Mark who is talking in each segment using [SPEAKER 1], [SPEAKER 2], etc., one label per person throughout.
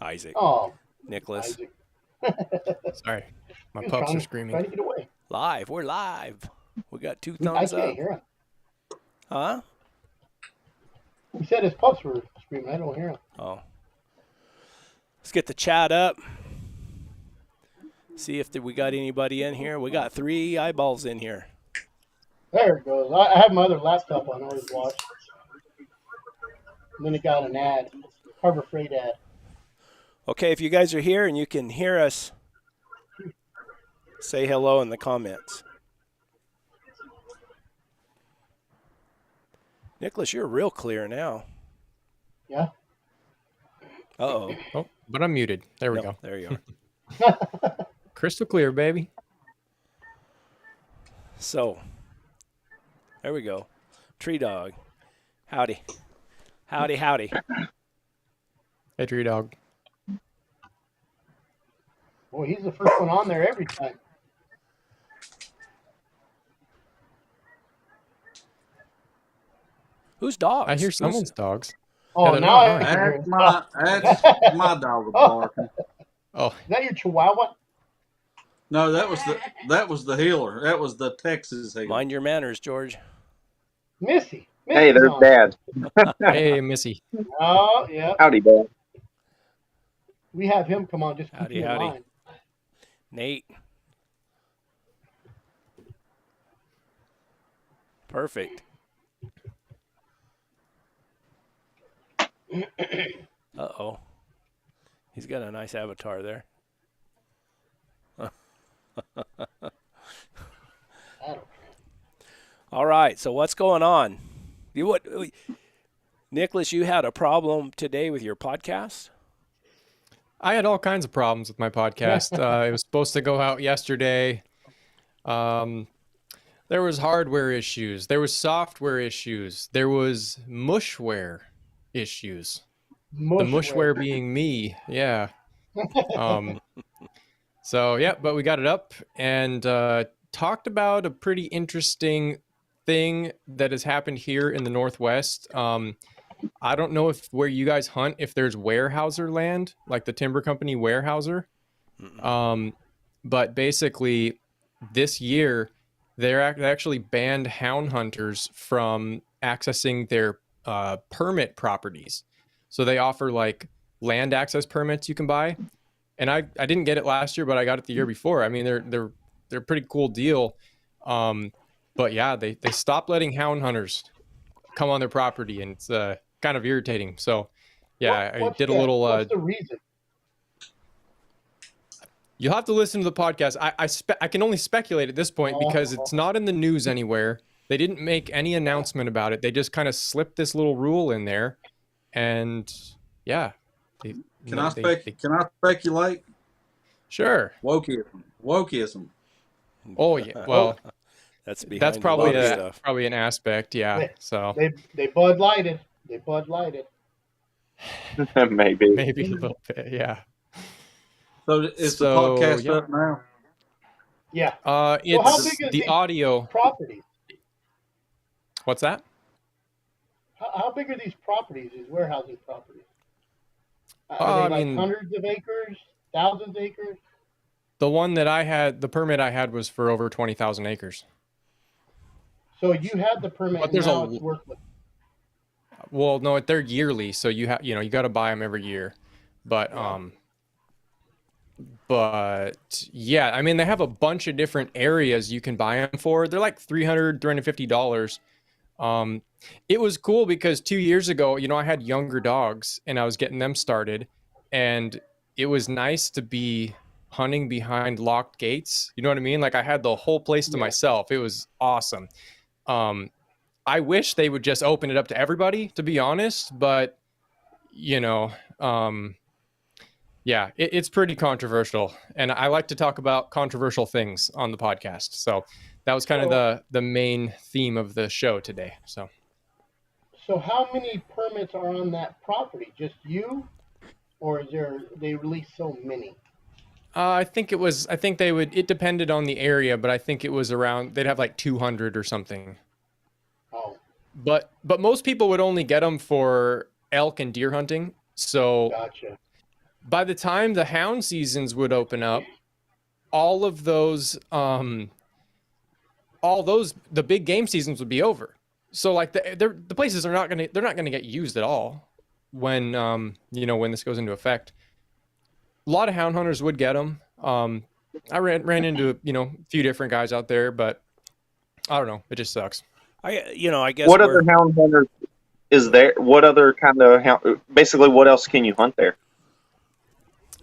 [SPEAKER 1] Isaac.
[SPEAKER 2] Oh,
[SPEAKER 1] Nicholas.
[SPEAKER 2] Isaac.
[SPEAKER 3] Sorry, my
[SPEAKER 2] He's
[SPEAKER 3] pups are
[SPEAKER 2] trying
[SPEAKER 3] screaming.
[SPEAKER 2] to get away.
[SPEAKER 1] Live. We're live. We got 2
[SPEAKER 2] I
[SPEAKER 1] thumbs
[SPEAKER 2] can't
[SPEAKER 1] up.
[SPEAKER 2] hear him.
[SPEAKER 1] Huh?
[SPEAKER 2] He said his pups were screaming. I don't hear him.
[SPEAKER 1] Oh. Let's get the chat up. See if we got anybody in here. We got 3 eyeballs in here.
[SPEAKER 2] There it goes. I have my other laptop on. I always watch. And then it got an ad. Harbor Freight ad.
[SPEAKER 1] Okay, if you guys are here and you can hear us, say hello in the comments. Nicholas, you're real clear now.
[SPEAKER 2] Yeah.
[SPEAKER 1] Uh-oh.
[SPEAKER 3] Oh, but I'm muted. There we
[SPEAKER 1] No,
[SPEAKER 3] go.
[SPEAKER 1] there you are.
[SPEAKER 3] Crystal clear, baby.
[SPEAKER 1] So, there we go. Tree Dog. Howdy. Howdy, howdy.
[SPEAKER 3] Hey, Tree Dog.
[SPEAKER 2] Boy, he's the first one on there every time.
[SPEAKER 1] Whose dogs?
[SPEAKER 3] I hear someone's dogs.
[SPEAKER 2] Oh,
[SPEAKER 3] they're
[SPEAKER 2] now
[SPEAKER 3] not
[SPEAKER 2] I
[SPEAKER 3] mine.
[SPEAKER 2] can hear him.
[SPEAKER 4] That's my dog was barking.
[SPEAKER 3] Oh,
[SPEAKER 2] Is that your Chihuahua?
[SPEAKER 4] No, that was the healer. That was the Texas healer.
[SPEAKER 1] Mind your manners, George.
[SPEAKER 2] Missy.
[SPEAKER 5] Hey,
[SPEAKER 2] Missy's
[SPEAKER 5] there's
[SPEAKER 2] on.
[SPEAKER 5] Dad.
[SPEAKER 3] hey, Missy.
[SPEAKER 2] Oh, yeah.
[SPEAKER 5] Howdy, Dad.
[SPEAKER 2] We have him come on. Just keep
[SPEAKER 1] Howdy,
[SPEAKER 2] you in
[SPEAKER 1] howdy.
[SPEAKER 2] line.
[SPEAKER 1] Nate. Perfect. Uh-oh. He's got a nice avatar there. All right, so what's going on? Nicholas, you had a problem today with your podcast?
[SPEAKER 3] I had all kinds of problems with my podcast. It was supposed to go out yesterday. There was hardware issues. There was software issues. There was mushware issues. The mushware being me. Yeah. So, yeah, but we got it up and talked about a pretty interesting thing that has happened here in the Northwest. I don't know if where you guys hunt, if there's Weyerhaeuser land, like the timber company Weyerhaeuser. But basically, this year, they actually banned hound hunters from accessing their permit properties. So they offer like land access permits you can buy. And I didn't get it last year, but I got it the year before. I mean, they're a pretty cool deal. But yeah, they stopped letting hound hunters come on their property, and it's kind of irritating. So yeah, I did a little.
[SPEAKER 2] What's the reason?
[SPEAKER 3] You'll have to listen to the podcast. I can only speculate at this point because it's not in the news anywhere. They didn't make any announcement about it. They just kind of slipped this little rule in there, and yeah.
[SPEAKER 4] Can I speculate?
[SPEAKER 3] Sure.
[SPEAKER 4] Wokeism.
[SPEAKER 3] Oh yeah. Well, that's probably an aspect. Yeah. So
[SPEAKER 2] they Bud Lighted.
[SPEAKER 5] Maybe
[SPEAKER 3] a little bit. Yeah.
[SPEAKER 4] So is the podcast up now?
[SPEAKER 2] Yeah.
[SPEAKER 3] It's
[SPEAKER 2] how big is
[SPEAKER 3] the audio
[SPEAKER 2] properties?
[SPEAKER 3] What's that?
[SPEAKER 2] How big are these properties? These warehousing properties? Are they hundreds of acres, thousands of acres?
[SPEAKER 3] The one that I had, the permit I had was for over 20,000 acres.
[SPEAKER 2] So you had the permit, but now it's worthless.
[SPEAKER 3] Well, no, they're yearly, so you got to buy them every year. But yeah, I mean, they have a bunch of different areas you can buy them for. They're like $300, $350. It was cool because 2 years ago, I had younger dogs and I was getting them started, and it was nice to be hunting behind locked gates. You know what I mean? Like I had the whole place to myself. It was awesome. I wish they would just open it up to everybody, to be honest, but yeah, it's pretty controversial, and I like to talk about controversial things on the podcast. So that was kind of the main theme of the show today. So
[SPEAKER 2] how many permits are on that property? Just you, or they release so many?
[SPEAKER 3] I think it depended on the area, but I think it was around, they'd have like 200 or something.
[SPEAKER 2] Oh.
[SPEAKER 3] But most people would only get them for elk and deer hunting. So
[SPEAKER 2] gotcha.
[SPEAKER 3] by the time the hound seasons would open up, all those the big game seasons would be over. So like the places are not gonna get used at all when when this goes into effect. A lot of hound hunters would get them. I ran into a few different guys out there, but I don't know. It just sucks.
[SPEAKER 1] I guess
[SPEAKER 5] What other hound hunters is there? What other kind of hound? Basically, what else can you hunt there?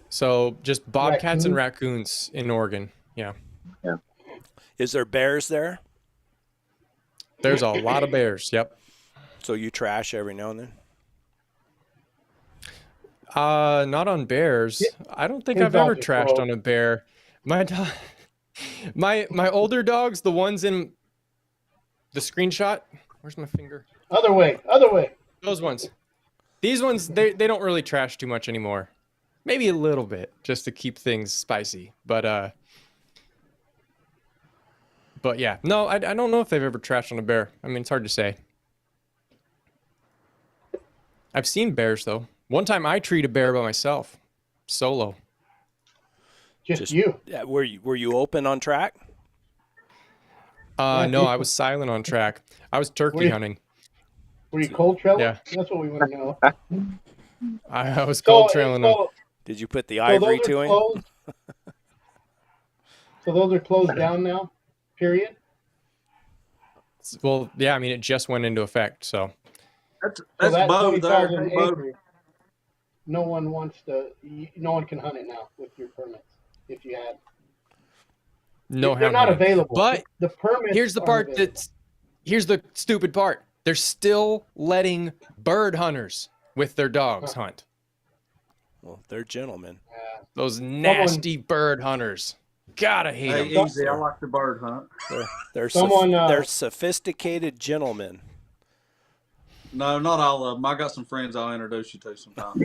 [SPEAKER 3] So just bobcats and raccoons in Oregon. Yeah.
[SPEAKER 1] Is there bears there?
[SPEAKER 3] There's a lot of bears. Yep.
[SPEAKER 1] So you trash every now and then?
[SPEAKER 3] Not on bears. I don't think I've ever trashed on a bear. My older dogs, the ones in the screenshot. Where's my finger?
[SPEAKER 2] Other way.
[SPEAKER 3] Those ones. These ones, they don't really trash too much anymore. Maybe a little bit, just to keep things spicy. But yeah, no, I don't know if they've ever trashed on a bear. I mean, it's hard to say. I've seen bears though. One time I treated a bear by myself, solo.
[SPEAKER 2] Just you.
[SPEAKER 1] Yeah, were you open on track?
[SPEAKER 3] No, I was silent on track. I was turkey hunting.
[SPEAKER 2] Were you cold trailing?
[SPEAKER 3] Yeah.
[SPEAKER 2] That's what we want to know.
[SPEAKER 3] I was cold trailing them.
[SPEAKER 1] Did you put the ivory to him?
[SPEAKER 2] So those are closed down now, period?
[SPEAKER 3] Well, yeah, I mean, it just went into effect, so.
[SPEAKER 4] That's
[SPEAKER 2] that
[SPEAKER 4] bow
[SPEAKER 2] 20,000
[SPEAKER 4] there.
[SPEAKER 2] acres, no one can hunt it now with your permits if you had.
[SPEAKER 3] No,
[SPEAKER 2] they're not available.
[SPEAKER 3] But
[SPEAKER 2] the permits.
[SPEAKER 3] Here's the stupid part. They're still letting bird hunters with their dogs hunt.
[SPEAKER 1] Well, they're gentlemen.
[SPEAKER 3] Those nasty bird hunters. Gotta hate them.
[SPEAKER 4] Easy. I like the bird hunt.
[SPEAKER 1] They're sophisticated gentlemen.
[SPEAKER 4] No, not all of them. I got some friends I'll introduce you to sometime.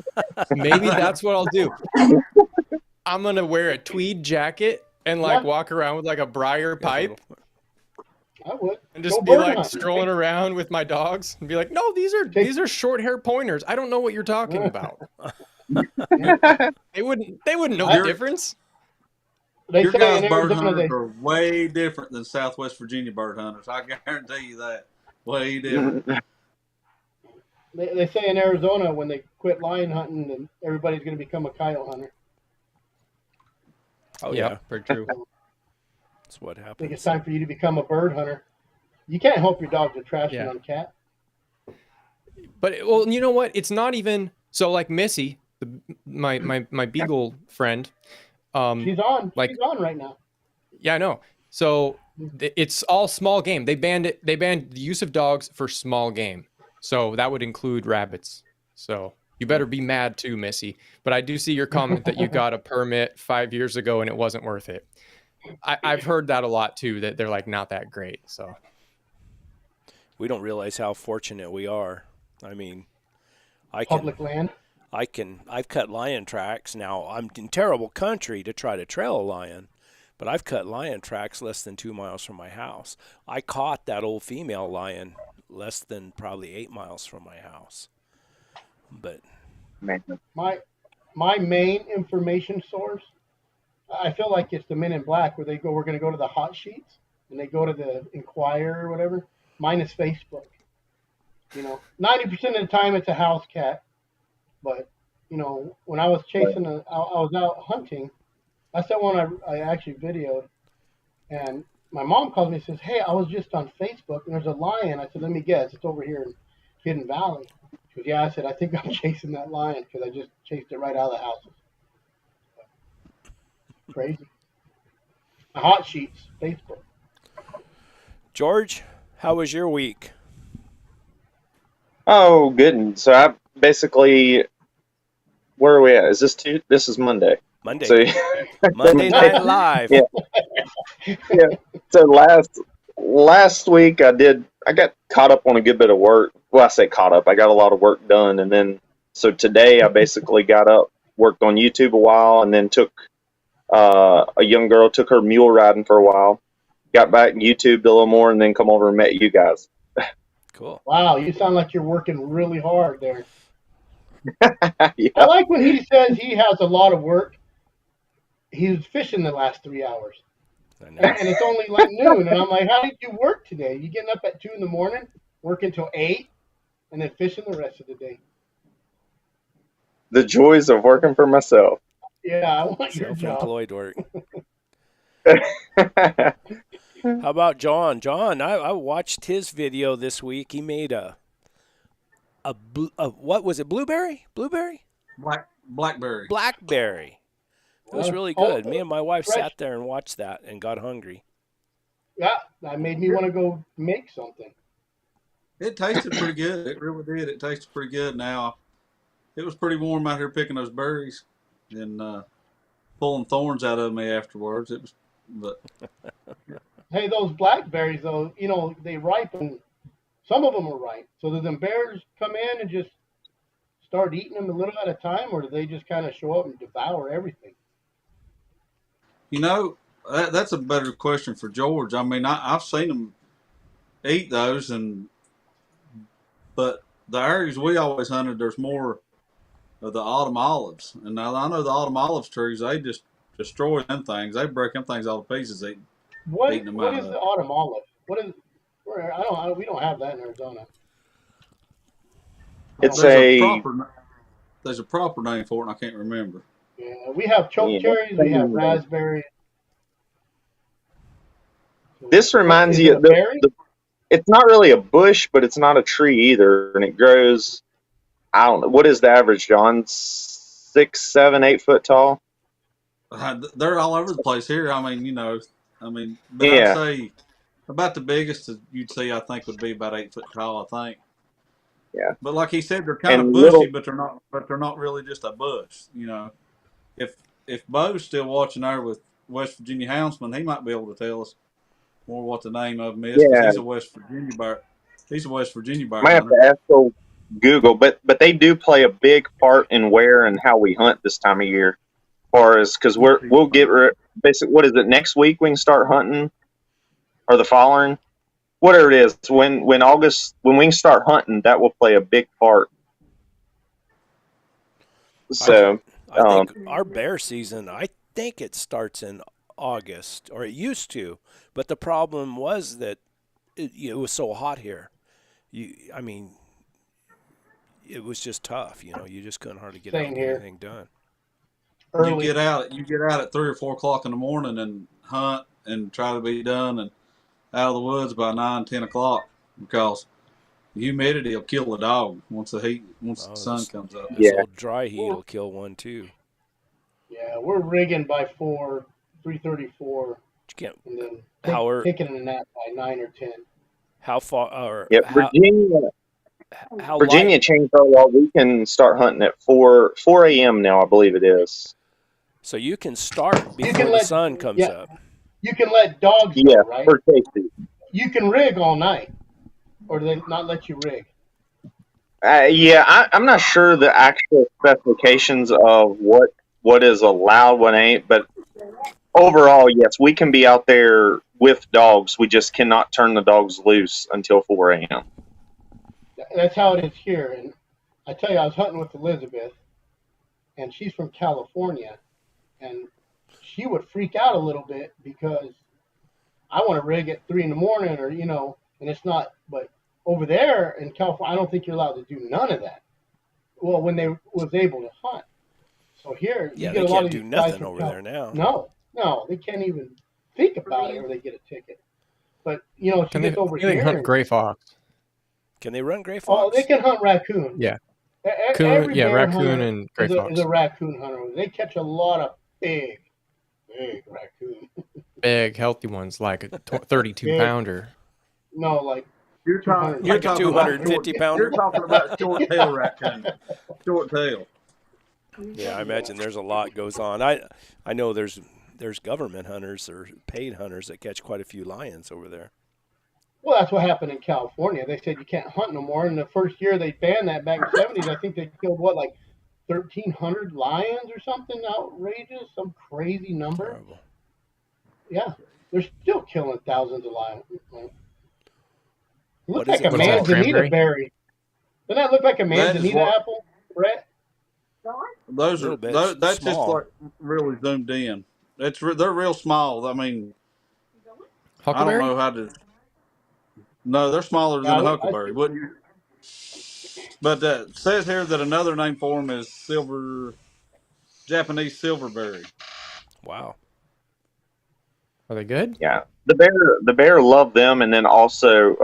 [SPEAKER 3] Maybe that's what I'll do. I'm gonna wear a tweed jacket and walk around with like a briar pipe.
[SPEAKER 2] I would.
[SPEAKER 3] And just be like strolling around with my dogs and be like, no, these are short hair pointers. I don't know what you're talking about. They wouldn't know the difference.
[SPEAKER 4] Your guys' bird hunters are way different than Southwest Virginia bird hunters. I guarantee you that. Way different.
[SPEAKER 2] They say in Arizona when they quit lion hunting, then everybody's going to become a coyote hunter.
[SPEAKER 1] Oh yeah,
[SPEAKER 3] very true.
[SPEAKER 1] That's what happens.
[SPEAKER 2] I think it's time for you to become a bird hunter. You can't help your dog to trash it on cat.
[SPEAKER 3] But well, you know what? It's not even so. Like Missy, my beagle friend.
[SPEAKER 2] She's on. She's on right now.
[SPEAKER 3] Yeah, I know. So it's all small game. They banned it. They banned the use of dogs for small game. So that would include rabbits. So you better be mad too, Missy. But I do see your comment that you got a permit 5 years ago and it wasn't worth it. I've heard that a lot too, that they're like not that great. So
[SPEAKER 1] we don't realize how fortunate we are. I mean,
[SPEAKER 2] public land.
[SPEAKER 1] I've cut lion tracks. Now I'm in terrible country to try to trail a lion, but I've cut lion tracks less than 2 miles from my house. I caught that old female lion less than probably 8 miles from my house. But
[SPEAKER 2] my main information source, I feel like it's the Men in Black where they go, we're going to go to the hot sheets and they go to the Inquirer or whatever. Mine is Facebook. 90% of the time it's a house cat. But, when I was chasing, I was out hunting. That's that one I actually videoed. And my mom calls me and says, hey, I was just on Facebook and there's a lion. I said, let me guess. It's over here in Hidden Valley. She goes, yeah, I said, I think I'm chasing that lion because I just chased it right out of the house. Crazy. Hot sheets, Facebook.
[SPEAKER 1] George, how was your week?
[SPEAKER 5] Oh, good. So I basically, where are we at? Is this This is Monday.
[SPEAKER 1] Monday.
[SPEAKER 5] So,
[SPEAKER 1] Monday Night Live.
[SPEAKER 5] Yeah. So last week I got caught up on a good bit of work. Well, I say caught up. I got a lot of work done, and then so today I basically got up, worked on YouTube a while, and then took a young girl, took her mule riding for a while. Got back and YouTubed a little more, and then come over and met you guys.
[SPEAKER 1] Cool.
[SPEAKER 2] Wow, you sound like you're working really hard there. I
[SPEAKER 5] Yeah.
[SPEAKER 2] like when he says he has a lot of work. He was fishing the last 3 hours,
[SPEAKER 1] I know.
[SPEAKER 2] and it's only like noon. And I'm like, how did you work today? You getting up at 2 in the morning, working till 8, and then fishing the rest of the day?
[SPEAKER 5] The joys of working for myself.
[SPEAKER 2] Yeah, I want your job.
[SPEAKER 1] Self-employed work. How about John? John, I watched his video this week. He made a what was it? Blueberry?
[SPEAKER 4] Blackberry.
[SPEAKER 1] Blackberry. It was really
[SPEAKER 2] Oh,
[SPEAKER 1] good. Me and my wife
[SPEAKER 2] fresh.
[SPEAKER 1] sat there and watched that and got hungry.
[SPEAKER 2] Yeah, that made me want to go make something.
[SPEAKER 4] It tasted pretty good. It really did. It tasted pretty good. Now, it was pretty warm out here picking those berries and pulling thorns out of me afterwards. It was, but
[SPEAKER 2] Hey, those blackberries though, they ripen. Some of them are ripe. So do them bears come in and just start eating them a little at a time, or do they just kind of show up and devour everything?
[SPEAKER 4] you know, that's a better question for George. I mean, I've seen them eat those, but the areas we always hunted, there's more of the autumn olives. And now I know the autumn olives trees, they just destroy them things. They break them things all to pieces, eating them
[SPEAKER 2] What
[SPEAKER 4] out
[SPEAKER 2] is
[SPEAKER 4] of
[SPEAKER 2] the
[SPEAKER 4] it.
[SPEAKER 2] autumn olive? What is? We don't have that in Arizona.
[SPEAKER 5] It's
[SPEAKER 4] There's a
[SPEAKER 5] a
[SPEAKER 4] proper there's a proper name for it, and I can't remember.
[SPEAKER 2] Yeah, we have choke
[SPEAKER 5] yeah.
[SPEAKER 2] cherries. We have raspberries.
[SPEAKER 5] This reminds
[SPEAKER 2] Is it
[SPEAKER 5] you
[SPEAKER 2] a berry?
[SPEAKER 5] it's not really a bush, but it's not a tree either, and it grows. I don't know what is the average, John? 6, 7, 8 foot tall.
[SPEAKER 4] They're all over the place here. But I'd
[SPEAKER 5] Yeah,
[SPEAKER 4] say about the biggest you'd see, I think, would be about 8 foot tall. I think.
[SPEAKER 5] yeah,
[SPEAKER 4] But like he said, they're kind of
[SPEAKER 5] and
[SPEAKER 4] bushy,
[SPEAKER 5] little.
[SPEAKER 4] but they're not. But they're not really just a bush. If Bo's still watching there with West Virginia Houndsman, he might be able to tell us more what the name of them is because
[SPEAKER 5] Yeah,
[SPEAKER 4] He's a West Virginia bear
[SPEAKER 5] might have to
[SPEAKER 4] hunter.
[SPEAKER 5] ask old Google, but they do play a big part in where and how we hunt this time of year. As far as because we'll get basically what is it next week we can start hunting or the following whatever it is when August when we can start hunting that will play a big part. So
[SPEAKER 1] I think our bear season, I think it starts in August, or it used to. But the problem was that it was so hot here. I mean, it was just tough. You just couldn't hardly get out
[SPEAKER 2] Same
[SPEAKER 1] and get
[SPEAKER 2] here.
[SPEAKER 1] anything done.
[SPEAKER 4] You
[SPEAKER 2] Early.
[SPEAKER 4] get out at 3 or 4 o'clock in the morning and hunt and try to be done and out of the woods by 9, 10 o'clock because the humidity will kill the dog once the sun comes up.
[SPEAKER 1] This
[SPEAKER 5] yeah,
[SPEAKER 1] old dry heat will kill one too.
[SPEAKER 2] Yeah, we're rigging by 3:34,
[SPEAKER 1] You can't.
[SPEAKER 2] and then
[SPEAKER 1] How
[SPEAKER 2] taking a nap by 9 or 10.
[SPEAKER 1] how far or
[SPEAKER 5] yeah.
[SPEAKER 1] how
[SPEAKER 5] Virginia
[SPEAKER 1] light?
[SPEAKER 5] changed our law. We can start hunting at 4 a.m. now, I believe it is.
[SPEAKER 1] So you can start
[SPEAKER 2] You
[SPEAKER 1] before
[SPEAKER 2] can
[SPEAKER 1] the
[SPEAKER 2] let
[SPEAKER 1] sun comes
[SPEAKER 2] yeah,
[SPEAKER 1] up.
[SPEAKER 2] you can let dogs go,
[SPEAKER 5] Yeah,
[SPEAKER 2] right?
[SPEAKER 5] for safety.
[SPEAKER 2] You can rig all night, or do they not let you rig?
[SPEAKER 5] Yeah, I'm not sure the actual specifications of what is allowed, what ain't, but overall, yes, we can be out there with dogs. We just cannot turn the dogs loose until 4 a.m.
[SPEAKER 2] That's how it is here. And I tell you, I was hunting with Elizabeth, and she's from California, and she would freak out a little bit because I want to rig at 3 in the morning, or and it's not. But over there in California, I don't think you're allowed to do none of that. Well, when they was able to hunt, so here you
[SPEAKER 1] Yeah,
[SPEAKER 2] get
[SPEAKER 1] they
[SPEAKER 2] a lot
[SPEAKER 1] can't
[SPEAKER 2] of
[SPEAKER 1] do
[SPEAKER 2] these guys
[SPEAKER 1] nothing
[SPEAKER 2] from
[SPEAKER 1] over
[SPEAKER 2] Cal.
[SPEAKER 1] there now.
[SPEAKER 2] No, they can't even think about it, or they get a ticket. But she gets over
[SPEAKER 3] Can they
[SPEAKER 2] here.
[SPEAKER 3] hunt gray fox?
[SPEAKER 1] Can they run gray
[SPEAKER 2] Oh, they
[SPEAKER 1] fox?
[SPEAKER 2] can hunt raccoon.
[SPEAKER 3] Yeah,
[SPEAKER 2] Every bear
[SPEAKER 3] raccoon
[SPEAKER 2] hunter
[SPEAKER 3] and gray
[SPEAKER 2] is a
[SPEAKER 3] fox.
[SPEAKER 2] raccoon hunter. They catch a lot of big raccoon.
[SPEAKER 3] Big, healthy ones like a 32
[SPEAKER 2] Big.
[SPEAKER 3] pounder.
[SPEAKER 2] No, like
[SPEAKER 4] You're
[SPEAKER 2] 200.
[SPEAKER 1] Like a
[SPEAKER 4] talking about
[SPEAKER 1] 250
[SPEAKER 4] You're
[SPEAKER 1] pounder?
[SPEAKER 4] talking about short tail raccoon. Short tail.
[SPEAKER 1] Yeah, I imagine there's a lot goes on. I know there's government hunters or paid hunters that catch quite a few lions over there.
[SPEAKER 2] Well, that's what happened in California. They said you can't hunt no more. And the first year they banned that back in the 70s, I think they killed like 1,300 lions or something outrageous, some crazy number.
[SPEAKER 1] Terrible.
[SPEAKER 2] Yeah, they're still killing thousands of lions. It looks
[SPEAKER 1] What is
[SPEAKER 2] like
[SPEAKER 1] it
[SPEAKER 2] a
[SPEAKER 1] called?
[SPEAKER 2] manzanita
[SPEAKER 3] Cranberry?
[SPEAKER 2] berry. Doesn't that look like a
[SPEAKER 4] That is
[SPEAKER 2] manzanita
[SPEAKER 4] what
[SPEAKER 2] apple, Brett?
[SPEAKER 1] A
[SPEAKER 4] Those
[SPEAKER 1] little
[SPEAKER 4] are
[SPEAKER 1] bit
[SPEAKER 4] that's just
[SPEAKER 1] small.
[SPEAKER 4] like really zoomed in. They're real small. I mean, I don't
[SPEAKER 3] Huckleberry?
[SPEAKER 4] know how to. No, they're smaller than
[SPEAKER 2] Yeah,
[SPEAKER 4] a
[SPEAKER 2] I
[SPEAKER 4] huckleberry.
[SPEAKER 2] think
[SPEAKER 4] Wouldn't you? But it says here that another name for them is Japanese silverberry.
[SPEAKER 1] Wow.
[SPEAKER 3] Are they good?
[SPEAKER 5] Yeah, the bear love them, and then also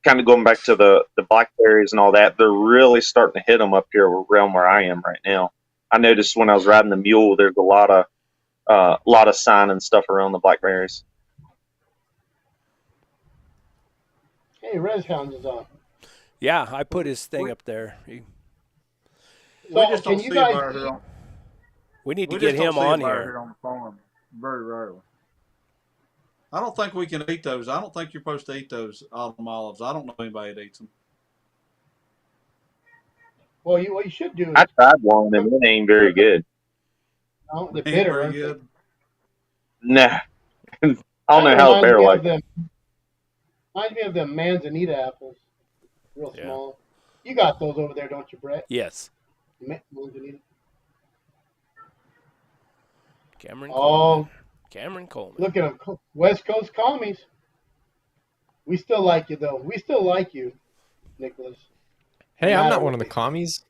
[SPEAKER 5] kind of going back to the blackberries and all that. They're really starting to hit them up here around where I am right now. I noticed when I was riding the mule, there's a lot of sign and stuff around the blackberries.
[SPEAKER 2] hey, Res Hounds is on.
[SPEAKER 1] Yeah, I put
[SPEAKER 4] We,
[SPEAKER 1] his thing up there.
[SPEAKER 4] we
[SPEAKER 2] So
[SPEAKER 4] just don't
[SPEAKER 2] can you
[SPEAKER 4] see a
[SPEAKER 2] guys
[SPEAKER 4] bear here
[SPEAKER 2] eat?
[SPEAKER 4] on.
[SPEAKER 1] We need to
[SPEAKER 4] We
[SPEAKER 1] get
[SPEAKER 4] just don't
[SPEAKER 1] him
[SPEAKER 4] see a
[SPEAKER 1] on
[SPEAKER 4] bear
[SPEAKER 1] here.
[SPEAKER 4] here on the farm. Very rarely. I don't think we can eat those. I don't think you're supposed to eat those autumn olives. I don't know anybody that eats them.
[SPEAKER 2] Well, what you should do is
[SPEAKER 5] I tried one, and it ain't very good.
[SPEAKER 2] they're
[SPEAKER 4] They ain't
[SPEAKER 2] bitter,
[SPEAKER 4] very
[SPEAKER 2] aren't they?
[SPEAKER 4] good.
[SPEAKER 5] Nah, I don't
[SPEAKER 2] Kind
[SPEAKER 5] know
[SPEAKER 2] of
[SPEAKER 5] how the
[SPEAKER 2] reminds
[SPEAKER 5] bear
[SPEAKER 2] me
[SPEAKER 5] like
[SPEAKER 2] of
[SPEAKER 5] it.
[SPEAKER 2] them. Reminds me of them manzanita apples, real
[SPEAKER 1] Yeah.
[SPEAKER 2] small. You got those over there, don't you, Brett?
[SPEAKER 1] Yes.
[SPEAKER 2] Manzanita.
[SPEAKER 1] Cameron Coleman.
[SPEAKER 2] Oh,
[SPEAKER 1] Cameron Coleman.
[SPEAKER 2] look at them, West Coast commies. We still like you though. We still like you, Nicholas. No
[SPEAKER 3] Hey, I'm
[SPEAKER 2] matter
[SPEAKER 3] not one
[SPEAKER 2] what
[SPEAKER 3] of the
[SPEAKER 2] they say.
[SPEAKER 3] commies.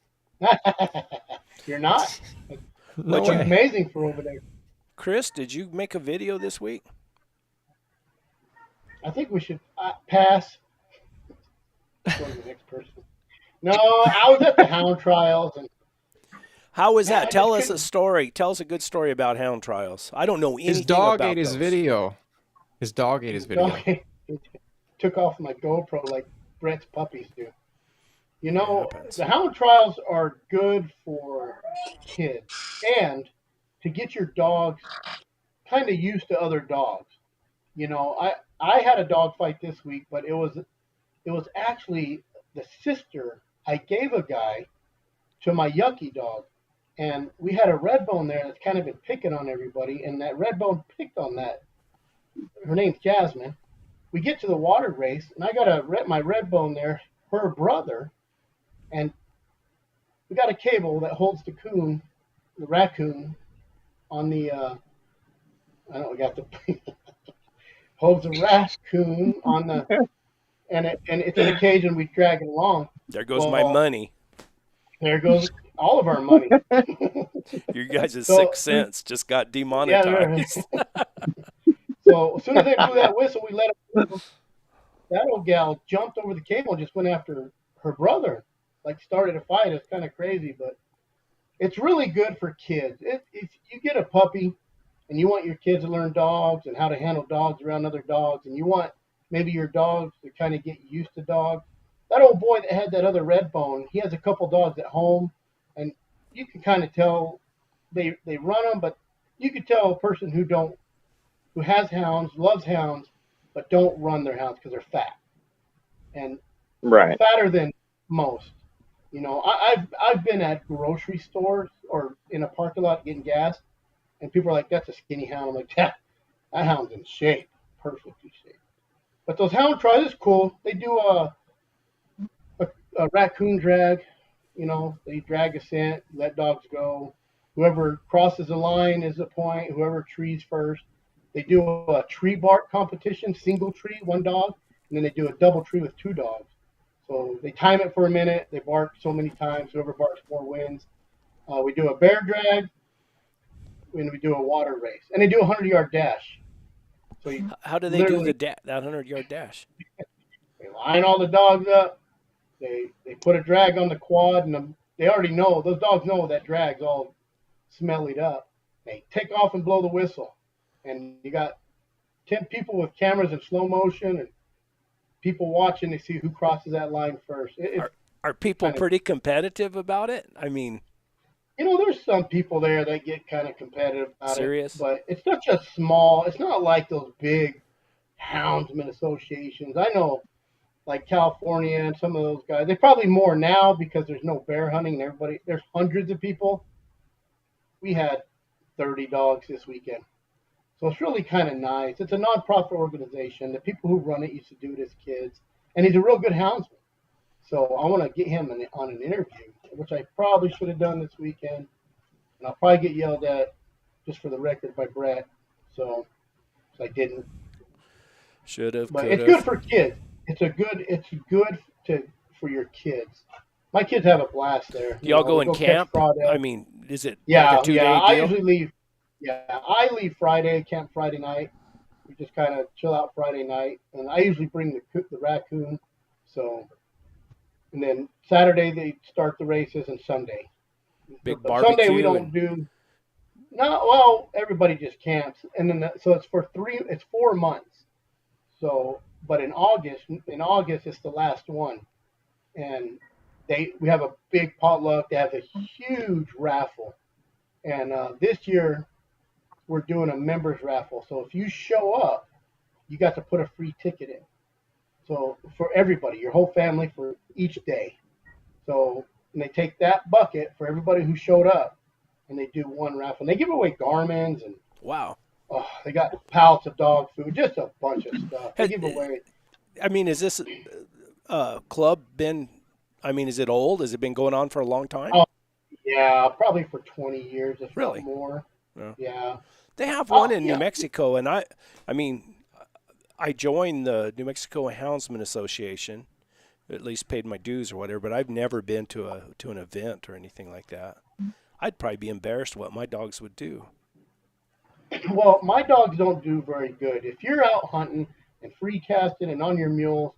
[SPEAKER 2] You're not.
[SPEAKER 3] No
[SPEAKER 1] What
[SPEAKER 2] Looks
[SPEAKER 1] you,
[SPEAKER 3] way.
[SPEAKER 2] amazing for over there.
[SPEAKER 1] Chris? Did you make a video this week?
[SPEAKER 2] I think we should pass. Go to the next person. No, I was at the hound trials, and
[SPEAKER 1] How was
[SPEAKER 2] man,
[SPEAKER 1] that?
[SPEAKER 2] I just
[SPEAKER 1] Tell us a
[SPEAKER 2] couldn't.
[SPEAKER 1] story. Tell us a good story about hound trials. I don't know
[SPEAKER 3] His
[SPEAKER 1] anything
[SPEAKER 3] dog ate
[SPEAKER 1] about
[SPEAKER 3] his
[SPEAKER 1] those.
[SPEAKER 3] video. His dog ate his video.
[SPEAKER 2] Took off my GoPro like Brett's puppies do. You
[SPEAKER 1] It
[SPEAKER 2] know,
[SPEAKER 1] happens.
[SPEAKER 2] the hound trials are good for kids and to get your dogs kind of used to other dogs. You know, I had a dog fight this week, but it was actually the sister I gave a guy to my Yucky dog. And we had a red bone there that's kind of been picking on everybody, and that red bone picked on that. Her name's Jasmine. We get to the water race, and I got my red bone there, her brother, and we got a cable that holds the raccoon, on the. I don't know, we got the holds the raccoon on the, and it's in a cage, and we drag it along.
[SPEAKER 1] There goes my
[SPEAKER 2] Well,
[SPEAKER 1] money.
[SPEAKER 2] there goes all of our money.
[SPEAKER 1] You guys'
[SPEAKER 2] So
[SPEAKER 1] 6 cents just got
[SPEAKER 2] yeah,
[SPEAKER 1] demonetized.
[SPEAKER 2] so as soon as they blew that whistle, we let it go. That old gal jumped over the cable and just went after her brother, like started a fight. It's kind of crazy, but it's really good for kids. If you get a puppy and you want your kids to learn dogs and how to handle dogs around other dogs, and you want maybe your dogs to kind of get used to dogs. That old boy that had that other red bone, he has a couple dogs at home, and you can kind of tell they run them, but you could tell a person who has hounds, loves hounds, but don't run their hounds because they're fat and
[SPEAKER 5] Right.
[SPEAKER 2] fatter than most. You know, I've been at grocery stores or in a parking lot getting gas, and people are like, "That's a skinny hound." I'm like, that hound's in shape, perfectly shape. But those hound trials is cool. They do a raccoon drag. You know, they drag a scent, let dogs go. Whoever crosses the line is a point. Whoever trees first. They do a tree bark competition, single tree, one dog, and then they do a double tree with two dogs. So they time it for a minute. They bark so many times. Whoever barks more wins. We do a bear drag, and we do a water race, and they do a 100-yard dash. So you
[SPEAKER 1] How do they do
[SPEAKER 2] literally
[SPEAKER 1] that 100-yard dash?
[SPEAKER 2] they line all the dogs up. They put a drag on the quad, and they already know those dogs know that drag's all smellied up. They take off and blow the whistle, and you got 10 people with cameras in slow motion, and people watching to see who crosses that line first. It's
[SPEAKER 1] Are people
[SPEAKER 2] kind of,
[SPEAKER 1] pretty competitive about it? I mean,
[SPEAKER 2] there's some people there that get kind of competitive about it,
[SPEAKER 1] serious?
[SPEAKER 2] but it's such a small. It's not like those big houndsman associations. I know, like California and some of those guys. They probably more now because there's no bear hunting and there's hundreds of people. We had 30 dogs this weekend. So it's really kind of nice. It's a nonprofit organization. The people who run it used to do it as kids, and he's a real good houndsman. So I want to get him on an interview which I probably should have done this weekend, and I'll probably get yelled at just for the record by Brett. So I didn't.
[SPEAKER 1] Should have,
[SPEAKER 2] But
[SPEAKER 1] could
[SPEAKER 2] it's good
[SPEAKER 1] have.
[SPEAKER 2] for kids. It's good to for your kids. My kids have a blast there.
[SPEAKER 1] Do y'all go
[SPEAKER 2] They
[SPEAKER 1] in
[SPEAKER 2] go catch
[SPEAKER 1] camp? I
[SPEAKER 2] crawdads.
[SPEAKER 1] mean, is it like a
[SPEAKER 2] Yeah, yeah.
[SPEAKER 1] 2-day
[SPEAKER 2] I
[SPEAKER 1] deal?
[SPEAKER 2] usually leave. Yeah, I leave Friday, camp Friday night. We just kind of chill out Friday night, and I usually bring the raccoon. So, and then Saturday they start the races, and Sunday.
[SPEAKER 1] Big
[SPEAKER 2] But Sunday we
[SPEAKER 1] barbecue
[SPEAKER 2] don't
[SPEAKER 1] and
[SPEAKER 2] do. No, well, everybody just camps, and then so it's for three. It's 4 months. So, but in August it's the last one, and we have a big potluck. They have a huge raffle, and this year we're doing a members raffle. So if you show up, you got to put a free ticket in. So for everybody, your whole family for each day. So and they take that bucket for everybody who showed up, and they do one raffle. And they give away Garmin's and
[SPEAKER 1] wow.
[SPEAKER 2] they got pallets of dog food, just a bunch of stuff. They
[SPEAKER 1] Has,
[SPEAKER 2] give away.
[SPEAKER 1] I mean, is this club been? I mean, is it old? Has it been going on for a long time?
[SPEAKER 2] Oh, yeah, probably for 20 years, if
[SPEAKER 1] Really?
[SPEAKER 2] not more.
[SPEAKER 1] Yeah.
[SPEAKER 2] Yeah.
[SPEAKER 1] They have one in
[SPEAKER 2] yeah.
[SPEAKER 1] New Mexico, and I mean, I joined the New Mexico Houndsman Association, at least paid my dues or whatever. But I've never been to an event or anything like that. I'd probably be embarrassed what my dogs would do.
[SPEAKER 2] Well, my dogs don't do very good. If you're out hunting and free casting and on your mules,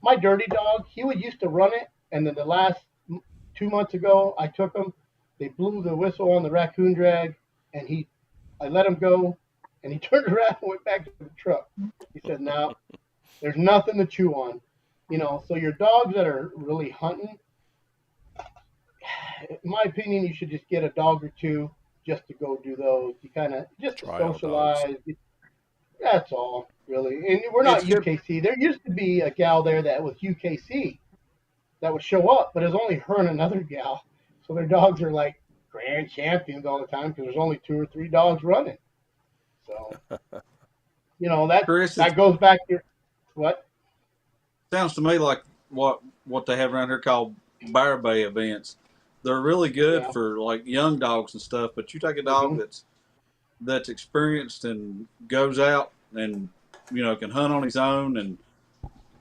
[SPEAKER 2] my dirty dog, he would used to run it, and then the last 2 months ago, I took him. They blew the whistle on the raccoon drag, and I let him go, and he turned around and went back to the truck. He said, "No, there's nothing to chew on." So your dogs that are really hunting, in my opinion, you should just get a dog or two just to go do those. You kind of just to
[SPEAKER 1] Trial dogs.
[SPEAKER 2] socialize. That's all, really. And we're
[SPEAKER 4] It's
[SPEAKER 2] not
[SPEAKER 4] good.
[SPEAKER 2] UKC. There used to be a gal there that was UKC that would show up, but it's only her and another gal. So their dogs are like grand champions all the time because there's only 2 or 3 dogs running. So,
[SPEAKER 4] Chris,
[SPEAKER 2] that goes back to what?
[SPEAKER 4] sounds to me like what they have around here called Bear Bay events. They're really good
[SPEAKER 2] Yeah.
[SPEAKER 4] for like young dogs and stuff. But you take a dog
[SPEAKER 2] Mhm.
[SPEAKER 4] that's experienced and goes out and can hunt on his own, and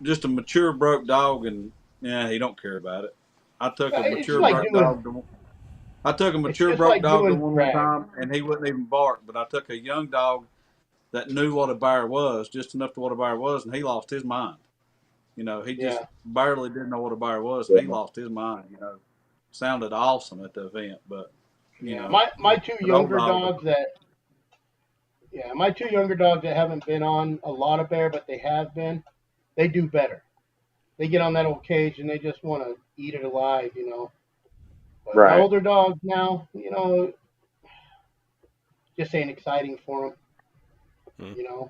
[SPEAKER 4] just a mature broke dog, and yeah, he don't care about it. I took a
[SPEAKER 2] It's
[SPEAKER 4] mature
[SPEAKER 2] like
[SPEAKER 4] broke
[SPEAKER 2] doing.
[SPEAKER 4] dog to I took a
[SPEAKER 2] It's
[SPEAKER 4] mature
[SPEAKER 2] just
[SPEAKER 4] broke
[SPEAKER 2] like
[SPEAKER 4] dog to
[SPEAKER 2] doing
[SPEAKER 4] one
[SPEAKER 2] drag.
[SPEAKER 4] time, and he wouldn't even bark. But I took a young dog that knew what a bear was, just enough to what a bear was, and he lost his mind. He just
[SPEAKER 2] Yeah.
[SPEAKER 4] barely didn't know what a bear was, and he lost his mind. Sounded awesome at the event, but
[SPEAKER 2] Yeah. My two
[SPEAKER 4] an old
[SPEAKER 2] younger dogs that. Yeah, my 2 younger dogs that haven't been on a lot of bear, but they have been. They do better. They get on that old cage and they just want to eat it alive. But my
[SPEAKER 5] Right.
[SPEAKER 2] older dogs now, just ain't exciting for them.
[SPEAKER 1] Hmm.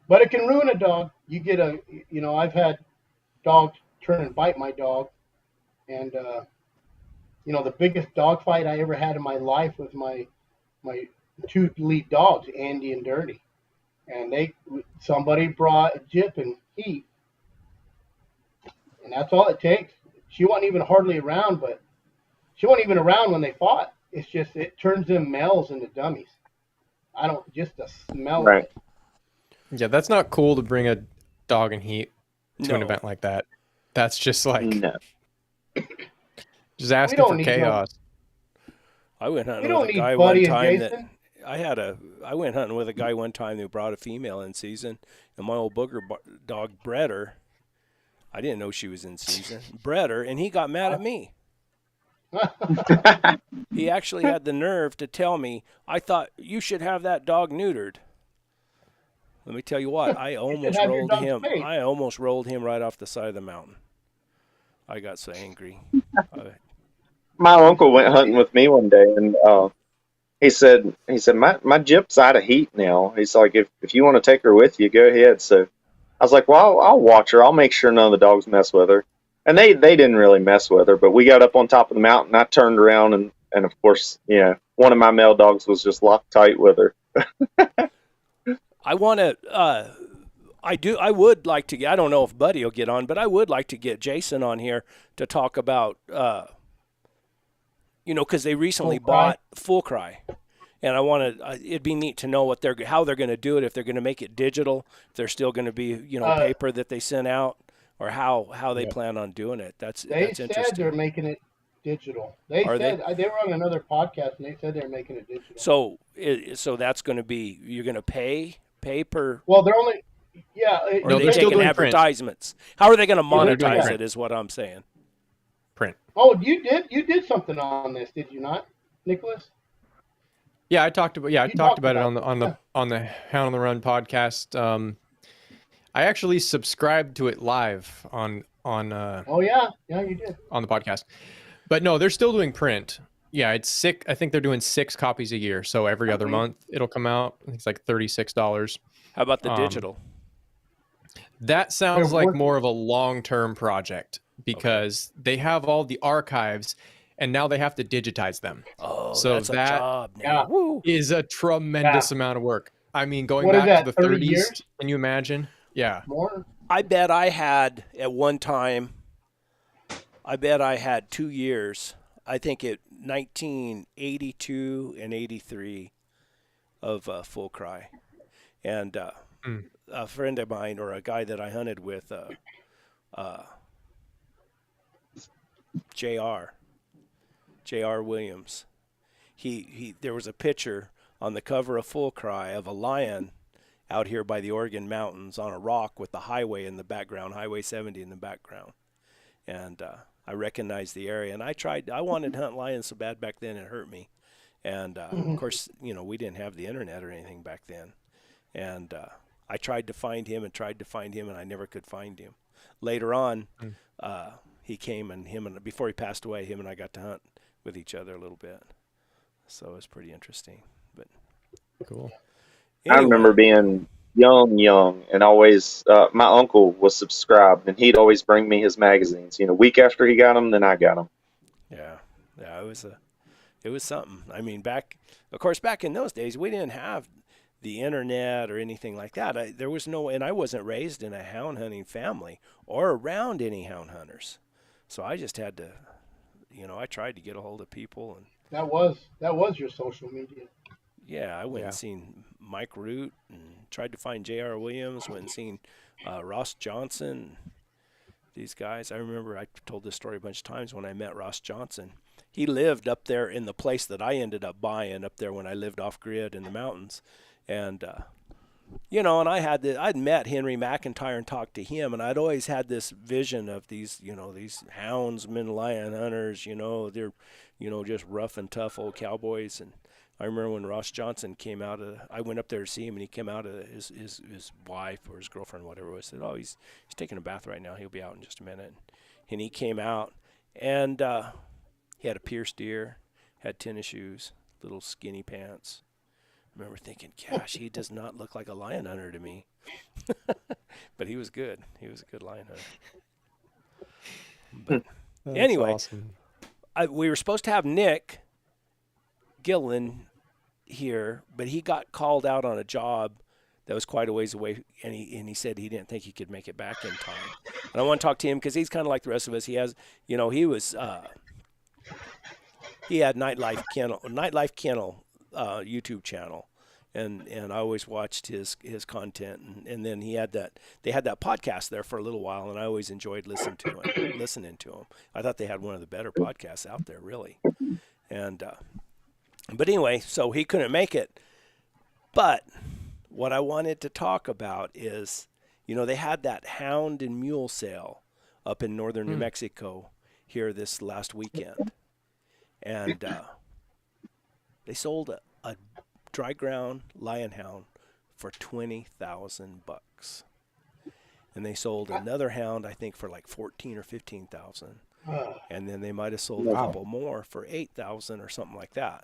[SPEAKER 2] But it can ruin a dog. I've had dogs turn and bite my dog, and the biggest dog fight I ever had in my life was my 2 lead dogs, Andy and Dirty, and somebody brought a jip and heat, and that's all it takes. She wasn't even hardly around, but she wasn't even around when they fought. It's just it turns them males into dummies. I don't just the smell
[SPEAKER 5] Right.
[SPEAKER 2] of it.
[SPEAKER 3] Yeah, that's not cool to bring a dog and heat to an
[SPEAKER 1] No.
[SPEAKER 3] event like that. That's just like
[SPEAKER 5] No.
[SPEAKER 3] just asking
[SPEAKER 2] don't
[SPEAKER 3] for
[SPEAKER 2] need
[SPEAKER 3] chaos.
[SPEAKER 1] I went
[SPEAKER 2] We
[SPEAKER 1] hunting
[SPEAKER 2] don't
[SPEAKER 1] with a
[SPEAKER 2] need
[SPEAKER 1] guy one
[SPEAKER 2] Buddy and
[SPEAKER 1] time that
[SPEAKER 2] Jason.
[SPEAKER 1] I went hunting with a guy one time who brought a female in season, and my old booger dog bred her. I didn't know she was in season. Bred her, and he got mad at me. He actually had the nerve to tell me, "I thought you should have that dog neutered." Let me tell you what, I almost
[SPEAKER 2] have your
[SPEAKER 1] rolled
[SPEAKER 2] dog
[SPEAKER 1] him.
[SPEAKER 2] spayed.
[SPEAKER 1] I almost rolled him right off the side of the mountain. I got so angry.
[SPEAKER 5] My uncle went hunting with me one day, and he said my Jip's out of heat now. He's like, if you want to take her with you, go ahead. So I was like, well, I'll watch her. I'll make sure none of the dogs mess with her. And they didn't really mess with her, but we got up on top of the mountain. I turned around, and of course, one of my male dogs was just locked tight with her.
[SPEAKER 1] I want to. I would like to get. I don't know if Buddy will get on, but I would like to get Jason on here to talk about because they recently
[SPEAKER 2] Full Cry?
[SPEAKER 1] bought Full Cry, and I want to. It'd be neat to know how they're going to do it. If they're going to make it digital, if they're still going to be paper that they send out, or how they
[SPEAKER 3] Yeah.
[SPEAKER 1] plan on doing it. That's
[SPEAKER 2] They said
[SPEAKER 1] interesting.
[SPEAKER 2] they're making it digital. They
[SPEAKER 1] Are they?
[SPEAKER 2] said they were on another podcast and they said they're making it digital.
[SPEAKER 1] So that's going to be you're going to pay per.
[SPEAKER 2] Well, they're only
[SPEAKER 1] Or
[SPEAKER 3] No,
[SPEAKER 1] are they
[SPEAKER 3] they're still
[SPEAKER 1] taking
[SPEAKER 3] doing print.
[SPEAKER 1] advertisements? How are they going to
[SPEAKER 2] Yeah, they're doing
[SPEAKER 1] monetize
[SPEAKER 3] print.
[SPEAKER 1] it? Is what I'm saying.
[SPEAKER 3] Print.
[SPEAKER 2] Oh, you did something on this, did you not, Nicholas?
[SPEAKER 3] Yeah, I talked about
[SPEAKER 2] You talked
[SPEAKER 3] it
[SPEAKER 2] about
[SPEAKER 3] on the Hound on the Run podcast. I actually subscribed to it live on
[SPEAKER 2] Oh yeah, you did.
[SPEAKER 3] on the podcast. But no, they're still doing print. Yeah, it's sick. I think they're doing 6 copies a year, so every other
[SPEAKER 2] Okay.
[SPEAKER 3] month it'll come out. I think it's like $36.
[SPEAKER 1] How about the digital?
[SPEAKER 3] That sounds
[SPEAKER 2] They're
[SPEAKER 3] like
[SPEAKER 2] working-
[SPEAKER 3] more of a long-term project because they have all the archives and now they have to digitize them.
[SPEAKER 1] Oh,
[SPEAKER 3] So
[SPEAKER 1] that's
[SPEAKER 3] that
[SPEAKER 1] a job. Now.
[SPEAKER 2] Yeah.
[SPEAKER 1] Woo.
[SPEAKER 3] Is a tremendous amount of work. I mean, going
[SPEAKER 2] What is
[SPEAKER 3] back to
[SPEAKER 2] that,
[SPEAKER 3] the
[SPEAKER 2] 30
[SPEAKER 3] 30s,
[SPEAKER 2] years?
[SPEAKER 3] can you imagine? Yeah.
[SPEAKER 2] More.
[SPEAKER 1] I bet I had at one time. I bet I had 2 years. I think it 1982 and 83 of Full Cry, and a friend of mine or a guy that I hunted with, J.R. Williams. He there was a picture on the cover of Full Cry of a lion out here by the Oregon mountains on a rock with the highway in the background, Highway 70 in the background. And I recognized the area, and I wanted to hunt lions so bad back then it hurt me. And of course, we didn't have the internet or anything back then. And I tried to find him and I never could find him. Later on, he came, and before he passed away, him and I got to hunt with each other a little bit. So it was pretty interesting. But
[SPEAKER 3] Cool.
[SPEAKER 5] I
[SPEAKER 1] anyway,
[SPEAKER 5] remember being young, and always my uncle was subscribed, and he'd always bring me his magazines. Week after he got them, then I got them.
[SPEAKER 1] yeah, it was something. I mean, back in those days, we didn't have the internet or anything like that. There was no, and I wasn't raised in a hound hunting family or around any hound hunters, so I just had to, I tried to get a hold of people, and
[SPEAKER 2] That was your social media.
[SPEAKER 1] yeah, I went and seen Mike Root and tried to find J.R. Williams. Went and seen Ross Johnson. These guys, I remember I told this story a bunch of times when I met Ross Johnson. He lived up there in the place that I ended up buying up there when I lived off grid in the mountains, and and I'd met Henry McIntyre and talked to him, and I'd always had this vision of these houndsmen, lion hunters. They're just rough and tough old cowboys. And I remember when Ross Johnson came out I went up there to see him, and he came out of his wife or his girlfriend, whatever it was, said, "Oh, he's taking a bath right now. He'll be out in just a minute." And he came out, and he had a pierced ear, had tennis shoes, little skinny pants. I remember thinking, gosh, he does not look like a lion hunter to me. But he was good. He was a good lion hunter. But anyway,
[SPEAKER 3] awesome.
[SPEAKER 1] we were supposed to have Nick Gillen here, but he got called out on a job that was quite a ways away, and he said he didn't think he could make it back in time. And I want to talk to him because he's kind of like the rest of us. He has, he had Nightlife Kennel YouTube channel, and I always watched his content, and then they had that podcast there for a little while, and I always enjoyed listening to him. I thought they had one of the better podcasts out there, really. And but anyway, so he couldn't make it. But what I wanted to talk about is, they had that hound and mule sale up in northern New Mexico here this last weekend. And they sold a dry ground lion hound for $20,000, and they sold another hound, I think, for like 14 or 15,000, and then they might have sold a couple more for 8,000 or something like that.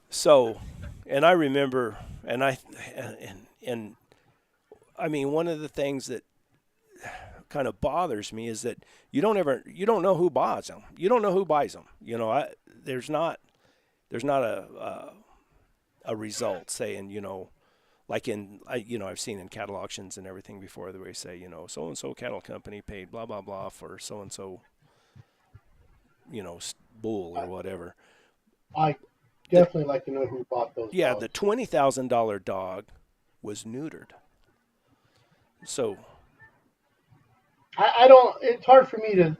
[SPEAKER 1] So, and I remember, and I mean, one of the things that kind of bothers me is that you don't know who buys them. You don't know who buys them. There's not a result saying, like I've seen in cattle auctions and everything before, the way they say, so and so cattle company paid blah blah blah for so and so bull or whatever.
[SPEAKER 2] I definitely like to know who bought those
[SPEAKER 1] Yeah,
[SPEAKER 2] dogs.
[SPEAKER 1] the $20,000 dog was neutered. So
[SPEAKER 2] I don't. It's hard for me to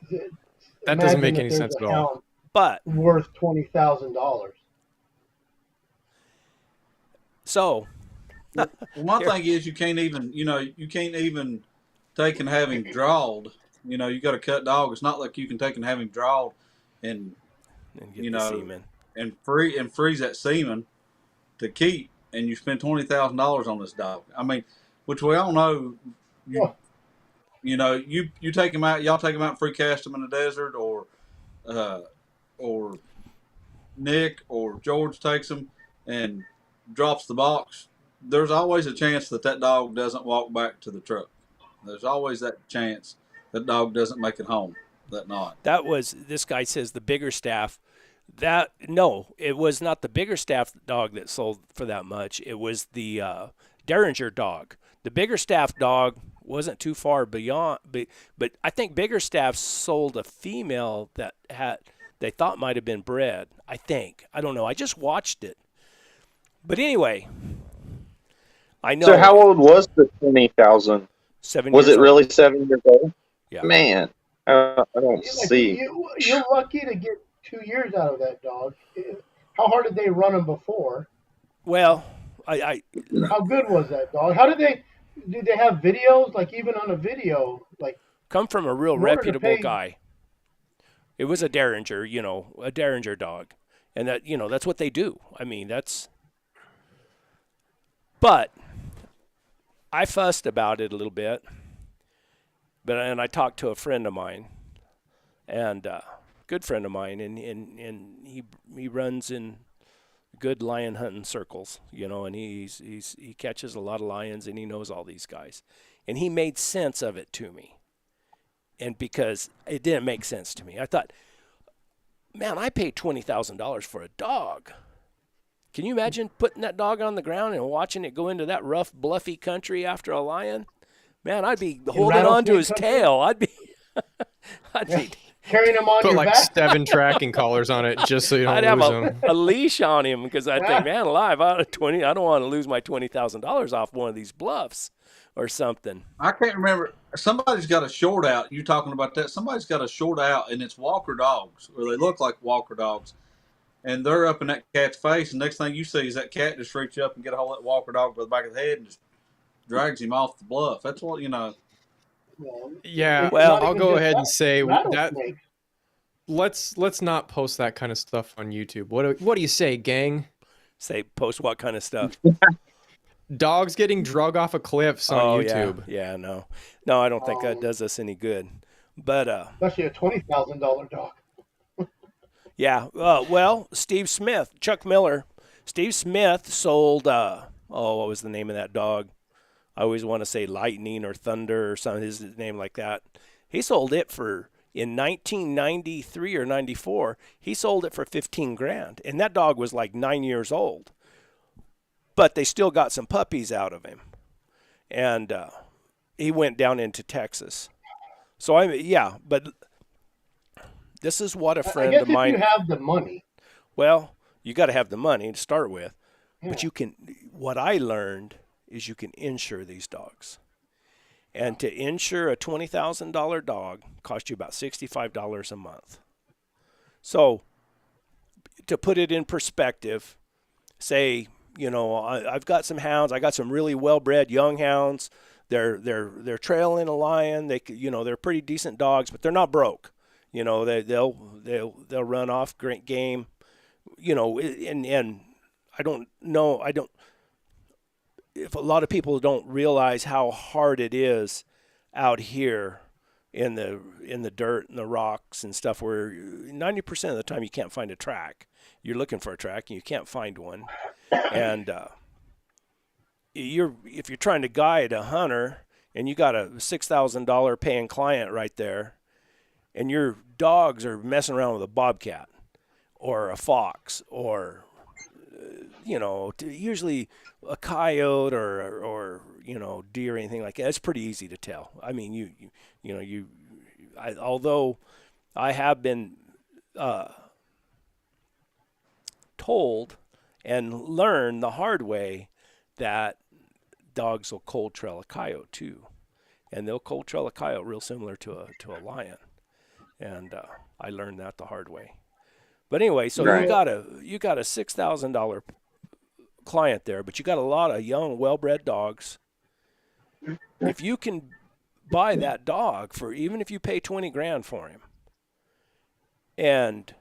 [SPEAKER 3] That doesn't
[SPEAKER 2] imagine
[SPEAKER 3] make
[SPEAKER 2] that
[SPEAKER 3] any
[SPEAKER 2] there's
[SPEAKER 3] sense at
[SPEAKER 2] a
[SPEAKER 3] all.
[SPEAKER 2] hound
[SPEAKER 1] but
[SPEAKER 2] worth $20,000.
[SPEAKER 1] so
[SPEAKER 4] Well, my
[SPEAKER 1] here
[SPEAKER 4] thing is you can't even take and have him drawed. You got to cut dog. It's not like you can take and have him drawed and
[SPEAKER 1] and get
[SPEAKER 4] you
[SPEAKER 1] the
[SPEAKER 4] know
[SPEAKER 1] semen.
[SPEAKER 4] and freeze that semen to keep, and you spend $20,000 on this dog. I mean, which we all know you
[SPEAKER 2] Well,
[SPEAKER 4] you take him out, y'all take him out and free cast him in the desert, uh, or Nick or George takes him and drops the box. There's always a chance that dog doesn't walk back to the truck. There's always that chance that dog doesn't make it home that night.
[SPEAKER 1] That was, this guy says, the bigger staff. That, no, it was not the bigger staff dog that sold for that much. It was the Derringer dog. The bigger staff dog wasn't too far beyond, but I think bigger staff sold a female that they thought might have been bred. I think, I don't know. I just watched it. But anyway, I know.
[SPEAKER 5] So how old was the 20,000?
[SPEAKER 1] 7
[SPEAKER 5] Was
[SPEAKER 1] years
[SPEAKER 5] it
[SPEAKER 1] old.
[SPEAKER 5] really 7 years old?
[SPEAKER 1] Yeah.
[SPEAKER 5] Man, I don't
[SPEAKER 2] like,
[SPEAKER 5] see.
[SPEAKER 2] you're lucky to get 2 years out of that dog. How hard did they run him before?
[SPEAKER 1] Well, I
[SPEAKER 2] How good was that dog? How did they have videos? Like even on a video, like
[SPEAKER 1] come from a real
[SPEAKER 2] in order to
[SPEAKER 1] reputable
[SPEAKER 2] pay-
[SPEAKER 1] guy. It was a Derringer, a Derringer dog. And that's what they do. I mean, but I fussed about it a little bit. And I talked to a friend of mine, and good friend of mine, and he runs in good lion hunting circles, and he catches a lot of lions, and he knows all these guys, and he made sense of it to me. And because it didn't make sense to me, I thought, man, I paid $20,000 for a dog. Can you imagine putting that dog on the ground and watching it go into that rough, bluffy country after a lion? Man, I'd be holding on to his tail. I'd be
[SPEAKER 2] carrying him on
[SPEAKER 3] Put
[SPEAKER 2] your
[SPEAKER 3] like
[SPEAKER 2] back.
[SPEAKER 3] 7 tracking collars on it just so you
[SPEAKER 1] I'd
[SPEAKER 3] don't
[SPEAKER 1] have
[SPEAKER 3] lose them.
[SPEAKER 1] a leash on him because I think, man, alive, I don't want to lose my $20,000 off one of these bluffs or something.
[SPEAKER 4] I can't remember. Somebody's got a short out. You talking about that? Somebody's got a short out, and it's Walker dogs, or they look like Walker dogs, and they're up in that cat's face. And next thing you see is that cat just reach up and get a hold of that Walker dog by the back of the head and just drags him off the bluff. That's what
[SPEAKER 3] Yeah,
[SPEAKER 1] Well,
[SPEAKER 3] I'll go ahead and say that.
[SPEAKER 2] Rattlesnakes.
[SPEAKER 3] Let's not post that kind of stuff on YouTube. What do you say, gang?
[SPEAKER 1] Say, post what kind of stuff?
[SPEAKER 3] Dogs getting drug off of cliffs on YouTube.
[SPEAKER 1] Yeah, no, I don't think that does us any good. But
[SPEAKER 2] Especially a $20,000 dog.
[SPEAKER 1] yeah, well, Chuck Miller, Steve Smith sold. What was the name of that dog? I always want to say Lightning or Thunder or something. His name like that. He sold it in 1993 or 94. He sold it for $15,000, and that dog was like 9 years old. But they still got some puppies out of him, and he went down into Texas. So but this is what a friend
[SPEAKER 2] I guess
[SPEAKER 1] of mine.
[SPEAKER 2] if you have the money.
[SPEAKER 1] Well, you got to have the money to start with,
[SPEAKER 2] Yeah.
[SPEAKER 1] but you can. What I learned is you can insure these dogs, and to insure a $20,000 dog costs you about $65 a month. So, to put it in perspective, say, I've got some hounds. I got some really well-bred young hounds. They're trailing a lion. They're pretty decent dogs, but they're not broke. They'll run off great game. And I don't know. If a lot of people don't realize how hard it is out here in the dirt and the rocks and stuff, where 90% of the time you can't find a track. You're looking for a track and you can't find one. And if you're trying to guide a hunter and you got a $6,000 paying client right there, and your dogs are messing around with a bobcat or a fox or usually a coyote or deer or anything like that, it's pretty easy to tell. I mean, although I have been uh, told and learned the hard way that dogs will cold trail a coyote too, and they'll cold trail a coyote real similar to a lion. And I learned that the hard way. But anyway, so
[SPEAKER 5] Right.
[SPEAKER 1] you got a $6,000 client there, but you got a lot of young, well-bred dogs. If you can buy that dog for, even if you pay 20 grand for him, and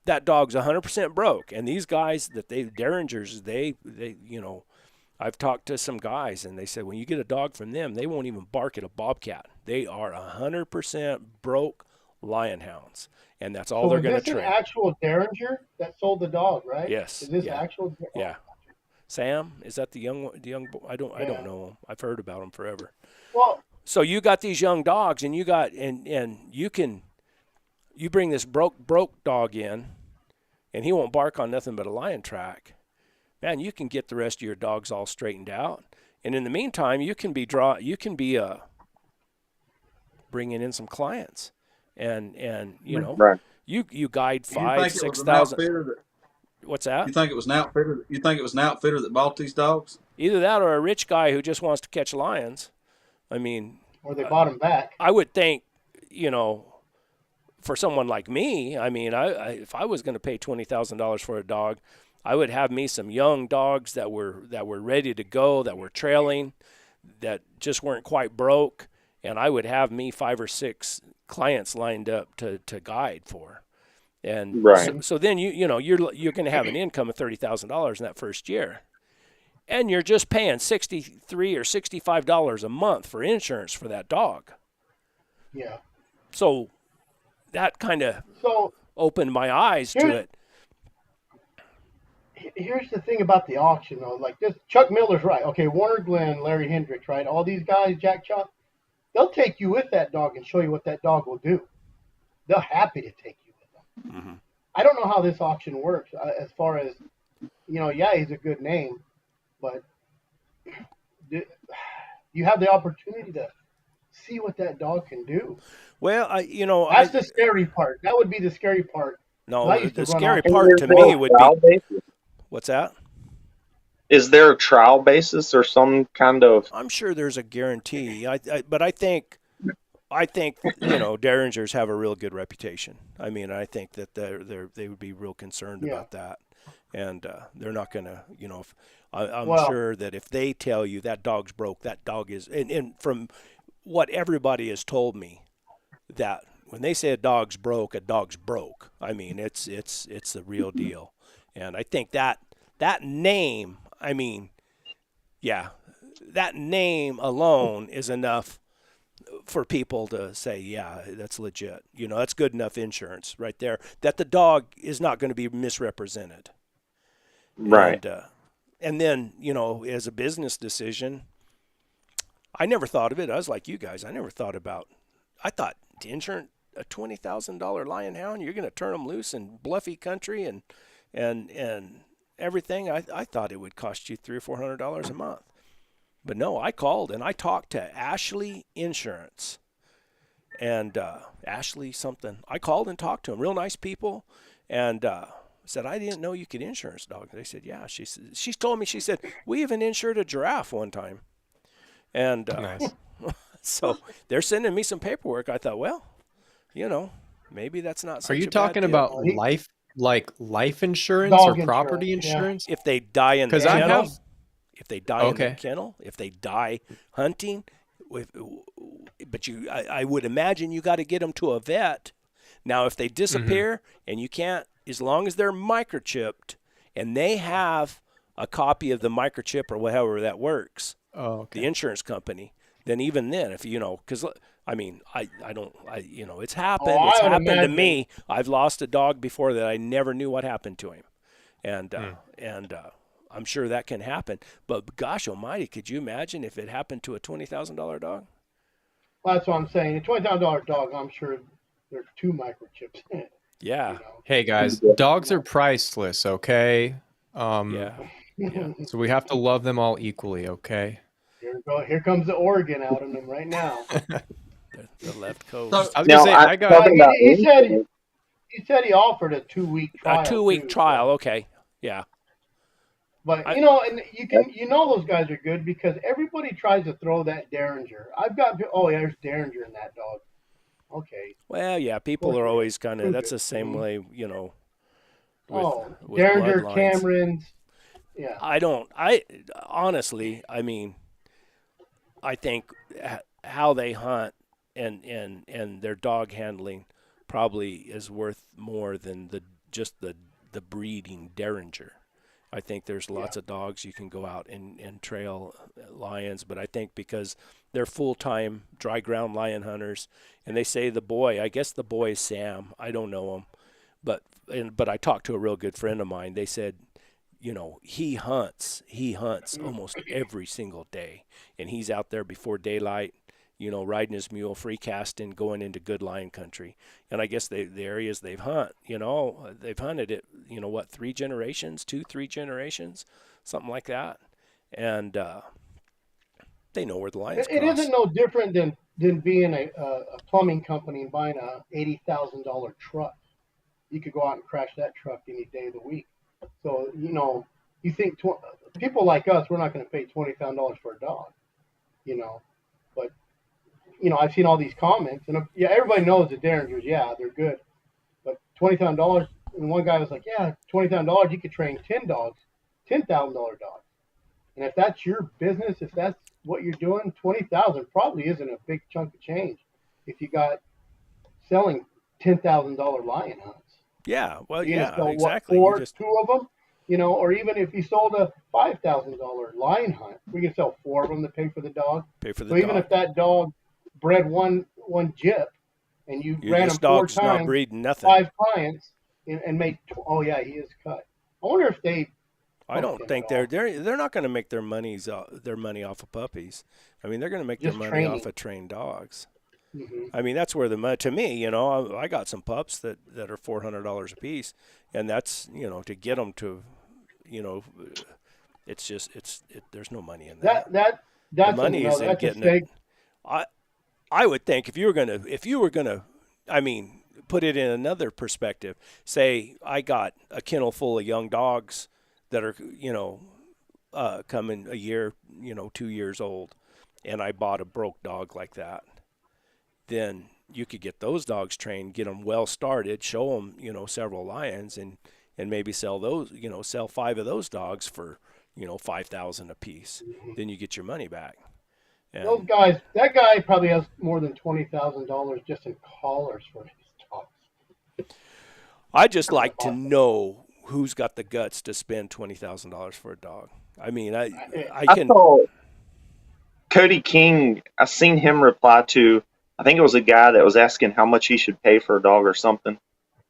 [SPEAKER 1] that dog's 100% broke, and these guys that Derringers, they I've talked to some guys, and they said when you get a dog from them, they won't even bark at a bobcat. They are 100% broke lion hounds, and that's all
[SPEAKER 2] So
[SPEAKER 1] they're
[SPEAKER 2] is
[SPEAKER 1] going to
[SPEAKER 2] this an
[SPEAKER 1] train.
[SPEAKER 2] actual Derringer that sold the dog, right?
[SPEAKER 1] Yes.
[SPEAKER 2] Is this
[SPEAKER 1] Yeah.
[SPEAKER 2] actual?
[SPEAKER 1] Yeah. Sam, is that the young I don't
[SPEAKER 2] Yeah.
[SPEAKER 1] know him. I've heard about him forever.
[SPEAKER 2] Well,
[SPEAKER 1] So you got these young dogs, and you bring this broke dog in, and he won't bark on nothing but a lion track. Man, you can get the rest of your dogs all straightened out, and in the meantime, you can be bringing in some clients, and
[SPEAKER 5] Right.
[SPEAKER 1] you guide
[SPEAKER 4] You
[SPEAKER 1] five,
[SPEAKER 4] think it was
[SPEAKER 1] six
[SPEAKER 4] an
[SPEAKER 1] thousand.
[SPEAKER 4] outfitter that?
[SPEAKER 1] What's that?
[SPEAKER 4] You think it was an outfitter? You think it was an outfitter that bought these dogs?
[SPEAKER 1] Either that or a rich guy who just wants to catch lions. I mean,
[SPEAKER 2] or they bought him back.
[SPEAKER 1] I would think, for someone like me, I mean, if I was going to pay $20,000 for a dog, I would have me some young dogs that were ready to go, that were trailing, that just weren't quite broke, and I would have me 5 or 6 clients lined up to guide for. And
[SPEAKER 5] Right.
[SPEAKER 1] so then you're going to have an income of $30,000 in that first year. And you're just paying $63 or $65 a month for insurance for that dog.
[SPEAKER 2] Yeah.
[SPEAKER 1] So that kind of
[SPEAKER 2] So
[SPEAKER 1] opened my eyes to
[SPEAKER 2] Here's-
[SPEAKER 1] it.
[SPEAKER 2] here's the thing about the auction, though. Like this, Chuck Miller's right. Okay, Warner Glenn, Larry Hendricks, right? All these guys, Jack Chuck, they'll take you with that dog and show you what that dog will do. They're happy to take you with them.
[SPEAKER 1] Mm-hmm.
[SPEAKER 2] I don't know how this auction works as far as, yeah, he's a good name, but you have the opportunity to see what that dog can do.
[SPEAKER 1] Well,
[SPEAKER 2] That's the scary part. That would be the scary part.
[SPEAKER 1] no,
[SPEAKER 2] I used to
[SPEAKER 1] the
[SPEAKER 2] run
[SPEAKER 1] scary
[SPEAKER 2] off-
[SPEAKER 1] part to me would be,
[SPEAKER 5] Basis?
[SPEAKER 1] what's that?
[SPEAKER 5] Is there a trial basis or some kind of?
[SPEAKER 1] I'm sure there's a guarantee. But I think Derringers have a real good reputation. I mean, I think that they would be real concerned
[SPEAKER 2] Yeah.
[SPEAKER 1] about that, and they're not going to, I'm
[SPEAKER 2] Well-
[SPEAKER 1] sure that if they tell you that dog's broke, that dog is, and from what everybody has told me, that when they say a dog's broke, I mean, it's the real deal, and I think that name, I mean, yeah, that name alone is enough for people to say, yeah, that's legit. That's good enough insurance right there, that the dog is not going to be misrepresented.
[SPEAKER 5] Right.
[SPEAKER 1] And then, as a business decision, I never thought of it. I was like you guys. I thought to insure a $20,000 lion hound, you're going to turn them loose in bluffy country and everything. I thought it would cost you $300 or $400 a month. But no, I called and I talked to Ashley Insurance and Ashley something. I called and talked to them, real nice people, and said, I didn't know you could insurance dogs. They said, yeah. She told me, she said, we even insured a giraffe one time. And
[SPEAKER 3] Nice.
[SPEAKER 1] so they're sending me some paperwork. I thought, well, maybe that's not such
[SPEAKER 3] Are you
[SPEAKER 1] a bad
[SPEAKER 3] talking
[SPEAKER 1] deal.
[SPEAKER 3] about life insurance
[SPEAKER 2] Dog
[SPEAKER 3] or property
[SPEAKER 2] insurance, yeah.
[SPEAKER 3] insurance?
[SPEAKER 1] If they die in the
[SPEAKER 3] 'Cause I
[SPEAKER 1] kennel,
[SPEAKER 3] have-
[SPEAKER 1] if they die in the
[SPEAKER 3] Okay.
[SPEAKER 1] kennel, if they die hunting, but I would imagine you got to get them to a vet. Now, if they disappear and you can't, as long as they're microchipped and they have a copy of the microchip or however that works,
[SPEAKER 3] Oh, okay.
[SPEAKER 1] the insurance company, then even then, if because I mean, it's happened.
[SPEAKER 2] Oh,
[SPEAKER 1] It's
[SPEAKER 2] I would
[SPEAKER 1] happened to
[SPEAKER 2] imagine.
[SPEAKER 1] me. I've lost a dog before that I never knew what happened to him, and I'm sure that can happen. But gosh almighty, could you imagine if it happened to a $20,000 dog?
[SPEAKER 2] Well, that's what I'm saying. A $20,000 dog, I'm sure there's 2 microchips in it.
[SPEAKER 1] Yeah,
[SPEAKER 3] Hey guys, dogs are priceless, okay?
[SPEAKER 1] yeah. Yeah.
[SPEAKER 3] So we have to love them all equally, okay?
[SPEAKER 2] Here comes the Oregon out in them right now.
[SPEAKER 1] The left coast.
[SPEAKER 4] So,
[SPEAKER 3] I was
[SPEAKER 5] Now,
[SPEAKER 3] gonna say,
[SPEAKER 5] I'm
[SPEAKER 3] I got
[SPEAKER 5] talking about
[SPEAKER 2] He said-
[SPEAKER 5] insurance.
[SPEAKER 2] He said he offered a 2-week
[SPEAKER 1] A
[SPEAKER 2] trial.
[SPEAKER 1] 2-week
[SPEAKER 2] too,
[SPEAKER 1] trial.
[SPEAKER 2] so.
[SPEAKER 1] Okay. Yeah.
[SPEAKER 2] But
[SPEAKER 1] I,
[SPEAKER 2] and you know those guys are good because everybody tries to throw that Derringer. I've got oh yeah, there's Derringer in that dog. Okay,
[SPEAKER 1] well, yeah,
[SPEAKER 2] of
[SPEAKER 1] people
[SPEAKER 2] course
[SPEAKER 1] are
[SPEAKER 2] it is.
[SPEAKER 1] always kind of,
[SPEAKER 2] Prove
[SPEAKER 1] that's
[SPEAKER 2] it.
[SPEAKER 1] the same way, with
[SPEAKER 2] Oh,
[SPEAKER 1] with
[SPEAKER 2] Derringer,
[SPEAKER 1] bloodlines.
[SPEAKER 2] Camerons. Yeah,
[SPEAKER 1] I honestly, I mean, I think how they hunt and their dog handling probably is worth more than just the breeding Derringer. I think there's
[SPEAKER 2] yeah.
[SPEAKER 1] lots of dogs you can go out and trail lions, but I think because they're full-time dry ground lion hunters, and they say I guess the boy is Sam. I don't know him, but I talked to a real good friend of mine. They said, he hunts almost every single day, and he's out there before daylight, riding his mule, free casting, going into good lion country. And I guess the areas they've hunted it, what, 3 generations, something like that. And they know where the lines
[SPEAKER 2] It isn't
[SPEAKER 1] cross.
[SPEAKER 2] no different than being a plumbing company and buying a $80,000 truck. You could go out and crash that truck any day of the week. So you think people like us, we're not going to pay $20,000 for a dog, you know. But I've seen all these comments, and yeah, everybody knows the Derringers. Yeah, they're good, but $20,000. And one guy was like, "Yeah, $20,000, you could train 10 dogs, $10,000 dogs." And if that's your business, if that's what you're doing, 20,000 probably isn't a big chunk of change. If you got selling $10,000 lion hunts.
[SPEAKER 1] Yeah, well,
[SPEAKER 2] You're gonna
[SPEAKER 1] yeah,
[SPEAKER 2] sell what,
[SPEAKER 1] exactly. You just
[SPEAKER 2] two of them, or even if you sold a $5,000 lion hunt, we can sell 4 of them to pay for the dog.
[SPEAKER 1] pay for the
[SPEAKER 2] So even
[SPEAKER 1] dog.
[SPEAKER 2] if that dog bred one jip, and you ran
[SPEAKER 1] This
[SPEAKER 2] him 4
[SPEAKER 1] dog's not
[SPEAKER 2] times,
[SPEAKER 1] breeding nothing.
[SPEAKER 2] 5 clients, and made, oh yeah, he is cut. I wonder if they
[SPEAKER 1] I
[SPEAKER 2] hooked
[SPEAKER 1] don't
[SPEAKER 2] him at
[SPEAKER 1] think
[SPEAKER 2] all.
[SPEAKER 1] they're not going to make their money off of puppies. I mean, they're going to make their
[SPEAKER 2] Just
[SPEAKER 1] money off
[SPEAKER 2] training.
[SPEAKER 1] of trained dogs.
[SPEAKER 2] Hmm.
[SPEAKER 1] I mean, that's where the money. To me, I got some pups that are $400 a piece, and that's to get them to, it's just there's no money in that. The
[SPEAKER 2] That's
[SPEAKER 1] money is
[SPEAKER 2] another.
[SPEAKER 1] in
[SPEAKER 2] That's a
[SPEAKER 1] getting it.
[SPEAKER 2] stake.
[SPEAKER 1] I I would think if you were gonna, I mean, put it in another perspective. Say I got a kennel full of young dogs that are coming a year, 2 years old, and I bought a broke dog like that. Then you could get those dogs trained, get them well started, show them, several lions, and maybe sell those, sell 5 of those dogs for, 5,000 a piece. Then you get your money back.
[SPEAKER 2] Those
[SPEAKER 1] And
[SPEAKER 2] guys, that guy probably has more than $20,000 just in collars for his dogs.
[SPEAKER 1] I just
[SPEAKER 2] That
[SPEAKER 1] like to
[SPEAKER 2] bought them.
[SPEAKER 1] know who's got the guts to spend $20,000 for a dog. I mean, I
[SPEAKER 5] I
[SPEAKER 1] can.
[SPEAKER 5] saw Cody King. I seen him reply to. I think it was a guy that was asking how much he should pay for a dog or something.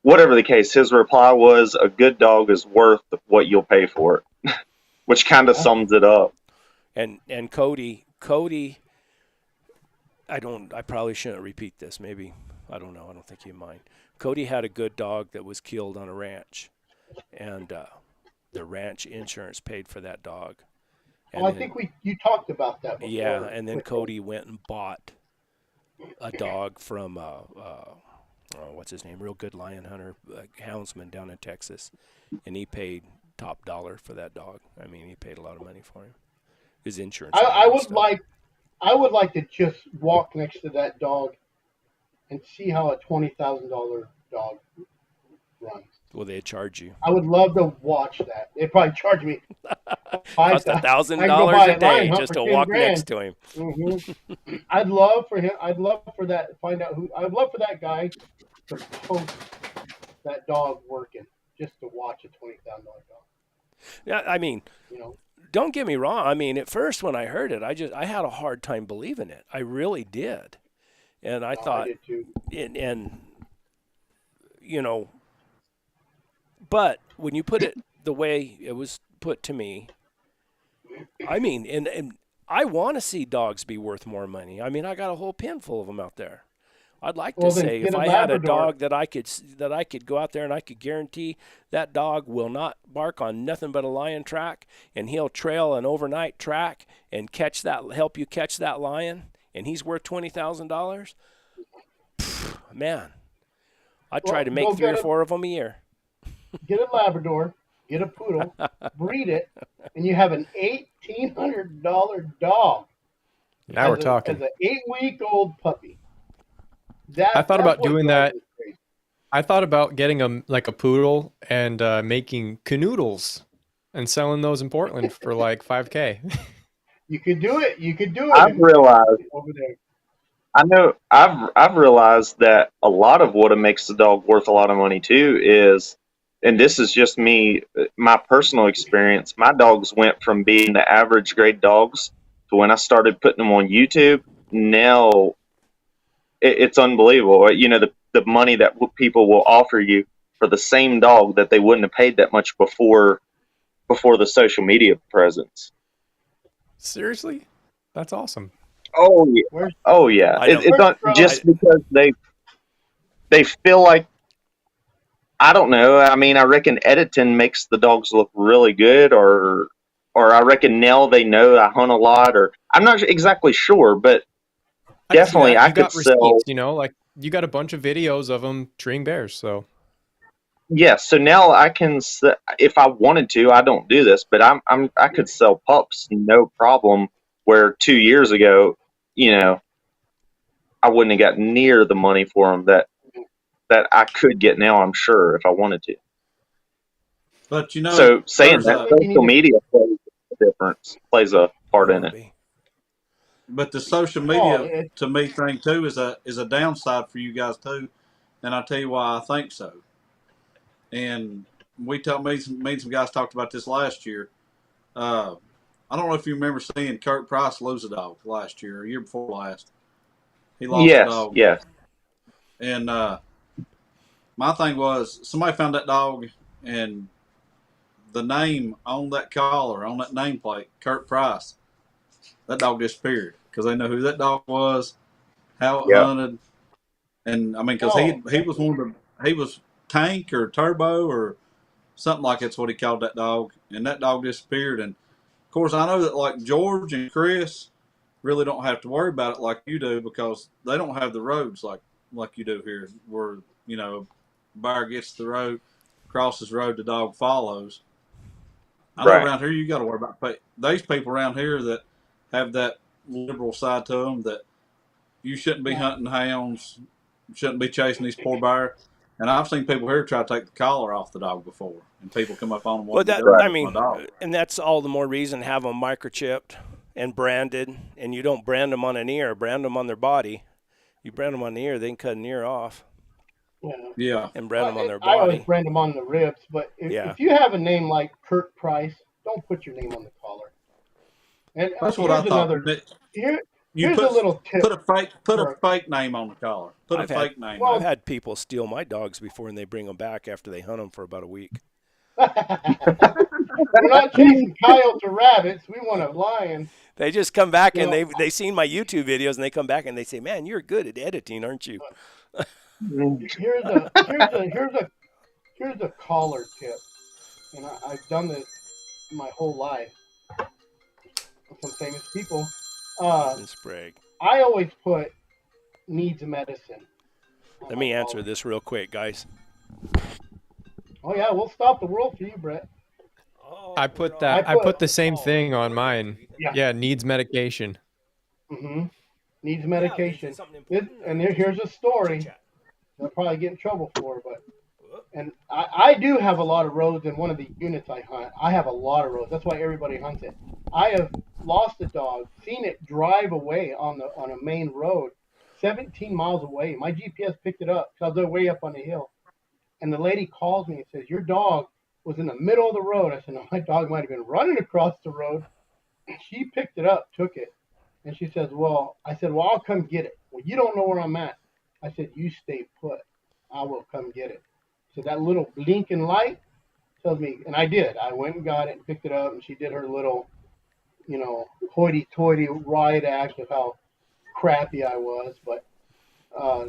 [SPEAKER 5] Whatever the case, his reply was, "A good dog is worth what you'll pay for it," which kind of
[SPEAKER 2] Yeah.
[SPEAKER 5] sums it up.
[SPEAKER 1] And Cody, I probably shouldn't repeat this. Maybe, I don't know. I don't think you mind. Cody had a good dog that was killed on a ranch, and the ranch insurance paid for that dog.
[SPEAKER 2] Oh,
[SPEAKER 1] And
[SPEAKER 2] I
[SPEAKER 1] then,
[SPEAKER 2] think you talked about that
[SPEAKER 1] yeah,
[SPEAKER 2] before.
[SPEAKER 1] and then Cody went and bought a dog from what's his name? Real good lion hunter, houndsman down in Texas, and he paid top dollar for that dog. I mean, he paid a lot of money for him, his insurance money
[SPEAKER 2] I
[SPEAKER 1] and
[SPEAKER 2] would
[SPEAKER 1] stuff.
[SPEAKER 2] like I would like to just walk next to that dog and see how a $20,000 dog runs.
[SPEAKER 1] Will they charge you?
[SPEAKER 2] I would love to watch that. They'd probably charge me five
[SPEAKER 1] Cost a
[SPEAKER 2] thousand.
[SPEAKER 1] thousand
[SPEAKER 2] I can go
[SPEAKER 1] dollars
[SPEAKER 2] buy
[SPEAKER 1] a
[SPEAKER 2] a lion
[SPEAKER 1] day
[SPEAKER 2] hunt
[SPEAKER 1] just
[SPEAKER 2] for
[SPEAKER 1] to
[SPEAKER 2] 10
[SPEAKER 1] walk next
[SPEAKER 2] grand.
[SPEAKER 1] to him.
[SPEAKER 2] Hmm. I'd love for him. I'd love for that. Find out who. I'd love for that guy to post that dog working just to watch a $20,000 dog.
[SPEAKER 1] Yeah, I mean,
[SPEAKER 2] You know.
[SPEAKER 1] don't get me wrong. I mean, at first when I heard it, I had a hard time believing it. I really did, and I
[SPEAKER 2] I
[SPEAKER 1] thought,
[SPEAKER 2] did too.
[SPEAKER 1] and you know, but when you put it the way it was put to me, I mean, and I want to see dogs be worth more money. I mean, I got a whole pen full of them out there. I'd like to
[SPEAKER 2] Well, then
[SPEAKER 1] say
[SPEAKER 2] get
[SPEAKER 1] if
[SPEAKER 2] a
[SPEAKER 1] I had a
[SPEAKER 2] Labrador.
[SPEAKER 1] dog that I could go out there and I could guarantee that dog will not bark on nothing but a lion track, and he'll trail an overnight track and help you catch that lion, and he's worth $20,000. Man, I try to
[SPEAKER 2] go
[SPEAKER 1] make 3 or 4 of them a year.
[SPEAKER 2] get a Labrador, get a poodle, breed it, and you have an $1,800 dog
[SPEAKER 3] Now we're talking.
[SPEAKER 2] as an 8-week-old puppy.
[SPEAKER 3] I thought
[SPEAKER 2] That's
[SPEAKER 3] about
[SPEAKER 2] what
[SPEAKER 3] doing
[SPEAKER 2] drives
[SPEAKER 3] that.
[SPEAKER 2] me crazy.
[SPEAKER 3] I thought about getting a poodle and making canoodles and selling those in Portland for like $5K.
[SPEAKER 2] You could do it. You could do
[SPEAKER 5] I've
[SPEAKER 2] it
[SPEAKER 5] realized.
[SPEAKER 2] over there.
[SPEAKER 5] I know I've realized that a lot of what makes the dog worth a lot of money too is, and this is just me, my personal experience. My dogs went from being the average grade dogs to when I started putting them on YouTube. Now it's unbelievable. You know the money that people will offer you for the same dog that they wouldn't have paid that much before the social media presence.
[SPEAKER 3] Seriously? That's awesome.
[SPEAKER 5] Oh yeah,
[SPEAKER 2] Where's
[SPEAKER 5] oh yeah.
[SPEAKER 1] I don't.
[SPEAKER 5] It's not
[SPEAKER 1] I,
[SPEAKER 5] just because they feel like, I don't know. I mean, I reckon editing makes the dogs look really good, or I reckon now they know I hunt a lot, or I'm not exactly sure, but
[SPEAKER 3] I can see
[SPEAKER 5] definitely
[SPEAKER 3] that.
[SPEAKER 5] I
[SPEAKER 3] You
[SPEAKER 5] could
[SPEAKER 3] got receipts,
[SPEAKER 5] sell.
[SPEAKER 3] like you got a bunch of videos of them treeing bears. So
[SPEAKER 5] Yeah, so now I can, if I wanted to, I don't do this, but I could sell pups no problem. Where 2 years ago, you know, I wouldn't have got near the money for them that I could get now. I'm sure if I wanted to.
[SPEAKER 4] But
[SPEAKER 5] So saying
[SPEAKER 4] there's
[SPEAKER 2] I
[SPEAKER 5] that,
[SPEAKER 4] a
[SPEAKER 2] think you need
[SPEAKER 5] social
[SPEAKER 2] to.
[SPEAKER 5] media plays a part in it.
[SPEAKER 1] Robbie.
[SPEAKER 4] but the social
[SPEAKER 2] Oh,
[SPEAKER 4] media to me thing too is a downside for you guys too, and I'll tell you why I think so. And me and some guys talked about this last year. Uh, I don't know if you remember seeing Kurt Price lose a dog last year or year before last. He lost a
[SPEAKER 5] Yes,
[SPEAKER 4] dog,
[SPEAKER 5] yes,
[SPEAKER 4] and my thing was somebody found that dog, and the name on that collar, on that nameplate, Kurt Price, that dog disappeared because they know who that dog was, how it
[SPEAKER 5] yeah,
[SPEAKER 4] hunted, and I mean because
[SPEAKER 2] Oh,
[SPEAKER 4] he was one of he was Tank or Turbo or something like that's what he called that dog, and that dog disappeared. And of course, I know that like George and Chris really don't have to worry about it like you do because they don't have the roads like you do here, where bear gets the road, crosses the road, the dog follows. I know
[SPEAKER 5] right,
[SPEAKER 4] around here you got to worry about these people around here that have that liberal side to them that you shouldn't be
[SPEAKER 2] yeah.
[SPEAKER 4] hunting hounds, shouldn't be chasing these poor bear. And I've seen people here try to take the collar off the dog before, and people come up on them
[SPEAKER 1] well,
[SPEAKER 4] wanting to
[SPEAKER 1] that
[SPEAKER 4] do it
[SPEAKER 5] right,
[SPEAKER 1] I
[SPEAKER 4] with my
[SPEAKER 1] mean,
[SPEAKER 4] dog.
[SPEAKER 1] and that's all the more reason to have them microchipped and branded. And you don't brand them on an ear, brand them on their body. You brand them on the ear, they can cut an ear off
[SPEAKER 2] Yeah.
[SPEAKER 4] Yeah,
[SPEAKER 1] and brand them on their
[SPEAKER 2] I always
[SPEAKER 1] body.
[SPEAKER 2] brand them on the ribs, but
[SPEAKER 1] Yeah.
[SPEAKER 2] if you have a name like Kurt Price, don't put your name on the collar. And
[SPEAKER 4] that's what I
[SPEAKER 2] here's
[SPEAKER 4] thought.
[SPEAKER 2] another. Here,
[SPEAKER 4] You
[SPEAKER 2] here's a little tip
[SPEAKER 4] put a
[SPEAKER 2] for.
[SPEAKER 4] fake name on the collar. Put a
[SPEAKER 1] I've had
[SPEAKER 4] fake name
[SPEAKER 1] I've
[SPEAKER 4] on
[SPEAKER 2] Well,
[SPEAKER 4] it.
[SPEAKER 1] had people steal my dogs before, and they bring them back after they hunt them for about a week.
[SPEAKER 2] we're not chasing coyotes or rabbits. We want a lion.
[SPEAKER 1] They just come back
[SPEAKER 2] You
[SPEAKER 1] and
[SPEAKER 2] know,
[SPEAKER 1] they seen my YouTube videos, and they come back and they say, "Man, you're good at editing, aren't you?"
[SPEAKER 2] here's a collar tip, and I've done this my whole life with some famous people. Uh,
[SPEAKER 1] Miss Bragg.
[SPEAKER 2] I always put needs medicine on
[SPEAKER 1] Let
[SPEAKER 2] my
[SPEAKER 1] me answer
[SPEAKER 2] collar.
[SPEAKER 1] this real quick, guys.
[SPEAKER 2] Oh yeah, we'll stop the world for you, Brett.
[SPEAKER 3] I put
[SPEAKER 2] I
[SPEAKER 3] that. I
[SPEAKER 2] put
[SPEAKER 3] put the same thing on mine.
[SPEAKER 2] yeah.
[SPEAKER 3] Yeah, needs medication.
[SPEAKER 2] Mm-hmm. Needs
[SPEAKER 1] Yeah, is it
[SPEAKER 2] medication.
[SPEAKER 1] something
[SPEAKER 2] This,
[SPEAKER 1] important?
[SPEAKER 2] and here's a
[SPEAKER 1] Chit
[SPEAKER 2] story.
[SPEAKER 1] chat.
[SPEAKER 2] I'll probably get in trouble for, but and I do have a lot of roads in one of the units I hunt. I have a lot of roads. That's why everybody hunts it. I have lost a dog, seen it drive away on a main road, 17 miles away. My GPS picked it up because they're way up on the hill. And the lady calls me and says, "Your dog was in the middle of the road." I said, "No, my dog might have been running across the road." She picked it up, took it, and she says, "Well," I said, "Well, I'll come get it." "Well, you don't know where I'm at." I said, "You stay put. I will come get it." So that little blinking light tells me, and I did. I went and got it and picked it up, and she did her little, hoity-toity riot act of how crappy I was. But uh,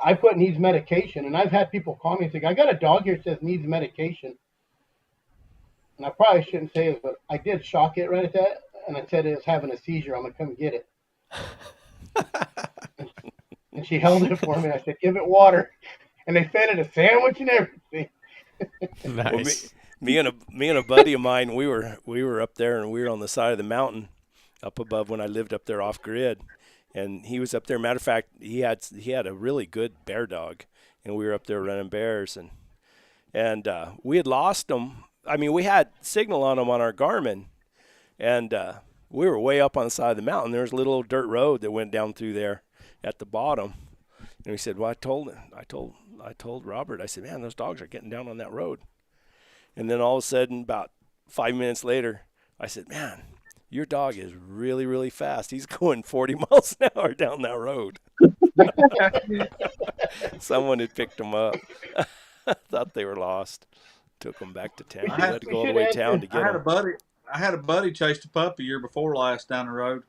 [SPEAKER 2] I put needs medication, and I've had people call me and say, "I got a dog here that says needs medication." And I probably shouldn't say it, but I did shock it right at that, and I said it was having a seizure. I'm gonna come get it. And she held it for me. I said, "Give it water." and they fed it a sandwich and everything.
[SPEAKER 1] Well,
[SPEAKER 3] Nice.
[SPEAKER 1] me and a buddy of mine, we were up there and we were on the side of the mountain up above when I lived up there off grid, and he was up there. Matter of fact, he had a really good bear dog, and we were up there running bears, and we had lost him. I mean, we had signal on him on our Garmin, and we were way up on the side of the mountain. There was a little dirt road that went down through there at the bottom, and he said, "Well, I told Robert. I said, man, those dogs are getting down on that road." And then all of a sudden, about 5 minutes later, I said, "Man, your dog is really, really fast. He's going 40 miles an hour down that road." Someone had picked him up. Thought they were lost. Took them back to
[SPEAKER 2] We
[SPEAKER 1] town.
[SPEAKER 4] I
[SPEAKER 1] We
[SPEAKER 2] should
[SPEAKER 4] had
[SPEAKER 1] had to
[SPEAKER 2] we
[SPEAKER 1] go all the
[SPEAKER 2] should
[SPEAKER 1] way to town
[SPEAKER 2] answer.
[SPEAKER 1] to
[SPEAKER 4] I
[SPEAKER 1] get
[SPEAKER 4] had a
[SPEAKER 1] them.
[SPEAKER 4] buddy. I had a buddy chased a puppy year before last down the road.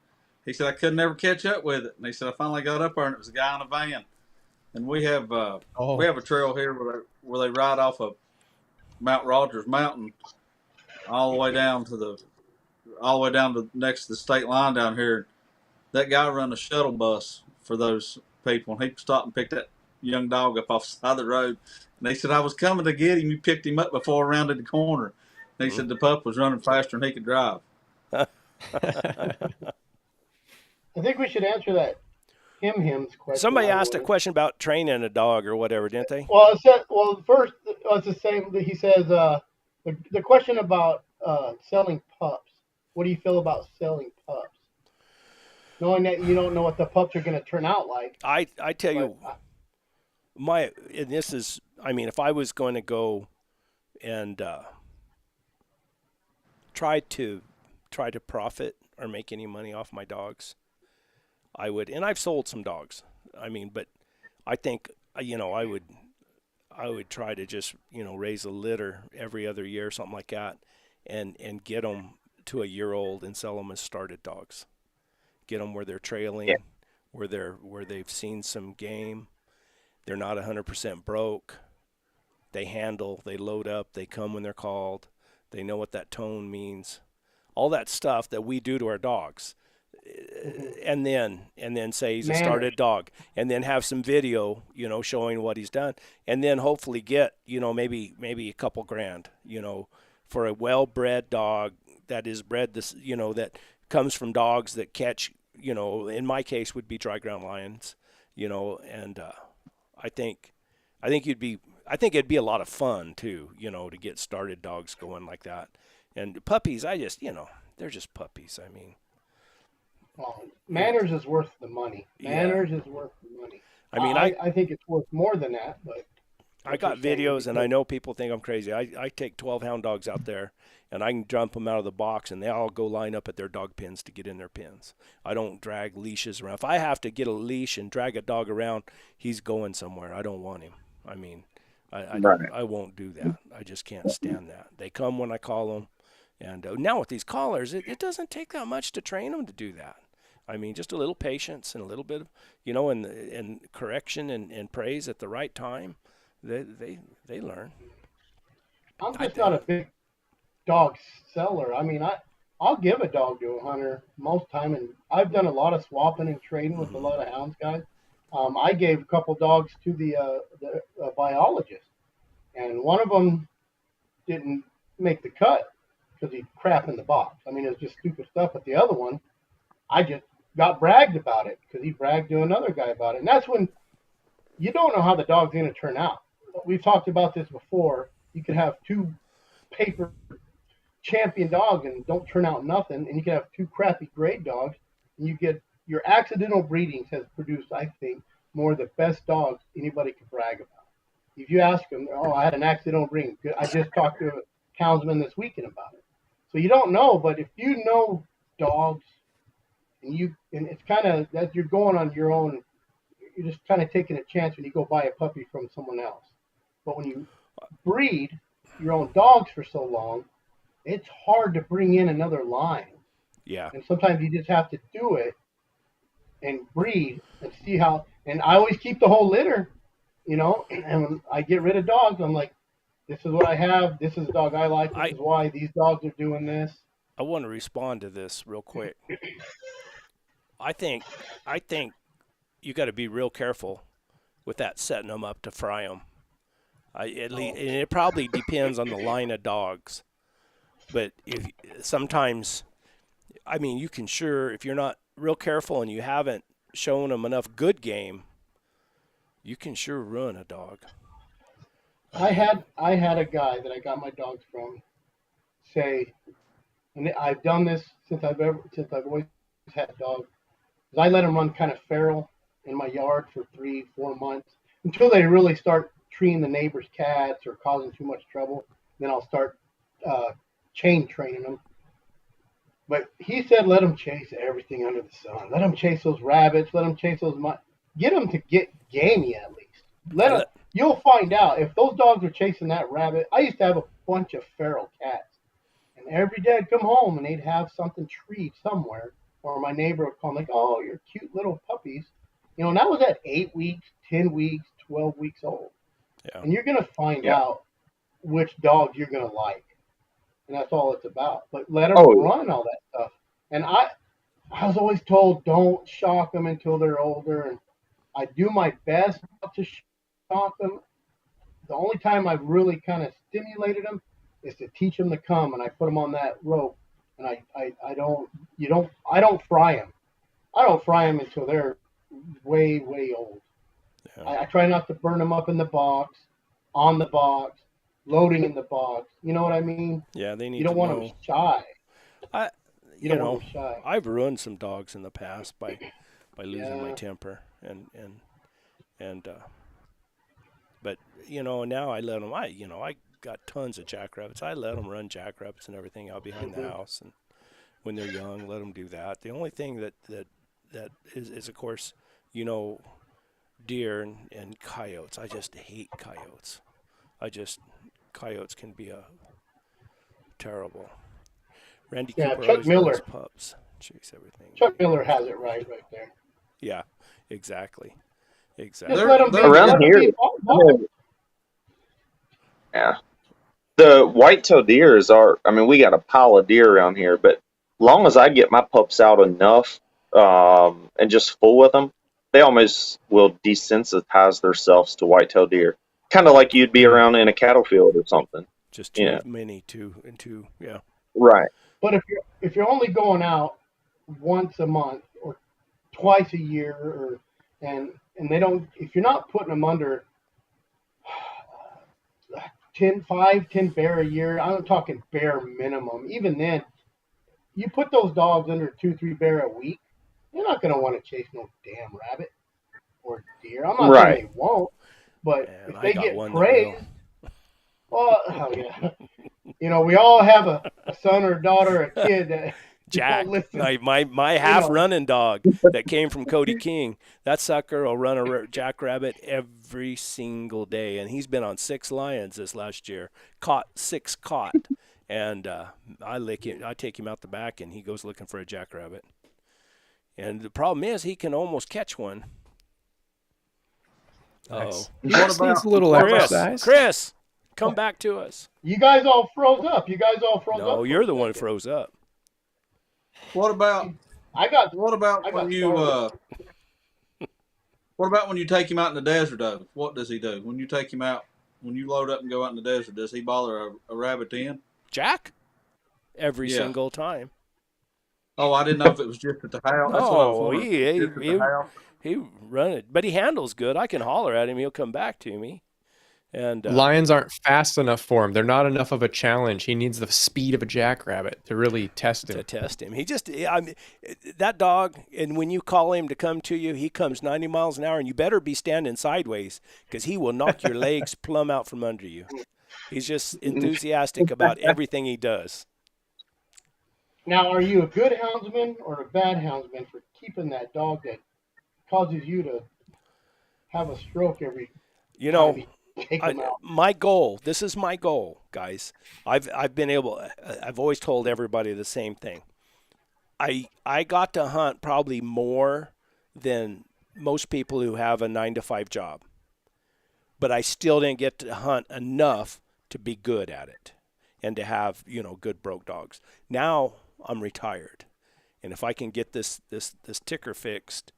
[SPEAKER 4] He said I could never catch up with it, and he said I finally got up there, and it was a guy in a van. And we
[SPEAKER 3] Oh,
[SPEAKER 4] have a trail here where they ride off of Mount Rogers Mountain all the way down to next to the state line down here. That guy run a shuttle bus for those people, and he stopped and picked that young dog up off the side of the road. And they said I was coming to get him. You picked him up before I rounded the corner. And he said the pup was running faster than he could drive.
[SPEAKER 2] I think we should answer that him's question.
[SPEAKER 1] Somebody
[SPEAKER 2] I
[SPEAKER 1] asked a
[SPEAKER 2] would.
[SPEAKER 1] question about training a dog or whatever, didn't they?
[SPEAKER 2] Well, it said, well, first it's the same. He says the question about selling pups. What do you feel about selling pups, knowing that you don't know what the pups are going to turn out like?
[SPEAKER 1] I tell
[SPEAKER 2] But
[SPEAKER 1] you, and this is, I mean, if I was going to go and try to profit or make any money off my dogs, I would. And I've sold some dogs. I mean, but I think I would try to just raise a litter every other year or something like that, and get them to a year old and sell them as started dogs. Get them where they're
[SPEAKER 5] Yeah.
[SPEAKER 1] trailing, where they've seen some game. They're not 100% broke. They handle, they load up, they come when they're called. They know what that tone means. All that stuff that we do to our dogs. And then say he's a
[SPEAKER 2] manners.
[SPEAKER 1] started dog, and then have some video, showing what he's done, and then hopefully get, maybe a couple grand, for a well-bred dog that is bred this, that comes from dogs that catch, in my case would be dry ground lions, and I think, I think you'd be, I think it'd be a lot of fun too, to get started dogs going like that, and puppies. They're just puppies. I mean,
[SPEAKER 2] Well, manners is worth the money.
[SPEAKER 1] yeah.
[SPEAKER 2] Manners is worth the money.
[SPEAKER 1] I mean, I
[SPEAKER 2] I think it's worth more than that, but
[SPEAKER 1] I
[SPEAKER 2] what you're
[SPEAKER 1] got
[SPEAKER 2] saying
[SPEAKER 1] videos, and I
[SPEAKER 2] because
[SPEAKER 1] know people think I'm crazy. I take 12 hound dogs out there, and I can jump them out of the box, and they all go line up at their dog pens to get in their pens. I don't drag leashes around. If I have to get a leash and drag a dog around, he's going somewhere. I don't want him. I mean,
[SPEAKER 5] Right.
[SPEAKER 1] I won't do that. I just can't stand that. They come when I call them, and now with these collars, it doesn't take that much to train them to do that. I mean, just a little patience and a little bit of, and correction and praise at the right time. They learn.
[SPEAKER 2] I'm
[SPEAKER 1] I
[SPEAKER 2] just not a
[SPEAKER 1] think.
[SPEAKER 2] big dog seller. I mean, I'll give a dog to a hunter most time, and I've done a lot of swapping and trading with a
[SPEAKER 1] Hmm.
[SPEAKER 2] lot of hounds guys. I gave a couple dogs to the biologist, and one of them didn't make the cut because he crap in the box. I mean, it was just stupid stuff. But the other one, I just got bragged about it because he bragged to another guy about it, and that's when you don't know how the dog's going to turn out. We've talked about this before. You could have two paper champion dogs and don't turn out nothing, and you can have two crappy grade dogs, and you get your accidental breedings has produced, I think, more of the best dogs anybody could brag about. If you ask them, oh, I had an accidental breeding. I just talked to a houndsman this weekend about it. So you don't know, but if you know dogs, and it's kind of that you're going on your own, you're just kind of taking a chance when you go buy a puppy from someone else. But when you breed your own dogs for so long, it's hard to bring in another line.
[SPEAKER 1] Yeah.
[SPEAKER 2] And sometimes you just have to do it and breed and see how. And I always keep the whole litter, And when I get rid of dogs, I'm like, this is what I have. This is the dog I like. This
[SPEAKER 1] I
[SPEAKER 2] is why these dogs are doing this.
[SPEAKER 1] I want to respond to this real quick. I think I think you got to be real careful with that setting them up to fry them. At least, and it probably depends on the line of dogs. But if sometimes, I mean, you can sure, if you're not real careful and you haven't shown them enough good game, you can sure ruin a dog.
[SPEAKER 2] I had a guy that I got my dogs from say, and I've done this since I've always had dogs. Is I let them run kind of feral in my yard for 3-4 months until they really start treating the neighbors' cats or causing too much trouble. Then I'll start chain training them. But he said, let them chase everything under the sun. Let them chase those rabbits. Let them chase those mice. Get them to get gamey at least. You'll find out if those dogs are chasing that rabbit. I used to have a bunch of feral cats, and every day I'd come home and they'd have something treed somewhere, or my neighbor would call like, "Oh, you're cute little puppies," and that was at 8 weeks, 10 weeks, 12 weeks old.
[SPEAKER 1] Yeah.
[SPEAKER 2] And you're gonna find out which dog you're gonna like, and that's all it's about. But let them run all that stuff. And I was always told don't shock them until they're older, and I do my best not to shock them. The only time I've really kind of stimulated them is to teach them to come, and I put them on that rope, and I don't fry them. I don't fry them until they're way old.
[SPEAKER 1] Yeah.
[SPEAKER 2] I try not to burn them up in the box, on the box, loading in the box. You know what I mean?
[SPEAKER 1] Yeah, they need.
[SPEAKER 2] You don't
[SPEAKER 1] to
[SPEAKER 2] want
[SPEAKER 1] know.
[SPEAKER 2] them shy.
[SPEAKER 1] You
[SPEAKER 2] don't
[SPEAKER 1] know,
[SPEAKER 2] want them shy.
[SPEAKER 1] I've ruined some dogs in the past by losing my temper and but now I let them. I got tons of jackrabbits. I let them run jackrabbits and everything out behind the house, and when they're young, let them do that. The only thing that is of course, deer and coyotes. I just hate coyotes. Coyotes can be a terrible. Randy Cooper
[SPEAKER 2] Chuck
[SPEAKER 1] always
[SPEAKER 2] Miller.
[SPEAKER 1] loves pups. Chase everything.
[SPEAKER 2] Chuck Miller has it right there.
[SPEAKER 1] Yeah, exactly.
[SPEAKER 2] Just let them be
[SPEAKER 5] around here. Yeah. The white-tailed deers are, we got a pile of deer around here, but long as I get my pups out enough and just full with them, they almost will desensitize themselves to white-tailed deer. Kind of like you'd be around in a cattle field or something.
[SPEAKER 1] Just too many, yeah.
[SPEAKER 5] Right.
[SPEAKER 2] But if you're only going out once a month or twice a year, and they don't, if you're not putting them under 10 bear a year, I'm talking bare minimum. Even then, you put those dogs under 2-3 bear a week, they're not going to want to chase no damn rabbit or deer. I'm not saying they won't, but if they get praised, well, hell yeah. We all have a son or a daughter or a kid that
[SPEAKER 1] Jack,
[SPEAKER 2] listen.
[SPEAKER 1] my half running dog that came from Cody King. That sucker will run a jackrabbit every single day, and he's been on 6 lions this last year. Caught 6, and I take him out the back, and he goes looking for a jackrabbit. And the problem is he can almost catch one.
[SPEAKER 3] Nice.
[SPEAKER 1] Oh,
[SPEAKER 3] He just needs a little exercise.
[SPEAKER 1] Chris, come back to us.
[SPEAKER 2] You guys all froze up.
[SPEAKER 1] No, you're the one who froze up.
[SPEAKER 4] What about when you take him out in the desert though? What does he do? When you take him out, when you load up and go out in the desert, does he bother a rabbit then?
[SPEAKER 1] Jack? Every single time.
[SPEAKER 4] Oh, I didn't know if it was just at the house. That's what I was wondering.
[SPEAKER 1] He run it, but he handles good. I can holler at him; he'll come back to me. And
[SPEAKER 3] lions aren't fast enough for him. They're not enough of a challenge. He needs the speed of a jackrabbit to really test him.
[SPEAKER 1] He just, that dog, and when you call him to come to you, he comes 90 miles an hour, and you better be standing sideways because he will knock your legs plumb out from under you. He's just enthusiastic about everything he does.
[SPEAKER 2] Now, are you a good houndsman or a bad houndsman for keeping that dog that causes you to have a stroke every time you take him out?
[SPEAKER 1] My goal, this is my goal, guys. I've always told everybody the same thing. I got to hunt probably more than most people who have a 9-to-5 job, but I still didn't get to hunt enough to be good at it and to have good broke dogs. Now I'm retired, and if I can get this ticker fixed,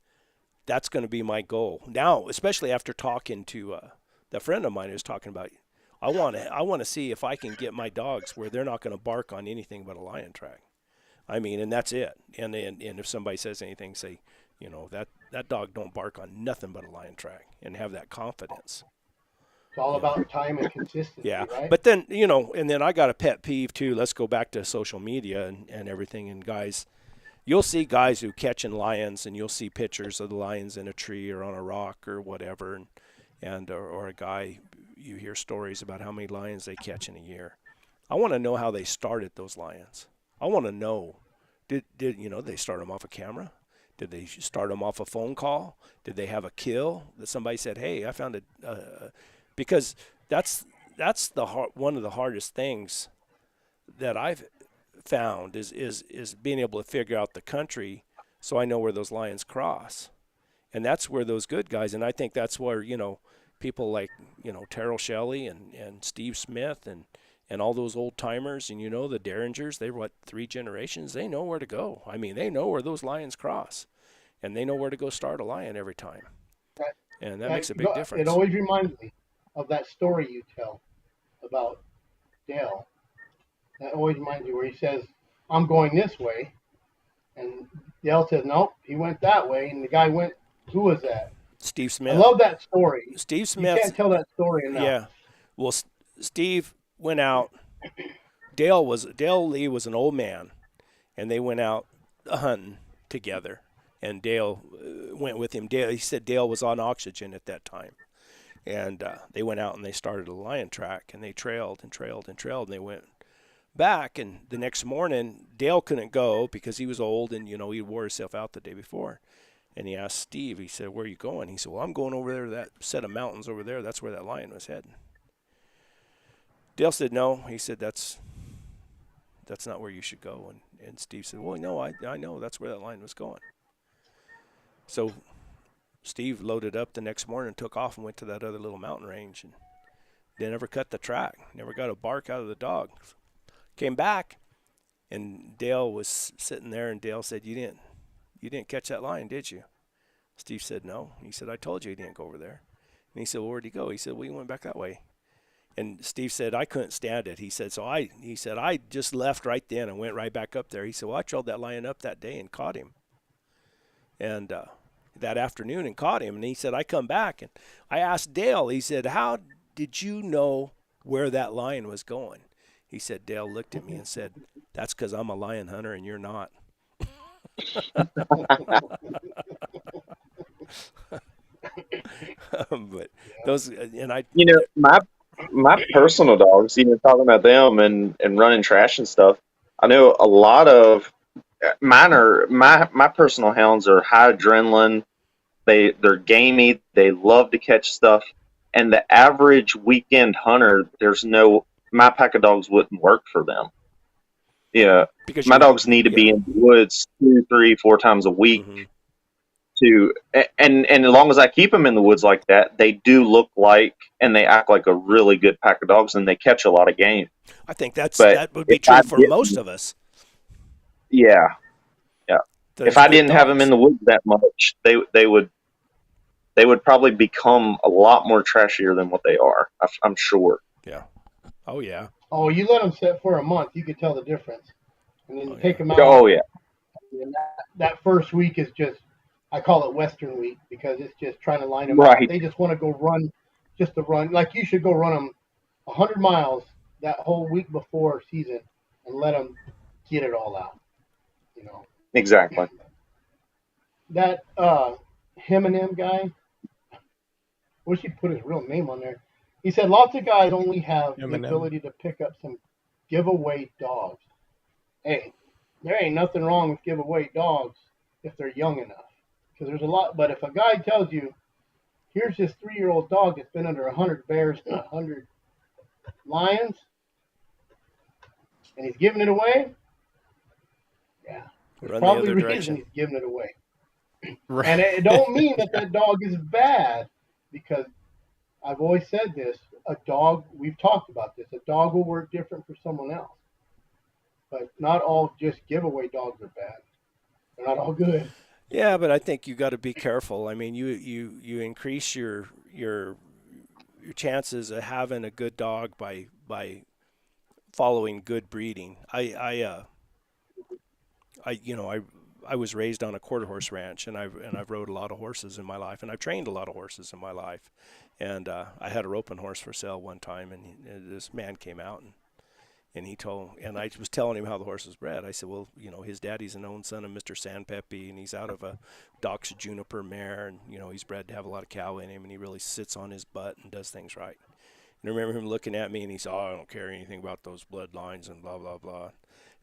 [SPEAKER 1] that's going to be my goal now, especially after talking to the friend of mine who's talking about. I want to see if I can get my dogs where they're not going to bark on anything but a lion track. I mean, and that's it. And if somebody says anything, say, that dog don't bark on nothing but a lion track, and have that confidence.
[SPEAKER 2] It's all
[SPEAKER 1] You know.
[SPEAKER 2] about time and consistency,
[SPEAKER 1] Yeah,
[SPEAKER 2] right?
[SPEAKER 1] but then and then I got a pet peeve too. Let's go back to social media and everything. And guys, you'll see guys who catching lions, and you'll see pictures of the lions in a tree or on a rock or whatever, and or a guy, you hear stories about how many lions they catch in a year. I want to know how they started those lions. I want to know, did they start them off a camera? Did they start them off a phone call? Did they have a kill that somebody said, "Hey, I found a," because that's one of the hardest things that I've found is being able to figure out the country, so I know where those lions cross, and that's where those good guys. And I think that's where people like Terrell Shelley and Steve Smith and all those old timers, and the Derringers, they were 3 generations. They know where to go. I mean, they know where those lions cross, and they know where to go start a lion every time,
[SPEAKER 2] That,
[SPEAKER 1] and that makes a big
[SPEAKER 2] it
[SPEAKER 1] difference.
[SPEAKER 2] always reminds me of that story you tell about Dale. That always reminds me where he says, "I'm going this way," and Dale says, "Nope, he went that way," and the guy went. Who was that?
[SPEAKER 1] Steve
[SPEAKER 2] I
[SPEAKER 1] Smith.
[SPEAKER 2] love that story.
[SPEAKER 1] Steve
[SPEAKER 2] You
[SPEAKER 1] Smith.
[SPEAKER 2] can't tell that story enough.
[SPEAKER 1] Yeah. Well, Steve went out. Dale Lee was an old man, and they went out hunting together. And Dale went with him. He said Dale was on oxygen at that time, and they went out and they started a lion track, and they trailed and trailed and trailed, and they went back. And the next morning, Dale couldn't go because he was old, and he wore himself out the day before. And he asked Steve. He said, "Where are you going?" He said, "Well, I'm going over there to that set of mountains over there. That's where that lion was heading." Dale said, "No." He said, That's not where you should go." And Steve said, "Well, no, I know that's where that lion was going." So Steve loaded up the next morning and took off and went to that other little mountain range, and they never cut the track, never got a bark out of the dog. Came back, and Dale was sitting there, and Dale said, "You didn't catch that lion, did you?" Steve said, "No." He said, "I told you he didn't go over there." And he said, "Well, where'd he go?" He said, "Well, he went back that way." And Steve said, "I couldn't stand it." He said, I just left right then and went right back up there." He said, "Well, I trailed that lion up that day and caught him. And that afternoon and caught him." And he said, "I come back and I asked Dale," he said, "How did you know where that lion was going?" He said, "Dale looked at me and said, 'That's because I'm a lion hunter and you're not.'" But those, and I,
[SPEAKER 5] My personal dogs, talking about them and running trash and stuff. I know a lot of mine are my personal hounds are high adrenaline. They're gamey. They love to catch stuff. And the average weekend hunter, my pack of dogs wouldn't work for them. Yeah,
[SPEAKER 1] because
[SPEAKER 5] my dogs need to be
[SPEAKER 1] yeah.
[SPEAKER 5] in the woods 2, 3, 4 times a week
[SPEAKER 1] Mm-hmm.
[SPEAKER 5] and as long as I keep them in the woods like that, they do look like and they act like a really good pack of dogs, and they catch a lot of game.
[SPEAKER 1] I think
[SPEAKER 5] But
[SPEAKER 1] that would be
[SPEAKER 5] if
[SPEAKER 1] true
[SPEAKER 5] I
[SPEAKER 1] for most
[SPEAKER 5] didn't,
[SPEAKER 1] of us.
[SPEAKER 5] yeah, yeah. If
[SPEAKER 1] There's
[SPEAKER 5] I
[SPEAKER 1] good
[SPEAKER 5] didn't have them in
[SPEAKER 1] dogs.
[SPEAKER 5] the woods that much, they would probably become a lot more trashier than what they are. I'm sure.
[SPEAKER 1] Yeah. Oh yeah.
[SPEAKER 2] Oh, you let them sit for a month, you could tell the difference, and then
[SPEAKER 1] Oh
[SPEAKER 2] you take
[SPEAKER 1] yeah.
[SPEAKER 2] them out.
[SPEAKER 5] Oh yeah,
[SPEAKER 2] And that first week is just, I call it Western week because it's just trying to line them out.
[SPEAKER 5] right.
[SPEAKER 2] They just want to go run, just to run. Like you should go run them 100 miles that whole week before season and let them get it all out. You know
[SPEAKER 5] Exactly.
[SPEAKER 2] that Eminem guy. Wish he put his real name on there. He said lots of guys only have the
[SPEAKER 3] Eminem.
[SPEAKER 2] ability to pick up some giveaway dogs. Hey, there ain't nothing wrong with giveaway dogs if they're young enough. Because there's a lot. But if a guy tells you, here's this 3-year-old dog that's been under 100 bears and 100 lions, and he's giving it away, yeah, there's
[SPEAKER 1] Run the
[SPEAKER 2] probably
[SPEAKER 1] other
[SPEAKER 2] a reason
[SPEAKER 1] direction.
[SPEAKER 2] he's giving it away.
[SPEAKER 3] Right.
[SPEAKER 2] And it don't mean that that dog is bad, because I've always said this: a dog. We've talked about this. A dog will work different for someone else, but not all just giveaway dogs are bad. They're not all good.
[SPEAKER 1] Yeah, but I think you got to be careful. I mean, you increase your chances of having a good dog by following good breeding. I was raised on a quarter horse ranch, and I've rode a lot of horses in my life, and I've trained a lot of horses in my life. And I had a roping horse for sale one time, and this man came out and and I was telling him how the horse was bred. I said, well, his daddy's an own son of Mr. Sandpepe, and he's out of a Doc's Juniper mare, and he's bred to have a lot of cow in him, and he really sits on his butt and does things right. And I remember him looking at me, and he said, "Oh, I don't care anything about those bloodlines and blah blah blah."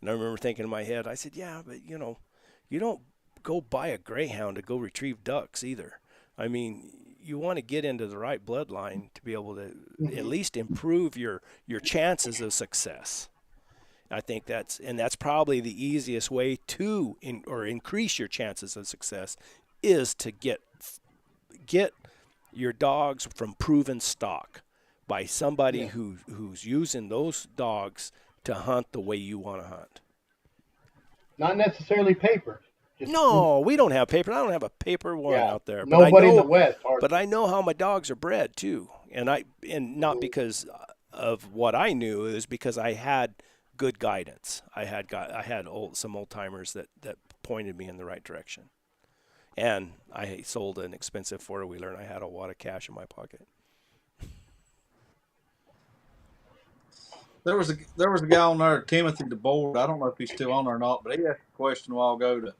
[SPEAKER 1] And I remember thinking in my head, I said, "Yeah, but you don't go buy a greyhound to go retrieve ducks either. I mean, you want to get into the right bloodline to be able to at least improve your chances of success." I think that's probably the easiest way to increase your chances of success is to get your dogs from proven stock by somebody
[SPEAKER 2] Yeah.
[SPEAKER 1] who's using those dogs to hunt the way you want to hunt.
[SPEAKER 2] Not necessarily paper. Just
[SPEAKER 1] No, we don't have paper. I don't have a paper one
[SPEAKER 2] yeah.
[SPEAKER 1] out there,
[SPEAKER 2] Nobody in the West
[SPEAKER 1] but
[SPEAKER 2] hardly.
[SPEAKER 1] I know how my dogs are bred too, and not because of what I knew, it was because I had good guidance. I had some old timers that pointed me in the right direction, and I sold an expensive four wheeler, and I had a wad of cash in my pocket.
[SPEAKER 4] There was a guy on there, Timothy DeBoard. I don't know if he's still on there or not, but he asked a question a while ago to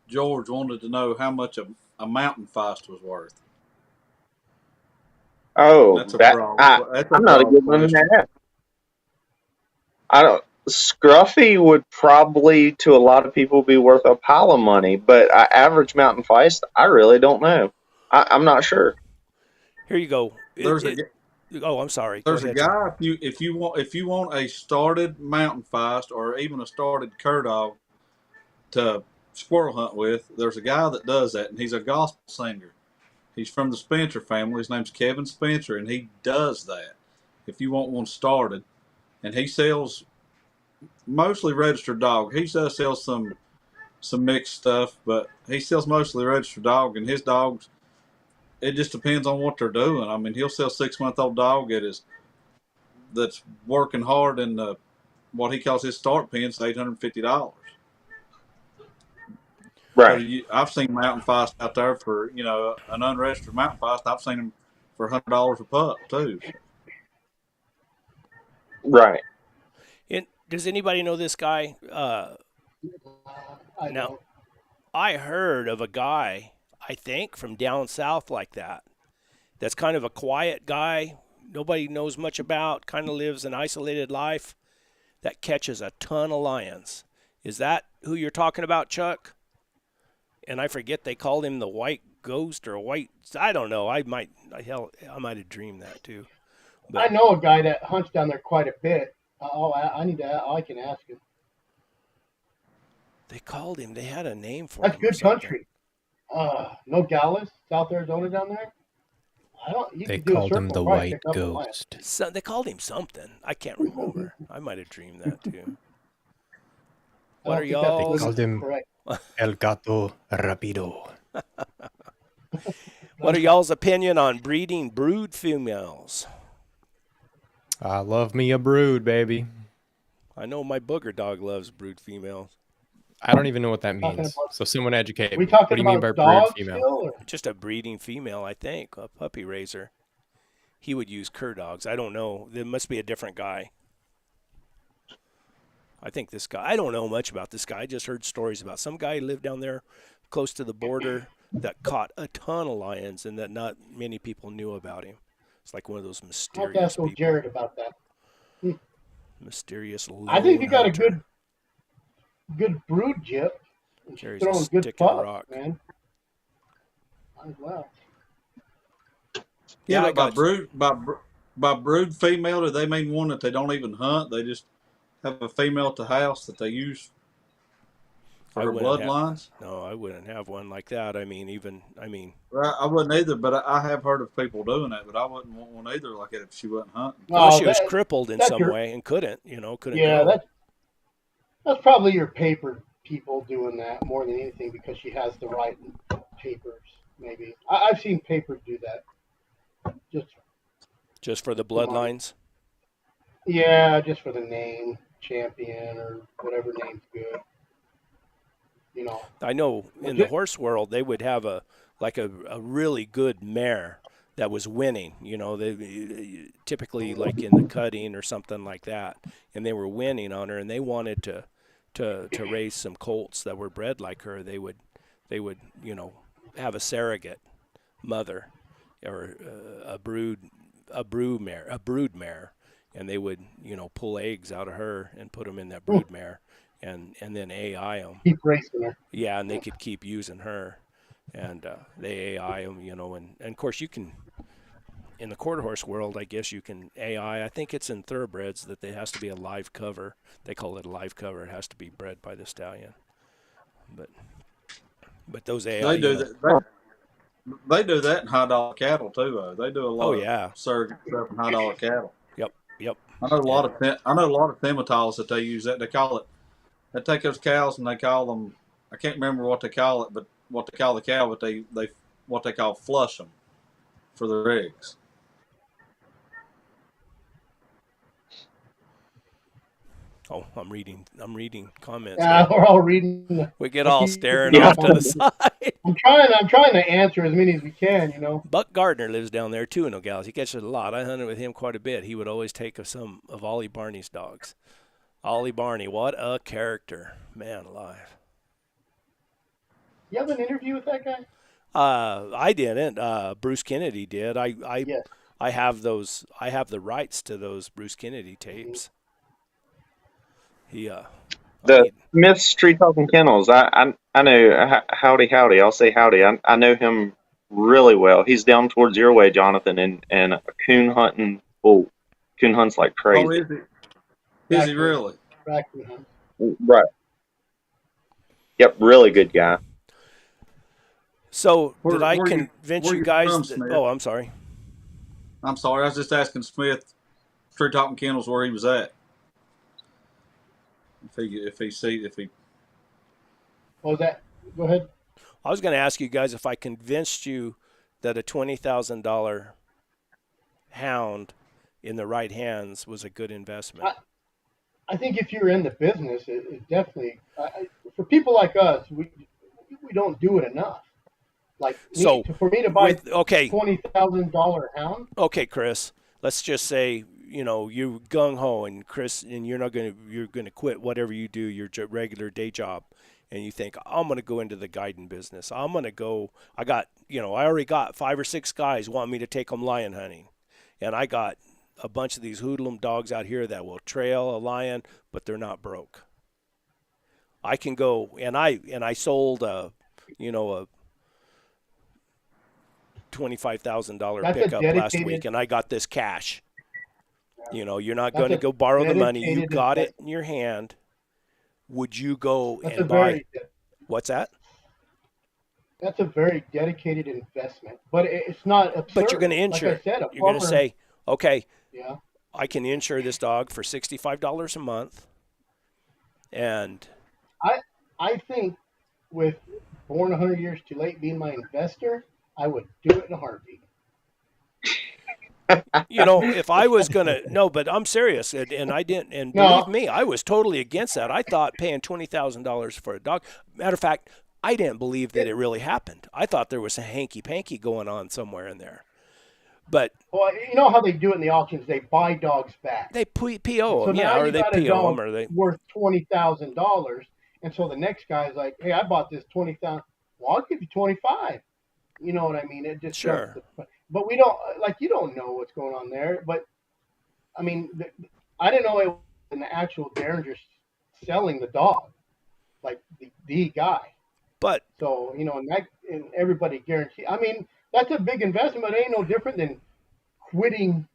[SPEAKER 4] George. Wanted to know how much a mountain feist was worth.
[SPEAKER 5] Oh,
[SPEAKER 4] That's a
[SPEAKER 5] that
[SPEAKER 4] broad.
[SPEAKER 5] I
[SPEAKER 4] That's a
[SPEAKER 5] I'm not a
[SPEAKER 4] broad
[SPEAKER 5] good one in
[SPEAKER 4] question.
[SPEAKER 5] that. I don't. Scruffy would probably, to a lot of people, be worth a pile of money, but average mountain feist, I really don't know. I'm not sure.
[SPEAKER 1] Here you go.
[SPEAKER 4] There's a
[SPEAKER 1] Oh, I'm sorry. Go
[SPEAKER 4] there's a
[SPEAKER 1] ahead, John.
[SPEAKER 4] guy if you want a started mountain feist or even a started cur dog to squirrel hunt with, there's a guy that does that, and he's a gospel singer. He's from the Spencer family. His name's Kevin Spencer, and he does that. If you want one started, and he sells mostly registered dog. He does sell some mixed stuff, but he sells mostly registered dog. And his dogs, it just depends on what they're doing. I mean, he'll sell 6-month-old dog that's working hard in what he calls his start pins, $850. But
[SPEAKER 5] Right,
[SPEAKER 4] I've seen mountain feist out there for an unregistered mountain feist. I've seen them for $100 a pup too.
[SPEAKER 5] right.
[SPEAKER 1] Does anybody know this guy?
[SPEAKER 2] I
[SPEAKER 1] Now,
[SPEAKER 2] don't.
[SPEAKER 1] I heard of a guy, I think, from down south like that. That's kind of a quiet guy. Nobody knows much about. Kind of lives an isolated life. That catches a ton of lions. Is that who you're talking about, Chuck? And I forget they called him the White Ghost or White. I don't know. I might have dreamed that too.
[SPEAKER 2] I
[SPEAKER 1] But
[SPEAKER 2] know a guy that hunts down there quite a bit. I need to. I can ask him.
[SPEAKER 1] they called him. They had a name for
[SPEAKER 2] That's
[SPEAKER 1] him or
[SPEAKER 2] good
[SPEAKER 1] something.
[SPEAKER 2] country. No Dallas, South Arizona down there. I don't. You
[SPEAKER 3] They
[SPEAKER 2] could do a
[SPEAKER 3] called him
[SPEAKER 2] circle
[SPEAKER 3] the
[SPEAKER 2] and probably
[SPEAKER 3] White
[SPEAKER 2] pick up a lion.
[SPEAKER 3] Ghost.
[SPEAKER 1] So they called him something. I can't remember. I might have dreamed that too.
[SPEAKER 2] I
[SPEAKER 1] What
[SPEAKER 2] don't
[SPEAKER 1] are
[SPEAKER 2] think that's
[SPEAKER 3] They
[SPEAKER 1] y'all's?
[SPEAKER 3] called
[SPEAKER 2] politically
[SPEAKER 3] him
[SPEAKER 2] correct.
[SPEAKER 3] El Gato Rapido.
[SPEAKER 1] What are y'all's opinion on breeding brood females?
[SPEAKER 3] I love me a brood, baby.
[SPEAKER 1] I know my booger dog loves brood females.
[SPEAKER 3] I don't even know what that
[SPEAKER 2] Talking
[SPEAKER 3] means.
[SPEAKER 2] about.
[SPEAKER 3] So someone educate
[SPEAKER 2] We
[SPEAKER 3] me. What
[SPEAKER 2] talking
[SPEAKER 3] do you mean
[SPEAKER 2] about
[SPEAKER 3] by brood
[SPEAKER 2] dogs
[SPEAKER 3] female?
[SPEAKER 2] still, or
[SPEAKER 1] Just a breeding female, I think, a puppy raiser. He would use cur dogs. I don't know. There must be a different guy. I think this guy. I don't know much about this guy. I just heard stories about some guy who lived down there close to the border that caught a ton of lions and that not many people knew about him. It's like one of those
[SPEAKER 2] I'll have to
[SPEAKER 1] mysterious
[SPEAKER 2] ask old
[SPEAKER 1] people.
[SPEAKER 2] Jared about that.
[SPEAKER 1] Mysterious
[SPEAKER 2] I think
[SPEAKER 1] lone
[SPEAKER 2] you got a
[SPEAKER 1] hunter.
[SPEAKER 2] good brood jip. And she's
[SPEAKER 1] Jerry's a
[SPEAKER 2] throwing good
[SPEAKER 1] stick in a
[SPEAKER 2] pups,
[SPEAKER 1] rock.
[SPEAKER 2] man. Might as well.
[SPEAKER 1] Yeah, I
[SPEAKER 4] But by
[SPEAKER 1] got.
[SPEAKER 4] brood female, do they mean one that they don't even hunt? They just have a female at the house that they use for
[SPEAKER 1] I
[SPEAKER 4] her
[SPEAKER 1] wouldn't have.
[SPEAKER 4] bloodlines.
[SPEAKER 1] No, I wouldn't have one like that. I mean,
[SPEAKER 4] Right, I wouldn't either, but I have heard of people doing that. But I wouldn't want one either like that if she wasn't hunting.
[SPEAKER 1] unless
[SPEAKER 2] Oh,
[SPEAKER 1] she was crippled in
[SPEAKER 2] that's
[SPEAKER 1] some
[SPEAKER 2] your
[SPEAKER 1] way and couldn't
[SPEAKER 2] yeah.
[SPEAKER 1] go.
[SPEAKER 2] That's probably your paper people doing that more than anything because she has the right papers. Maybe I've seen papers do that.
[SPEAKER 1] Just for the
[SPEAKER 2] For money.
[SPEAKER 1] bloodlines.
[SPEAKER 2] Yeah, just for the name, champion or whatever name's good. You know,
[SPEAKER 1] I know in the horse world they would have a really good mare that was winning. You know, they typically like in the cutting or something like that, and they were winning on her, and they wanted to raise some colts that were bred like her. They would have a surrogate mother or a brood mare, and they would pull eggs out of her and put them in that brood mare, and then AI them.
[SPEAKER 2] Keep racing her.
[SPEAKER 1] Yeah, and they could keep using her, and they AI them, and of course you can, in the quarter horse world, I guess you can AI. I think it's in thoroughbreds that there has to be a live cover. They call it a live cover. It has to be bred by the stallion. But those AI,
[SPEAKER 4] They do that. They do that in $100 cattle too, though. They do a lot of surrogate stuff in $100 cattle.
[SPEAKER 1] Yep.
[SPEAKER 4] I know a lot of Themitals that they use that. They call it. They take those cows and they call them. I can't remember what they call it, but what they call the cow, but they what they call flush them for their eggs.
[SPEAKER 1] Oh, I'm reading comments.
[SPEAKER 2] Yeah, we're all reading.
[SPEAKER 1] We get all staring off to the side.
[SPEAKER 2] I'm trying to answer as many as we can.
[SPEAKER 1] Buck Gardner lives down there too in Nogales. He catches a lot. I hunted with him quite a bit. He would always take some of Ollie Barney's dogs. Ollie Barney, what a character, man alive.
[SPEAKER 2] You have an interview with that guy?
[SPEAKER 1] I didn't. Bruce Kennedy did.
[SPEAKER 2] Yes.
[SPEAKER 1] I have those. I have the rights to those Bruce Kennedy tapes.
[SPEAKER 5] The Smith's Tree Talking Kennels. I know howdy. I'll say howdy. I know him really well. He's down towards your way, Jonathan, and a coon hunting bull. Coon hunts like crazy.
[SPEAKER 4] Oh, is he? Is he really?
[SPEAKER 5] Right. Yep, really good guy.
[SPEAKER 1] So did I convince you guys? I'm sorry.
[SPEAKER 4] I'm sorry. I was just asking Smith, Tree Talking Kennels, where he was at. If he.
[SPEAKER 2] What was that? Go ahead.
[SPEAKER 1] I was going to ask you guys if I convinced you that a $20,000 hound in the right hands was a good investment.
[SPEAKER 2] I think if you're in the business, it definitely. For people like us, we don't do it enough. For me to buy $20,000 hound.
[SPEAKER 1] Okay, Chris. Let's just say you gung ho, and Chris, and you're gonna quit whatever you do, your regular day job, and you think I'm gonna go into the guiding business. I already got 5 or 6 guys want me to take them lion hunting, and I got a bunch of these hoodlum dogs out here that will trail a lion, but they're not broke. I can go, and I sold a $25,000 pickup last week, and I got this cash. You're not going to go borrow the money. You got it in your hand. Would you go and buy? What's that?
[SPEAKER 2] That's a very dedicated investment, but it's not absurd.
[SPEAKER 1] But you're going to insure.
[SPEAKER 2] Like I said,
[SPEAKER 1] you're going to say, okay,
[SPEAKER 2] yeah,
[SPEAKER 1] I can insure this dog for $65 a month. And
[SPEAKER 2] I think with Born 100 Years Too Late being my investor, I would do it in a heartbeat.
[SPEAKER 1] If I was going to, no, but I'm serious. And I didn't, and believe me, I was totally against that. I thought paying $20,000 for a dog. Matter of fact, I didn't believe that it really happened. I thought there was a hanky-panky going on somewhere in there. But
[SPEAKER 2] well, you know how they do it in the auctions? They buy dogs back.
[SPEAKER 1] They PO them, or they PO them, or they
[SPEAKER 2] worth $20,000, and so the next guy's like, "Hey, I bought this $20,000. Well, I'll give you $25,000." You know what I mean? It just
[SPEAKER 1] sure.
[SPEAKER 2] But we don't you don't know what's going on there. But I mean, I didn't know it was an actual Derringer selling the dog, like the guy.
[SPEAKER 1] But
[SPEAKER 2] so and everybody guarantee. I mean, that's a big investment. But it ain't no different than quitting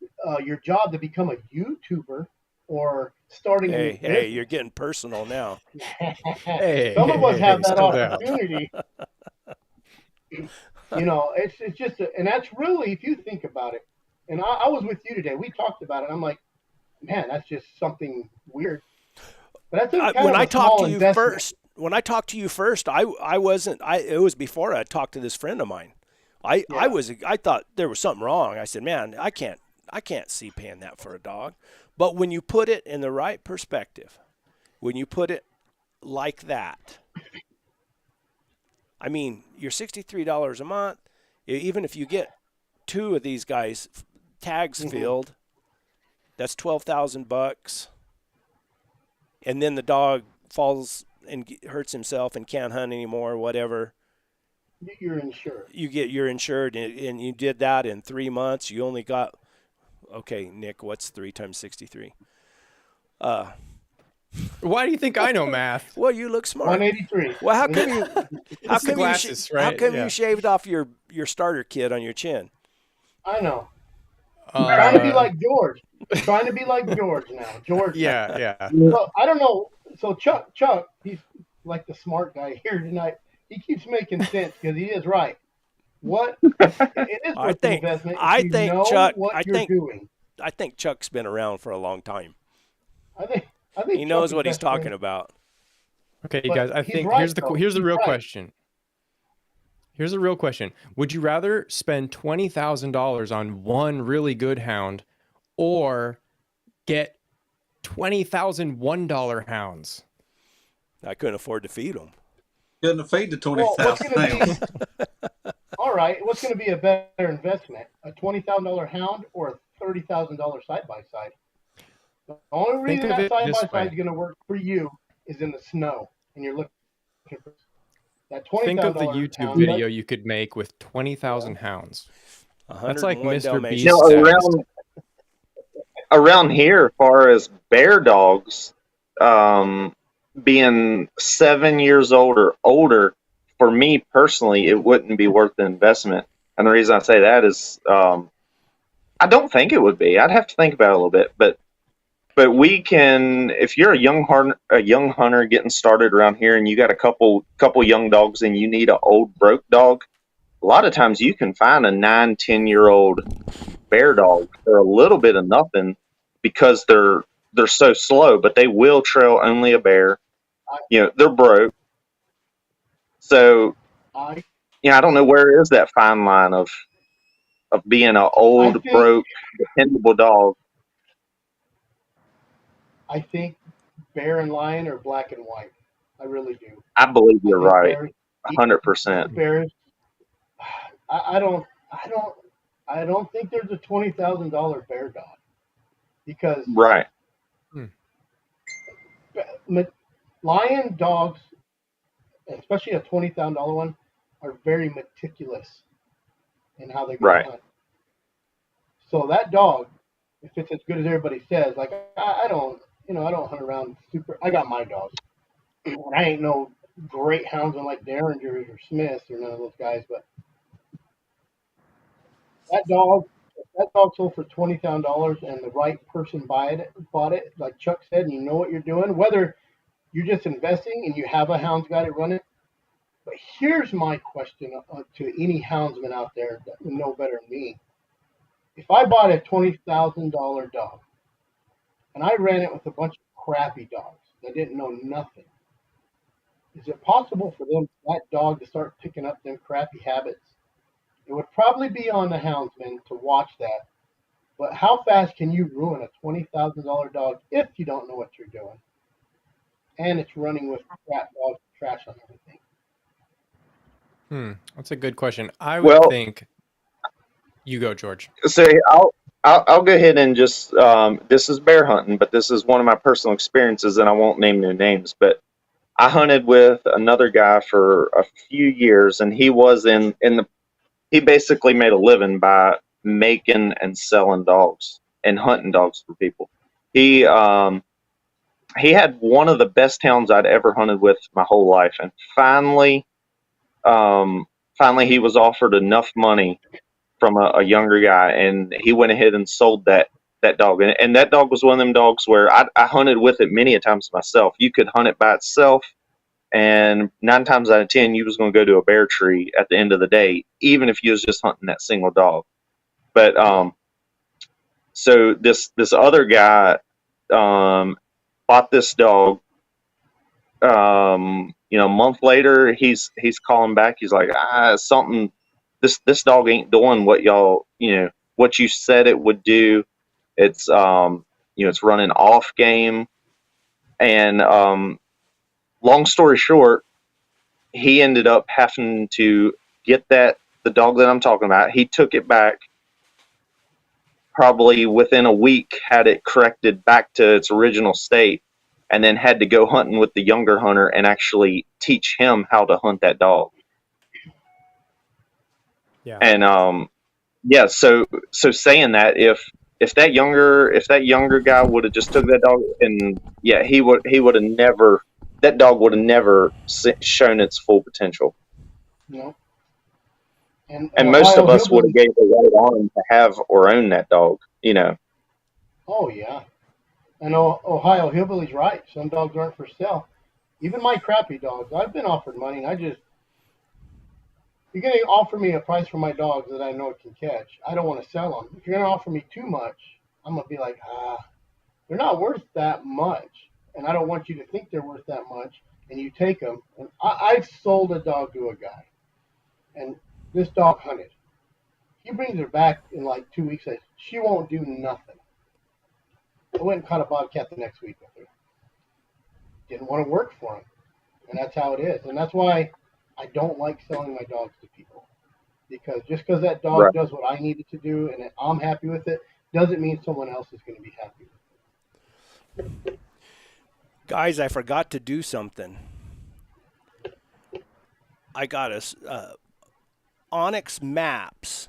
[SPEAKER 2] your job to become a YouTuber or starting.
[SPEAKER 1] Hey, you're getting personal now.
[SPEAKER 2] Some of us have that opportunity. It's just, and that's really, if you think about it. And I was with you today. We talked about it. I'm like, man, that's just something weird. But that's
[SPEAKER 1] when I talked to you first. when I talked to you first, I wasn't. It was before I talked to this friend of mine.
[SPEAKER 2] Yeah.
[SPEAKER 1] I thought there was something wrong. I said, man, I can't see paying that for a dog. But when you put it in the right perspective, when you put it like that, I mean, you're $63 a month. Even if you get two of these guys tags filled, that's $12,000. And then the dog falls and hurts himself and can't hunt anymore, whatever.
[SPEAKER 2] You're insured.
[SPEAKER 1] You're insured, and you did that in 3 months. You only got, okay, Nick, what's 3 times 63?
[SPEAKER 3] Why do you think I know math?
[SPEAKER 1] Well, you look smart.
[SPEAKER 2] 183.
[SPEAKER 1] Well, how come you? How
[SPEAKER 3] It's the
[SPEAKER 1] come
[SPEAKER 3] glasses,
[SPEAKER 1] you? How
[SPEAKER 3] right?
[SPEAKER 1] come
[SPEAKER 3] Yeah.
[SPEAKER 1] you shaved off your starter kit on your chin?
[SPEAKER 2] I know. Trying to be like George. Trying to be like George now. George.
[SPEAKER 3] Yeah.
[SPEAKER 2] So I don't know. So Chuck, he's like the smart guy here tonight. He keeps making sense because he is right. What it is
[SPEAKER 1] I
[SPEAKER 2] worth
[SPEAKER 1] think-
[SPEAKER 2] the investment
[SPEAKER 1] I
[SPEAKER 2] if you
[SPEAKER 1] think,
[SPEAKER 2] know
[SPEAKER 1] Chuck,
[SPEAKER 2] what
[SPEAKER 1] I
[SPEAKER 2] you're
[SPEAKER 1] think-
[SPEAKER 2] doing.
[SPEAKER 1] I think Chuck's been around for a long time.
[SPEAKER 2] I think
[SPEAKER 1] He knows
[SPEAKER 2] Chuck
[SPEAKER 1] what
[SPEAKER 2] is
[SPEAKER 1] he's talking about.
[SPEAKER 3] Okay,
[SPEAKER 2] But
[SPEAKER 3] guys, I
[SPEAKER 2] he's
[SPEAKER 3] think
[SPEAKER 2] right,
[SPEAKER 3] here's
[SPEAKER 2] though.
[SPEAKER 3] the
[SPEAKER 2] He's
[SPEAKER 3] real
[SPEAKER 2] right.
[SPEAKER 3] question. Here's the real question. Would you rather spend $20,000 on one really good hound or get 20,000 $1 hounds?
[SPEAKER 1] I couldn't afford to feed him.
[SPEAKER 4] Couldn't have feed the
[SPEAKER 2] Well, what's
[SPEAKER 4] 20,000
[SPEAKER 2] going to
[SPEAKER 4] pounds.
[SPEAKER 2] be all right? What's going to be a better investment? A $20,000 hound or a $30,000 side by side? The only reason
[SPEAKER 3] of
[SPEAKER 2] that
[SPEAKER 3] it
[SPEAKER 2] side
[SPEAKER 3] this
[SPEAKER 2] by side is
[SPEAKER 3] way.
[SPEAKER 2] going to work for you is in the snow, and you're looking for that
[SPEAKER 3] Think of the
[SPEAKER 2] $20,000
[SPEAKER 3] YouTube
[SPEAKER 2] hound.
[SPEAKER 3] video you could make with 20,000 hounds. That's like
[SPEAKER 1] 101
[SPEAKER 3] Mr.
[SPEAKER 1] Dalmatians.
[SPEAKER 3] Beast
[SPEAKER 5] No,
[SPEAKER 3] status.
[SPEAKER 5] around here, as far as bear dogs, being 7 years old or older, for me personally, it wouldn't be worth the investment. And the reason I say that is, I don't think it would be. I'd have to think about it a little bit, but we can. If you're a young hunter getting started around here, and you got a couple young dogs, and you need an old broke dog, a lot of times you can find a 9-10 year old bear dog for a little bit of nothing because they're so slow, but they will trail only a bear. They're broke. So
[SPEAKER 2] I
[SPEAKER 5] I don't know where is that fine line of being an old,
[SPEAKER 2] think-
[SPEAKER 5] broke, dependable dog.
[SPEAKER 2] I think bear and lion are black and white. I really do.
[SPEAKER 5] I believe you're
[SPEAKER 2] I think
[SPEAKER 5] right,
[SPEAKER 2] bears-
[SPEAKER 5] 100%.
[SPEAKER 2] Bears. I don't think there's a $20,000 bear dog because
[SPEAKER 5] Right,
[SPEAKER 2] lion dogs, especially a $20,000 one, are very meticulous in how they
[SPEAKER 5] Right.
[SPEAKER 2] hunt. So that dog, if it's as good as everybody says, like I don't hunt around super. I got my dogs. And I ain't no great houndsman like Derringers or Smiths or none of those guys, but that dog sold for $20,000 and the right person bought it, like Chuck said, and you know what you're doing, whether you're just investing and you have a hounds guy to run it. But here's my question to any houndsman out there that would know better than me. If I bought a $20,000 dog and I ran it with a bunch of crappy dogs that didn't know nothing, is it possible for that dog to start picking up them crappy habits? It would probably be on the houndsman to watch that. But how fast can you ruin a $20,000 dog if you don't know what you're doing? And it's running with crap dogs, trash on everything.
[SPEAKER 3] That's a good question. I would think. You go, George.
[SPEAKER 5] So I'll go ahead and just this is bear hunting, but this is one of my personal experiences, and I won't name no names. But I hunted with another guy for a few years, and he was he basically made a living by making and selling dogs and hunting dogs for people. He had one of the best hounds I'd ever hunted with my whole life, and finally he was offered enough money from a younger guy, and he went ahead and sold that dog. And that dog was one of them dogs where I hunted with it many a times myself. You could hunt it by itself, and 9 times out of 10, you was going to go to a bear tree at the end of the day, even if you was just hunting that single dog. But so this other guy bought this dog, A month later, he's calling back. He's like, something. This dog ain't doing what y'all, what you said it would do. It's it's running off game, and long story short, he ended up having to get the dog that I'm talking about. He took it back, probably within a week, had it corrected back to its original state, and then had to go hunting with the younger hunter and actually teach him how to hunt that dog.
[SPEAKER 3] Yeah.
[SPEAKER 5] And yeah, so saying that, if that younger guy would have just took that dog, and yeah, he would have never, that dog would have never shown its full potential. And most of us would have gave the right arm to have or own that dog.
[SPEAKER 2] Oh yeah. And Ohio Hillbilly's right. Some dogs aren't for sale. Even my crappy dogs, I've been offered money, and you're going to offer me a price for my dogs that I know it can catch. I don't want to sell them. If you're going to offer me too much, I'm going to be like, they're not worth that much. And I don't want you to think they're worth that much, and you take them. And I've sold a dog to a guy, and this dog hunted. He brings her back in like 2 weeks. Says, she won't do nothing. I went and caught a bobcat the next week with her. Didn't want to work for him. And that's how it is. And that's why I don't like selling my dogs to people. Because just because that dog does what I need it to do and I'm happy with it, doesn't mean someone else is going to be happy with it.
[SPEAKER 1] Guys, I forgot to do something. I got Onyx Maps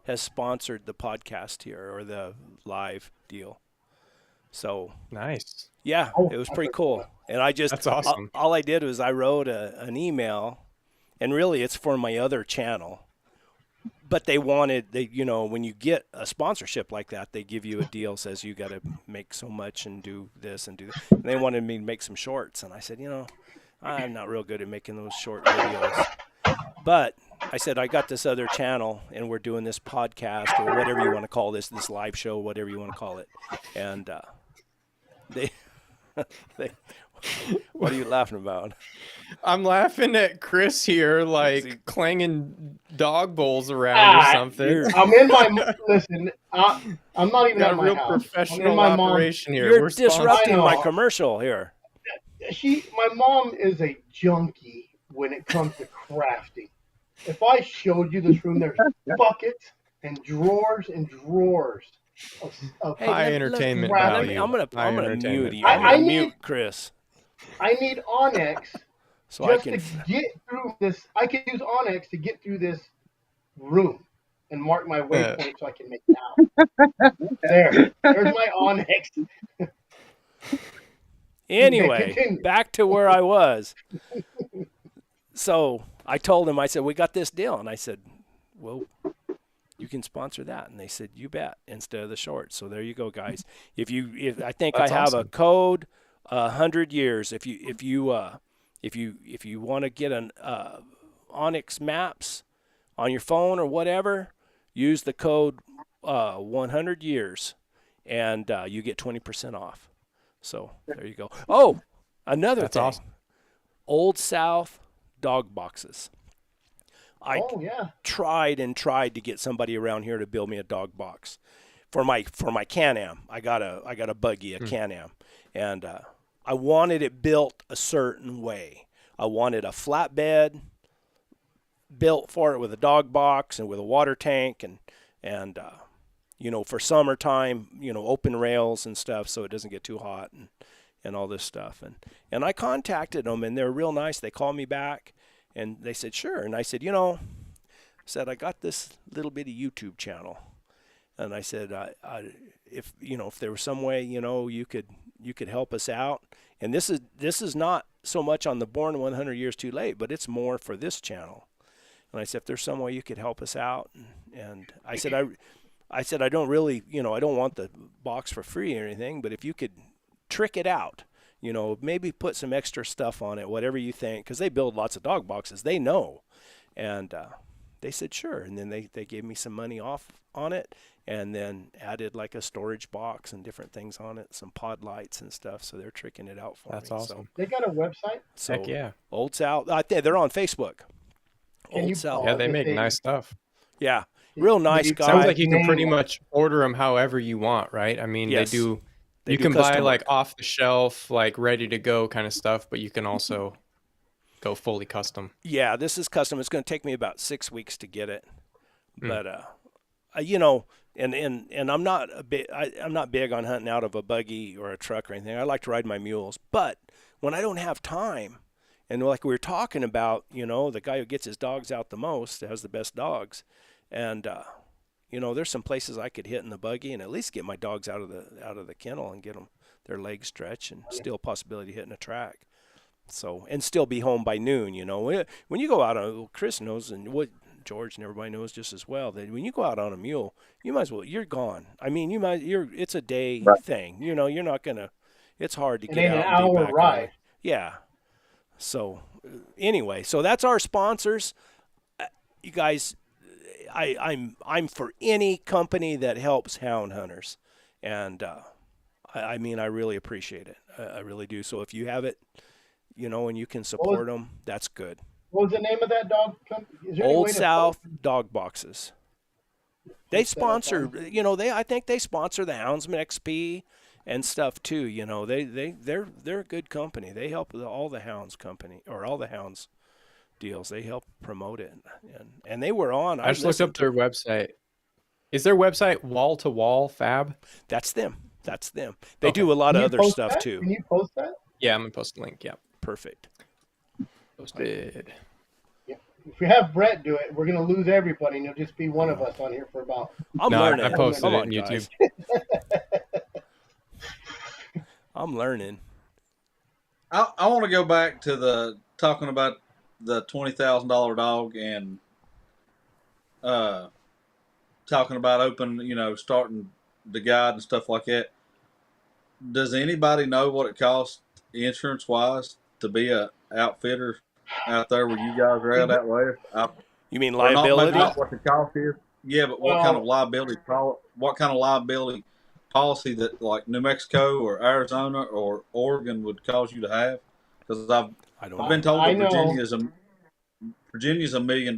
[SPEAKER 1] has sponsored the podcast here, or the live deal. So
[SPEAKER 3] nice.
[SPEAKER 1] Yeah, it was pretty cool. And
[SPEAKER 3] that's awesome.
[SPEAKER 1] All I did was I wrote an email, and really it's for my other channel. But they wanted, when you get a sponsorship like that, they give you a deal, says you got to make so much and do this and do that. And they wanted me to make some shorts. And I said, I'm not real good at making those short videos. But I said, I got this other channel, and we're doing this podcast, or whatever you want to call this live show, whatever you want to call it. And they what are you laughing about?
[SPEAKER 3] I'm laughing at Chris here, like clanging dog bowls around or something.
[SPEAKER 2] I'm in my listen. I'm not even
[SPEAKER 3] got
[SPEAKER 2] at
[SPEAKER 3] a
[SPEAKER 2] my
[SPEAKER 3] real
[SPEAKER 2] house.
[SPEAKER 3] professional operation here.
[SPEAKER 1] You're
[SPEAKER 3] We're
[SPEAKER 1] disrupting my commercial here.
[SPEAKER 2] My mom is a junkie when it comes to crafting. If I showed you this room, there's buckets and drawers of
[SPEAKER 3] high entertainment value.
[SPEAKER 1] I'm gonna mute you.
[SPEAKER 2] I need
[SPEAKER 1] mute Chris.
[SPEAKER 2] I need Onyx
[SPEAKER 1] so
[SPEAKER 2] just to get through this. I can use Onyx to get through this room and mark my waypoint so I can make it out. There's my Onyx.
[SPEAKER 1] Anyway, back to where I was. So I told him, I said, we got this deal. And I said, well, you can sponsor that. And they said, you bet, instead of the shorts. So there you go, guys. If I think that's I have awesome. A code, 100 years. If you want to get an Onyx Maps on your phone or whatever, use the code 100 years, and you get 20% off. So there you go. Oh, another thing. Awesome. Old South dog boxes. I tried to get somebody around here to build me a dog box for my Can-Am. I got a buggy, a Can-Am, and I wanted it built a certain way. I wanted a flatbed built for it with a dog box and with a water tank and for summertime, open rails and stuff so it doesn't get too hot and all this stuff. And I contacted them, and they're real nice. They called me back, and they said, sure. And I said, I got this little bitty YouTube channel. And I said, if there was some way, you could help us out. And this is not so much on the Born 100 Years Too Late, but it's more for this channel. And I said, if there's some way you could help us out. And I said, I don't really, I don't want the box for free or anything, but if you could trick it out, maybe put some extra stuff on it, whatever you think, because they build lots of dog boxes. They know. And they said sure, and then they gave me some money off on it, and then added like a storage box and different things on it, some pod lights and stuff. So they're tricking it out for
[SPEAKER 3] That's
[SPEAKER 1] me.
[SPEAKER 3] awesome.
[SPEAKER 2] They got a website.
[SPEAKER 3] Heck
[SPEAKER 1] So
[SPEAKER 3] yeah.
[SPEAKER 1] Old South, they're on Facebook.
[SPEAKER 2] Can
[SPEAKER 1] Old
[SPEAKER 2] you?
[SPEAKER 1] South,
[SPEAKER 3] Yeah, they
[SPEAKER 2] if
[SPEAKER 3] make nice stuff.
[SPEAKER 1] yeah, real nice
[SPEAKER 2] maybe
[SPEAKER 3] Sounds
[SPEAKER 1] guy.
[SPEAKER 3] like you can
[SPEAKER 2] name
[SPEAKER 3] pretty
[SPEAKER 2] it.
[SPEAKER 3] much order them however you want, right? I mean,
[SPEAKER 1] Yes, they
[SPEAKER 3] you
[SPEAKER 1] do
[SPEAKER 3] can buy
[SPEAKER 1] custom
[SPEAKER 3] like
[SPEAKER 1] work.
[SPEAKER 3] off the shelf, like ready to go kind of stuff, but you can also go fully custom.
[SPEAKER 1] Yeah, this is custom. It's going to take me about 6 weeks to get it,
[SPEAKER 3] Mm.
[SPEAKER 1] but you know, and I'm not I'm not big on hunting out of a buggy or a truck or anything. I like to ride my mules, but when I don't have time, and like we were talking about, you know, the guy who gets his dogs out the most has the best dogs, and you know, there's some places I could hit in the buggy and at least get my dogs out of the kennel and get them their legs stretched, and still a possibility of hitting a track. So, and still be home by noon. You know, when you go out on, Chris knows, and what George and everybody knows just as well, that when you go out on a mule, you might as well, you're gone. I mean, it's a day
[SPEAKER 5] Right.
[SPEAKER 1] thing. You know, you're not gonna. It's hard to
[SPEAKER 2] It
[SPEAKER 1] get
[SPEAKER 2] ain't an
[SPEAKER 1] out and be
[SPEAKER 2] hour
[SPEAKER 1] back
[SPEAKER 2] ride.
[SPEAKER 1] early. Yeah. So, anyway, so that's our sponsors. You guys, I'm for any company that helps hound hunters, and I mean, I really appreciate it. I really do. So if you have it, you know, and you can support them, that's good.
[SPEAKER 2] What was the name of that dog company? Is there any
[SPEAKER 1] Old
[SPEAKER 2] way to
[SPEAKER 1] South Dog Boxes. They
[SPEAKER 2] Look that up
[SPEAKER 1] sponsor,
[SPEAKER 2] on-
[SPEAKER 1] you know, I think they sponsor the Houndsman XP and stuff too. You know, they're a good company. They help all the Hounds company, or all the Hounds deals. They help promote it, and they were on.
[SPEAKER 3] I just looked up their website. Is their website wall to wall fab?
[SPEAKER 1] That's them. That's them. They
[SPEAKER 3] Okay.
[SPEAKER 1] do a lot
[SPEAKER 2] Can
[SPEAKER 1] of
[SPEAKER 2] you
[SPEAKER 1] other
[SPEAKER 2] post
[SPEAKER 1] stuff
[SPEAKER 2] that?
[SPEAKER 1] too.
[SPEAKER 2] Can you post that?
[SPEAKER 3] Yeah, I'm gonna post a link. Yeah,
[SPEAKER 1] Perfect.
[SPEAKER 3] posted.
[SPEAKER 2] If we have Brett do it, we're gonna lose everybody, and it'll just be one of us on here for about.
[SPEAKER 1] I'm
[SPEAKER 3] No,
[SPEAKER 1] learning.
[SPEAKER 3] I posted
[SPEAKER 1] Come
[SPEAKER 3] it
[SPEAKER 1] on,
[SPEAKER 3] on YouTube.
[SPEAKER 1] guys. I'm learning.
[SPEAKER 4] I want to go back to the talking about the $20,000 dog and talking about starting the guide and stuff like that. Does anybody know what it costs insurance wise to be a outfitter out there where you guys are at that way?
[SPEAKER 1] You mean
[SPEAKER 4] Or not, maybe
[SPEAKER 1] liability?
[SPEAKER 4] not what the cost is. Yeah, but what kind of liability? What kind of liability policy that like New Mexico or Arizona or Oregon would cause you to have? Because
[SPEAKER 1] I don't
[SPEAKER 4] I've
[SPEAKER 1] know.
[SPEAKER 4] been told
[SPEAKER 2] I
[SPEAKER 4] that
[SPEAKER 2] know.
[SPEAKER 4] Virginia's $1 million.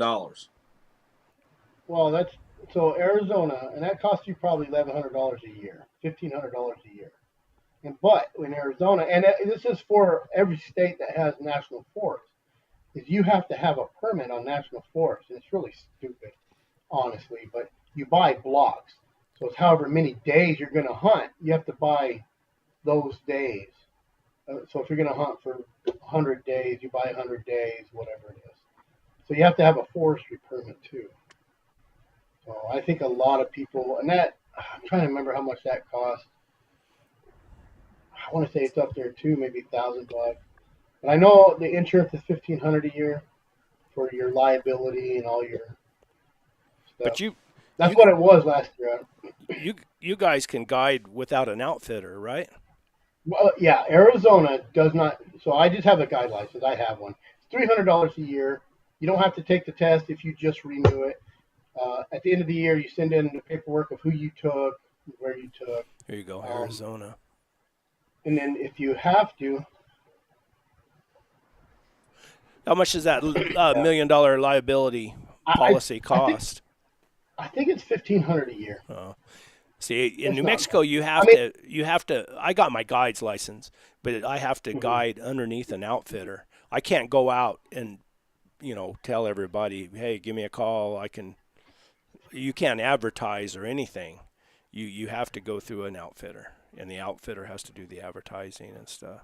[SPEAKER 2] Well, that's so Arizona, and that costs you probably $1,100 a year, $1,500 a year. But in Arizona, and this is for every state that has national forest, is you have to have a permit on national forest. And it's really stupid, honestly. But you buy blocks, so it's however many days you're going to hunt. You have to buy those days. So if you're going to hunt for 100 days, you buy 100 days, whatever it is. So you have to have a forestry permit too. So I think a lot of people, and that I'm trying to remember how much that cost. I want to say it's up there too, maybe $1,000. But I know the insurance is $1,500 a year for your liability and all your stuff.
[SPEAKER 1] But
[SPEAKER 2] That's what it was last year.
[SPEAKER 1] you guys can guide without an outfitter, right?
[SPEAKER 2] Well, yeah, Arizona does not. So I just have a guide license. I have one. It's $300 a year. You don't have to take the test if you just renew it. At the end of the year, you send in the paperwork of who you took, where you took.
[SPEAKER 1] Here you go, Arizona.
[SPEAKER 2] And then if you have to,
[SPEAKER 1] How much does that $1 million liability policy cost?
[SPEAKER 2] I think it's $1,500 a year.
[SPEAKER 1] See, in
[SPEAKER 2] It's
[SPEAKER 1] New
[SPEAKER 2] not
[SPEAKER 1] Mexico, you have to. I got my guide's license, but I have to guide underneath an outfitter. I can't go out and, tell everybody, hey, give me a call. You can't advertise or anything. You have to go through an outfitter, and the outfitter has to do the advertising and stuff.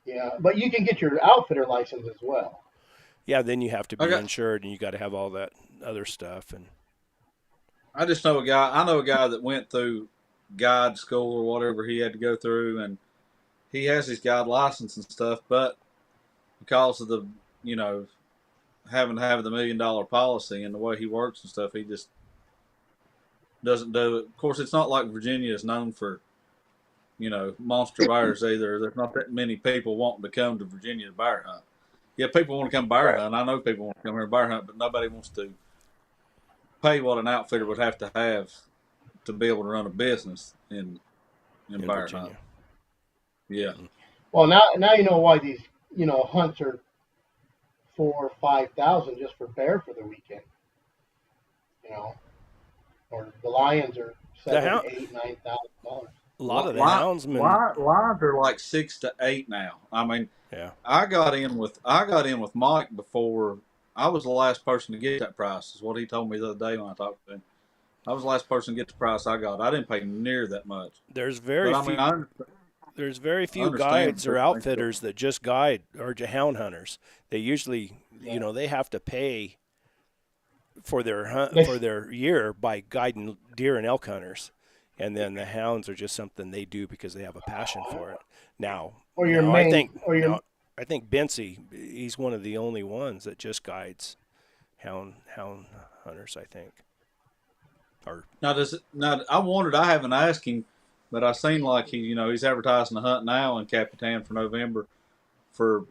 [SPEAKER 2] Yeah, but you can get your outfitter license as well.
[SPEAKER 1] Yeah, then you have to be
[SPEAKER 4] Okay.
[SPEAKER 1] insured, and you got to have all that other stuff. And
[SPEAKER 4] I just know a guy. I know a guy that went through guide school or whatever he had to go through, and he has his guide license and stuff. But because of the, having to have the $1 million policy and the way he works and stuff, he just doesn't do it. Of course, it's not like Virginia is known for, monster bears either. There's not that many people wanting to come to Virginia to bear hunt. Yeah, people want to come bear
[SPEAKER 5] Right.
[SPEAKER 4] hunt. I know people want to come here and bear hunt, but nobody wants to pay what an outfitter would have to be able to run a business in
[SPEAKER 1] in
[SPEAKER 4] bear hunt.
[SPEAKER 1] Virginia.
[SPEAKER 4] Yeah.
[SPEAKER 2] Well, now you know why these hunts are 4,000 or 5,000 just for bear for the weekend. You know, or the lions are
[SPEAKER 1] The
[SPEAKER 2] 7,
[SPEAKER 1] hound,
[SPEAKER 2] 8, $9,000.
[SPEAKER 1] a lot of the
[SPEAKER 4] Line,
[SPEAKER 1] houndsmen.
[SPEAKER 4] lines are like 6 to 8 now. I mean,
[SPEAKER 1] Yeah,
[SPEAKER 4] I got in with Mike before. I was the last person to get that price. Is what he told me the other day when I talked to him. I was the last person to get the price I got. I didn't pay near that much.
[SPEAKER 1] there's
[SPEAKER 4] But
[SPEAKER 1] very
[SPEAKER 4] I mean,
[SPEAKER 1] few. There's very
[SPEAKER 4] I
[SPEAKER 1] few
[SPEAKER 4] understand.
[SPEAKER 1] guides or outfitters that just guide or hound hunters. They usually,
[SPEAKER 2] Yeah.
[SPEAKER 1] they have to pay for their hunt
[SPEAKER 2] They,
[SPEAKER 1] for their year by guiding deer and elk hunters, and then the hounds are just something they do because they have a passion for it. Now,
[SPEAKER 2] or your
[SPEAKER 1] now I
[SPEAKER 2] main,
[SPEAKER 1] think
[SPEAKER 2] or your
[SPEAKER 1] now I think Bency, he's one of the only ones that just guides hound hunters. I think, or
[SPEAKER 4] Now I wondered. I haven't asked him, but I seen like he's advertising the hunt now in Capitan for November for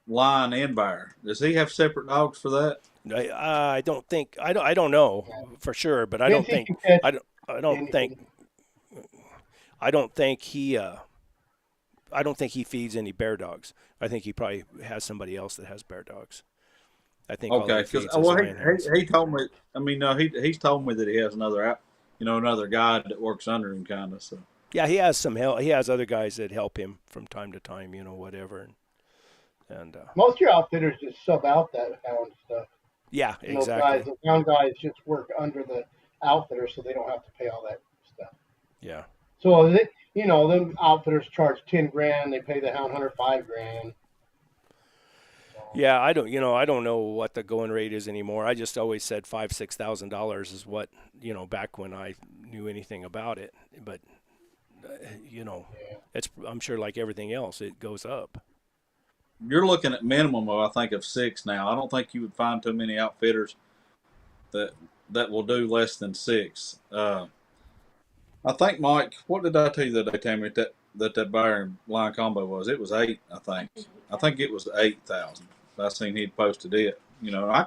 [SPEAKER 4] lion and bear. Does he have separate dogs for that?
[SPEAKER 1] I don't think I don't know for sure, but I don't
[SPEAKER 2] Vinci
[SPEAKER 1] think
[SPEAKER 2] can catch
[SPEAKER 1] I don't think
[SPEAKER 2] anything.
[SPEAKER 1] I don't think he I don't think he feeds any bear dogs. I think he probably has somebody else that has bear dogs. I think all
[SPEAKER 4] Okay,
[SPEAKER 1] he
[SPEAKER 4] because
[SPEAKER 1] feeds is
[SPEAKER 4] well,
[SPEAKER 1] lion hounds.
[SPEAKER 4] he told me. I mean, no, he's told me that he has another guide that works under him, kind of. So
[SPEAKER 1] Yeah, he has some help. He has other guys that help him from time to time, whatever. And
[SPEAKER 2] Most of your outfitters just sub out that hound stuff.
[SPEAKER 1] yeah,
[SPEAKER 2] And those guys,
[SPEAKER 1] exactly.
[SPEAKER 2] the hound guys, just work under the outfitter, so they don't have to pay all that stuff.
[SPEAKER 1] Yeah.
[SPEAKER 2] So them outfitters charge 10 grand. They pay the hound hunter 5 grand. So,
[SPEAKER 1] Yeah, I don't know what the going rate is anymore. I just always said $5,000-6,000 is what, back when I knew anything about it. But
[SPEAKER 2] yeah.
[SPEAKER 1] it's I'm sure like everything else, it goes up.
[SPEAKER 4] you're looking at minimum of I think of 6 now. I don't think you would find too many outfitters that will do less than 6. I think Mike, what did I tell you the other day, Tammy, that bear and lion combo was? It was 8, I think. I think it was 8,000. I seen he'd posted it. I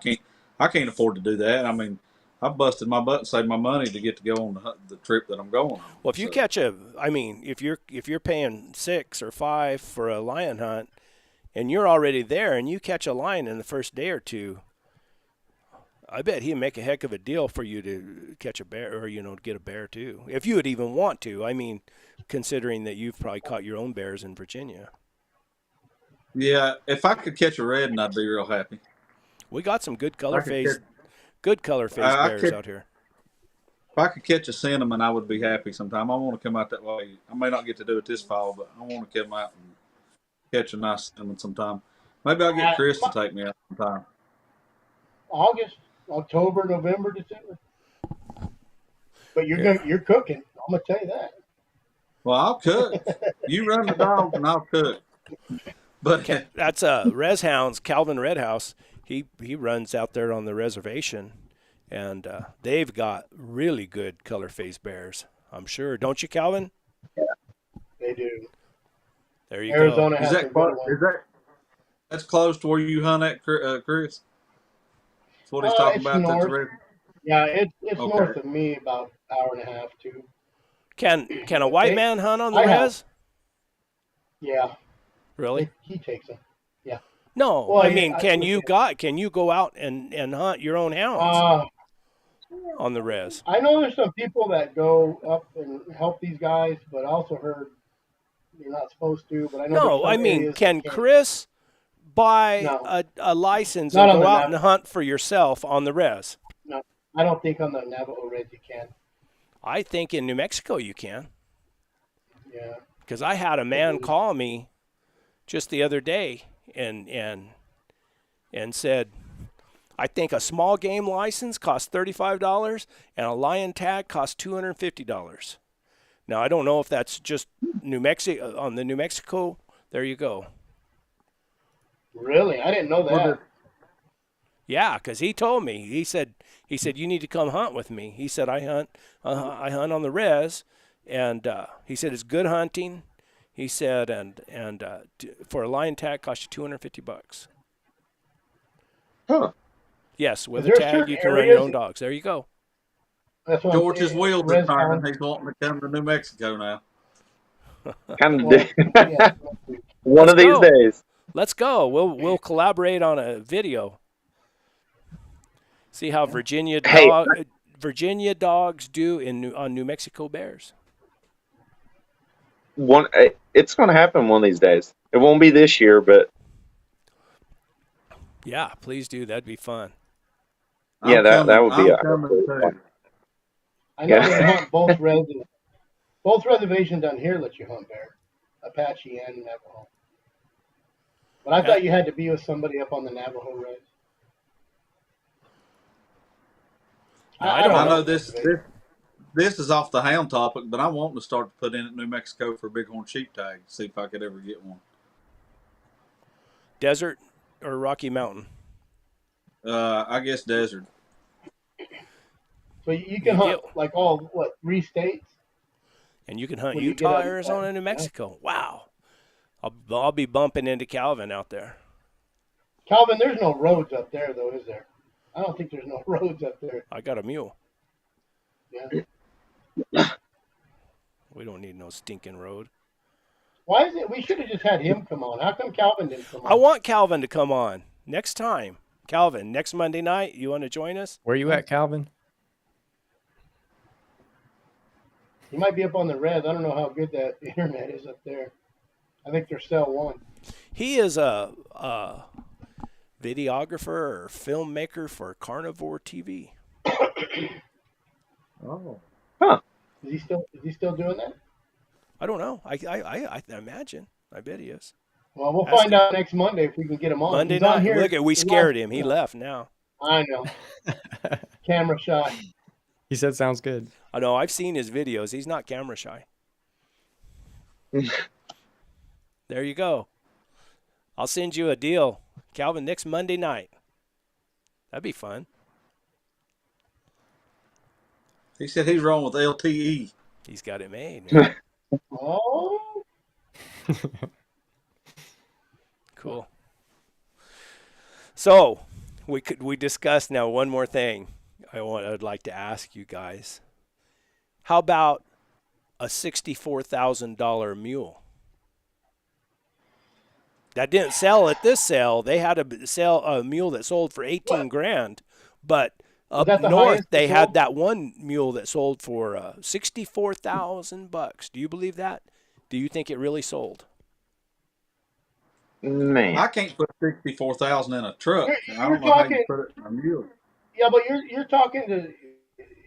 [SPEAKER 4] can't afford to do that. I mean, I busted my butt and saved my money to get to go on the trip that I'm going on.
[SPEAKER 1] Well, if you
[SPEAKER 4] So,
[SPEAKER 1] catch if you're paying 6 or 5 for a lion hunt, and you're already there, and you catch a lion in the first day or two, I bet he'd make a heck of a deal for you to catch a bear, or get a bear too, if you would even want to. I mean, considering that you've probably caught your own bears in Virginia.
[SPEAKER 4] yeah, if I could catch a red, and I'd be real happy.
[SPEAKER 1] We got some good
[SPEAKER 4] I could catch,
[SPEAKER 1] good color phase
[SPEAKER 4] I
[SPEAKER 1] bears
[SPEAKER 4] could,
[SPEAKER 1] out here.
[SPEAKER 4] if I could catch a cinnamon, I would be happy sometime. I want to come out that way. I may not get to do it this fall, but I want to come out and catch a nice cinnamon sometime. Maybe I'll get Chris to take me out sometime.
[SPEAKER 2] August, October, November, December. But
[SPEAKER 1] Yeah.
[SPEAKER 2] you're cooking. I'm gonna tell you that.
[SPEAKER 4] Well, I'll cook. You run the dogs, and I'll cook. But
[SPEAKER 1] That's Res Hounds, Calvin Redhouse. He runs out there on the reservation, and they've got really good color phase bears. I'm sure, don't you, Calvin?
[SPEAKER 2] They do.
[SPEAKER 1] There you
[SPEAKER 2] Arizona
[SPEAKER 4] is
[SPEAKER 2] has
[SPEAKER 4] that
[SPEAKER 2] some
[SPEAKER 4] close?
[SPEAKER 2] good ones.
[SPEAKER 4] Is that's close to where you hunt at, Chris? That's what he's talking
[SPEAKER 2] It's
[SPEAKER 4] about. That's
[SPEAKER 2] north.
[SPEAKER 4] red.
[SPEAKER 2] Yeah, it's
[SPEAKER 4] Okay.
[SPEAKER 2] north of me about an hour and a half, 2.
[SPEAKER 1] go. Can a white man hunt on the
[SPEAKER 2] I have.
[SPEAKER 1] res?
[SPEAKER 2] Yeah,
[SPEAKER 1] Really?
[SPEAKER 2] he takes them. Yeah.
[SPEAKER 1] No.
[SPEAKER 2] Well,
[SPEAKER 1] I
[SPEAKER 2] yeah,
[SPEAKER 1] mean, can you go out and hunt your own hounds
[SPEAKER 2] Uh,
[SPEAKER 1] on the res?
[SPEAKER 2] I know there's some people that go up and help these guys, but I also heard you're not supposed to. But I know
[SPEAKER 1] No.
[SPEAKER 2] there's
[SPEAKER 1] I
[SPEAKER 2] some
[SPEAKER 1] mean,
[SPEAKER 2] areas
[SPEAKER 1] can
[SPEAKER 2] that can't.
[SPEAKER 1] Chris buy
[SPEAKER 2] No,
[SPEAKER 1] a license
[SPEAKER 2] not
[SPEAKER 1] and
[SPEAKER 2] on
[SPEAKER 1] go
[SPEAKER 2] the
[SPEAKER 1] out and hunt for yourself on the res?
[SPEAKER 2] no. I don't think on the Navajo Red you can.
[SPEAKER 1] I think in New Mexico you can,
[SPEAKER 2] Yeah.
[SPEAKER 1] because I had a man call me just the other day and said, I think a small game license costs $35 and a lion tag costs $250. Now I don't know if that's just New Mexico on the New Mexico. There you go.
[SPEAKER 2] Really, I didn't know
[SPEAKER 4] Well,
[SPEAKER 2] that.
[SPEAKER 1] Yeah, because he told me. He said you need to come hunt with me. He said I hunt on the res, and he said it's good hunting. He said, for a lion tag, cost you $250.
[SPEAKER 5] Huh.
[SPEAKER 1] Yes, with
[SPEAKER 2] Is
[SPEAKER 1] a
[SPEAKER 2] there
[SPEAKER 1] tag,
[SPEAKER 2] certain
[SPEAKER 1] you can run your
[SPEAKER 2] areas?
[SPEAKER 1] own dogs. There you go.
[SPEAKER 2] That's what I'm
[SPEAKER 4] George's
[SPEAKER 2] saying.
[SPEAKER 4] wheels are
[SPEAKER 2] Res
[SPEAKER 4] turning.
[SPEAKER 2] hound.
[SPEAKER 4] He's wanting to come to New Mexico now.
[SPEAKER 5] Kind of
[SPEAKER 2] Well, yeah.
[SPEAKER 5] one
[SPEAKER 1] Let's
[SPEAKER 5] of these
[SPEAKER 1] go.
[SPEAKER 5] days.
[SPEAKER 1] Let's go. We'll collaborate on a video. See how
[SPEAKER 5] Hey,
[SPEAKER 1] Virginia dogs do on New Mexico bears.
[SPEAKER 5] it's going to happen one of these days. It won't be this year, but
[SPEAKER 1] Yeah, please do. That'd be fun.
[SPEAKER 5] yeah,
[SPEAKER 4] I'm
[SPEAKER 5] that
[SPEAKER 4] coming.
[SPEAKER 5] would be
[SPEAKER 4] I'm
[SPEAKER 5] a
[SPEAKER 4] coming too.
[SPEAKER 2] I know they
[SPEAKER 5] yeah.
[SPEAKER 2] hunt both both reservations down here let you hunt bear, Apache and Navajo. But I
[SPEAKER 1] Yeah.
[SPEAKER 2] thought you had to be with somebody up on the Navajo res.
[SPEAKER 1] No, I
[SPEAKER 2] I
[SPEAKER 1] don't
[SPEAKER 2] don't
[SPEAKER 4] I
[SPEAKER 1] know.
[SPEAKER 2] know
[SPEAKER 4] know
[SPEAKER 2] the reservation.
[SPEAKER 4] this is off the hound topic, but I'm wanting to start to put in at New Mexico for bighorn sheep tag. See if I could ever get one.
[SPEAKER 1] Desert or Rocky Mountain.
[SPEAKER 4] I guess desert.
[SPEAKER 2] So you can
[SPEAKER 1] You
[SPEAKER 2] hunt
[SPEAKER 1] get
[SPEAKER 2] like all 3 states
[SPEAKER 1] and you can hunt
[SPEAKER 2] when you get
[SPEAKER 1] Utah,
[SPEAKER 2] up.
[SPEAKER 1] Arizona, New
[SPEAKER 2] Yeah.
[SPEAKER 1] Mexico. Wow. I'll be bumping into Calvin out there.
[SPEAKER 2] Calvin, there's no roads up there though, is there? I don't think there's no roads up there.
[SPEAKER 1] I got a mule.
[SPEAKER 2] Yeah.
[SPEAKER 1] We don't need no stinking road.
[SPEAKER 2] Why is it? We should have just had him come on. How come Calvin didn't come
[SPEAKER 1] I
[SPEAKER 2] on?
[SPEAKER 1] want Calvin to come on next time. Calvin, next Monday night, you want to join us?
[SPEAKER 3] Where you at, Calvin?
[SPEAKER 2] He might be up on the res. I don't know how good that internet is up there. I think they're cell one.
[SPEAKER 1] He is a videographer or filmmaker for Carnivore TV.
[SPEAKER 4] Oh.
[SPEAKER 5] Huh.
[SPEAKER 2] Is he still doing that?
[SPEAKER 1] I don't know. I imagine. I bet he is.
[SPEAKER 2] Well, we'll
[SPEAKER 1] Ask
[SPEAKER 2] find
[SPEAKER 1] him.
[SPEAKER 2] out next Monday if we can get him on.
[SPEAKER 1] Monday
[SPEAKER 2] He's on
[SPEAKER 1] night.
[SPEAKER 2] here.
[SPEAKER 1] Look at we scared him. He left now.
[SPEAKER 2] I know. Camera shy.
[SPEAKER 3] He said sounds good.
[SPEAKER 1] I know. I've seen his videos. He's not camera shy. There you go. I'll send you a deal, Calvin, next Monday night. That'd be fun.
[SPEAKER 4] He said he's wrong with LTE.
[SPEAKER 1] He's got it made, man.
[SPEAKER 2] Oh,
[SPEAKER 1] Cool. So, we discussed now one more thing I'd like to ask you guys. How about a $64,000 mule? That didn't sell at this sale. They had a mule that sold for 18 grand, but up
[SPEAKER 2] that the
[SPEAKER 1] north
[SPEAKER 2] highest
[SPEAKER 1] they
[SPEAKER 2] they
[SPEAKER 1] had
[SPEAKER 2] sold?
[SPEAKER 1] that one mule that sold for $64,000. Do you believe that? Do you think it really sold?
[SPEAKER 5] Man.
[SPEAKER 4] I can't put 64,000 in a truck.
[SPEAKER 2] You're
[SPEAKER 4] I don't know how
[SPEAKER 2] talking-
[SPEAKER 4] you put it in a mule.
[SPEAKER 2] yeah, but you're talking to.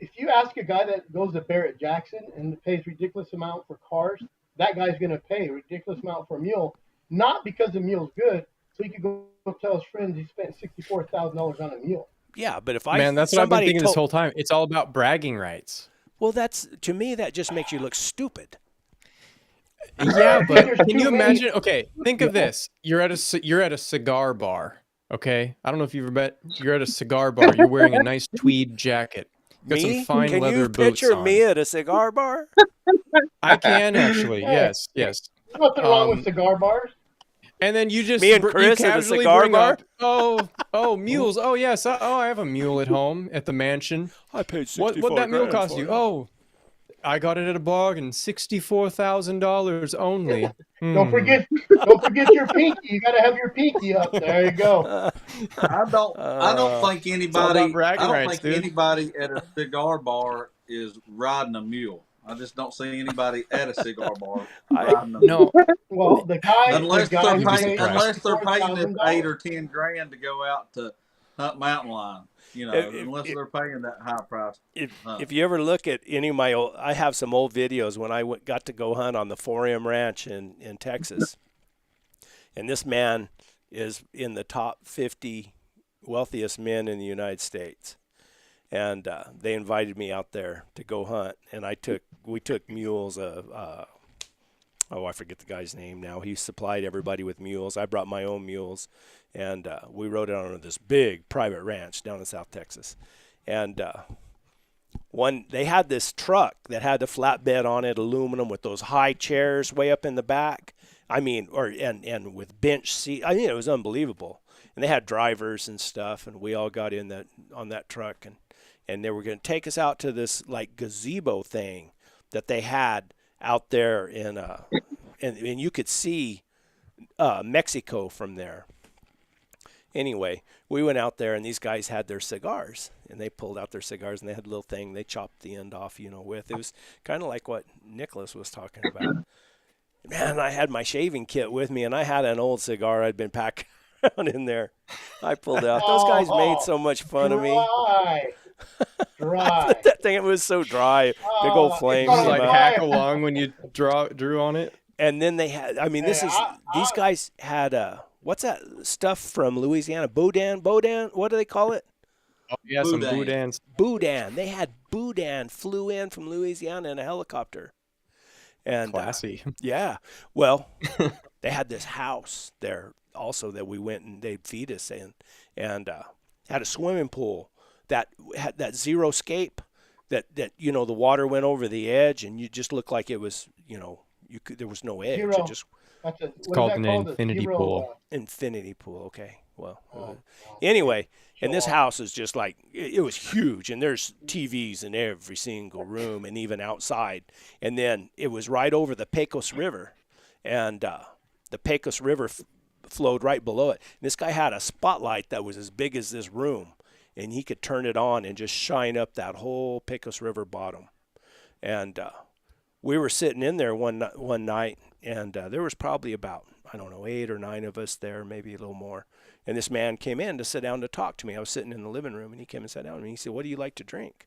[SPEAKER 2] If you ask a guy that goes to Barrett Jackson and pays ridiculous amount for cars, that guy's going to pay a ridiculous amount for a mule, not because the mule's good, so he could go tell his friends he spent $64,000 on a mule.
[SPEAKER 1] Yeah, but if
[SPEAKER 3] Man, that's what I've been
[SPEAKER 1] somebody
[SPEAKER 3] thinking this
[SPEAKER 1] told-
[SPEAKER 3] whole time. It's all about bragging rights.
[SPEAKER 1] Well, that's to me that just makes you look stupid.
[SPEAKER 3] Yeah, but
[SPEAKER 2] There's
[SPEAKER 3] can
[SPEAKER 2] too
[SPEAKER 3] you
[SPEAKER 2] many-
[SPEAKER 3] imagine? Okay, think of this: you're at a cigar bar. Okay, I don't know if you've ever met. You're at a cigar bar. You're wearing a nice tweed jacket. Got
[SPEAKER 1] Me?
[SPEAKER 3] some fine
[SPEAKER 1] Can
[SPEAKER 3] leather
[SPEAKER 1] you
[SPEAKER 3] boots
[SPEAKER 1] picture
[SPEAKER 3] on.
[SPEAKER 1] me at a cigar bar?
[SPEAKER 3] I can actually. Yes, yes.
[SPEAKER 2] There's nothing wrong with
[SPEAKER 3] Um,
[SPEAKER 2] cigar bars.
[SPEAKER 3] And then you just
[SPEAKER 1] Me and
[SPEAKER 3] you
[SPEAKER 1] Chris at a
[SPEAKER 3] casually
[SPEAKER 1] cigar
[SPEAKER 3] bring
[SPEAKER 1] bar?
[SPEAKER 3] up, oh, mules. Oh yes. Oh, I have a mule at home at the mansion.
[SPEAKER 1] I paid
[SPEAKER 3] What that mule cost you? Oh, I got it at a bargain, $64,000 only.
[SPEAKER 2] Don't forget your pinky. You got to have your pinky up. There you go.
[SPEAKER 4] I don't think anybody.
[SPEAKER 3] about bragging
[SPEAKER 4] I don't
[SPEAKER 3] rights,
[SPEAKER 4] think
[SPEAKER 3] dude.
[SPEAKER 4] anybody at a cigar bar is riding a mule. I just don't see anybody at a cigar bar riding a mule.
[SPEAKER 3] No,
[SPEAKER 2] Well, the guy
[SPEAKER 4] Unless
[SPEAKER 2] who
[SPEAKER 4] they're
[SPEAKER 2] pays
[SPEAKER 4] paying, unless they're paying this
[SPEAKER 2] $64,000.
[SPEAKER 4] 8 or 10 grand to go out to hunt mountain lion, unless they're paying that high price.
[SPEAKER 1] If you ever look at any of my old, I have some old videos when I got to go hunt on the 4M Ranch in Texas, and this man is in the top 50 wealthiest men in the United States, and they invited me out there to go hunt, and we took mules. I forget the guy's name now. He supplied everybody with mules. I brought my own mules, and we rode it on this big private ranch down in South Texas. And They had this truck that had the flatbed on it, aluminum, with those high chairs way up in the back. I mean, and with bench seat. I mean, it was unbelievable. And they had drivers and stuff, and we all got in that on that truck, and they were going to take us out to this like gazebo thing that they had out there and you could see Mexico from there. Anyway, we went out there, and these guys had their cigars, and they pulled out their cigars, and they had a little thing they chopped the end off, with. It was kind of like what Nicholas was talking about. Man, I had my shaving kit with me, and I had an old cigar I'd been packing around in there. I pulled it out. Those guys made so much fun of me.
[SPEAKER 2] Dry.
[SPEAKER 1] That thing, it was so dry. Big old flames.
[SPEAKER 2] it's
[SPEAKER 3] You
[SPEAKER 2] not
[SPEAKER 3] like
[SPEAKER 2] a
[SPEAKER 3] hack
[SPEAKER 2] vibe.
[SPEAKER 3] along when you drew on it.
[SPEAKER 1] And then they had, I mean, these guys had, what's that stuff from Louisiana? Boudin? What do they call it?
[SPEAKER 3] Oh, yeah, some
[SPEAKER 4] Boudin.
[SPEAKER 3] boudins.
[SPEAKER 1] Boudin. They had Boudin flew in from Louisiana in a helicopter. And
[SPEAKER 3] Classy.
[SPEAKER 1] yeah. Well, they had this house there also that we went and they'd feed us in, and had a swimming pool that had that zero scape that the water went over the edge and you just looked like it was, there was no edge.
[SPEAKER 2] Zero.
[SPEAKER 1] It just
[SPEAKER 3] It's called an infinity pool.
[SPEAKER 1] infinity pool. Okay. Well,
[SPEAKER 2] Oh.
[SPEAKER 1] anyway, and this
[SPEAKER 2] Show
[SPEAKER 1] house is just like, it was huge, and there's TVs in every single room and even outside. And then it was right over the Pecos River, and the Pecos River flowed right below it. And this guy had a spotlight that was as big as this room, and he could turn it on and just shine up that whole Pecos River bottom. And we were sitting in there one night, and there was probably about, I don't know, 8 or 9 of us there, maybe a little more. And this man came in to sit down to talk to me. I was sitting in the living room, and he came and sat down, and he said, "What do you like to drink?"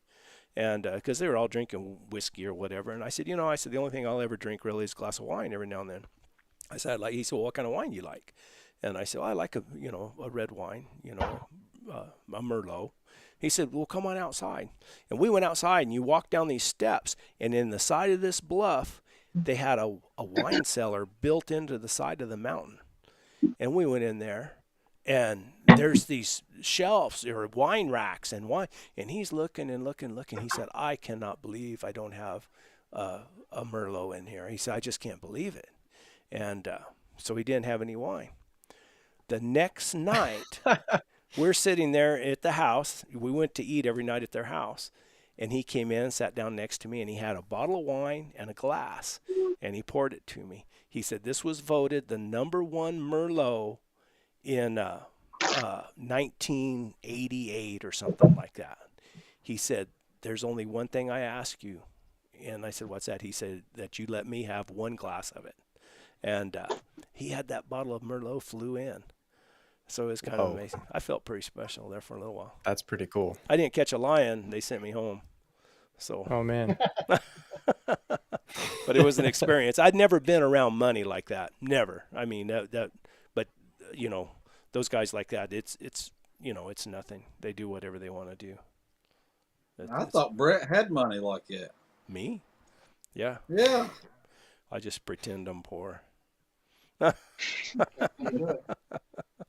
[SPEAKER 1] And because they were all drinking whiskey or whatever. And I said, the only thing I'll ever drink really is a glass of wine every now and then. I said, he said, "Well, what kind of wine do you like?" And I said, "Well, I like a red wine, a Merlot." He said, "Well, come on outside." And we went outside, and you walk down these steps, and in the side of this bluff, they had a wine cellar built into the side of the mountain. And we went in there, and there's these shelves or wine racks and wine. And he's looking and looking. He said, "I cannot believe I don't have a Merlot in here." He said, "I just can't believe it." And so he didn't have any wine. The next night, we're sitting there at the house. We went to eat every night at their house. And he came in and sat down next to me, and he had a bottle of wine and a glass, and he poured it to me. He said, "This was voted the #1 Merlot in 1988 or something like that." He said, "There's only one thing I ask you." And I said, "What's that?" He said, "That you let me have one glass of it." And he had that bottle of Merlot flew in. So it was kind of amazing. I felt pretty special there for a little while.
[SPEAKER 3] That's pretty cool.
[SPEAKER 1] I didn't catch a lion. They sent me home. So,
[SPEAKER 3] Oh, man.
[SPEAKER 1] but it was an experience. I'd never been around money like that. Never. I mean, but those guys like that, it's nothing. They do whatever they want to do.
[SPEAKER 4] I thought Brett had money like that.
[SPEAKER 1] Me? Yeah.
[SPEAKER 4] Yeah.
[SPEAKER 1] I just pretend I'm poor.
[SPEAKER 2] How you do it.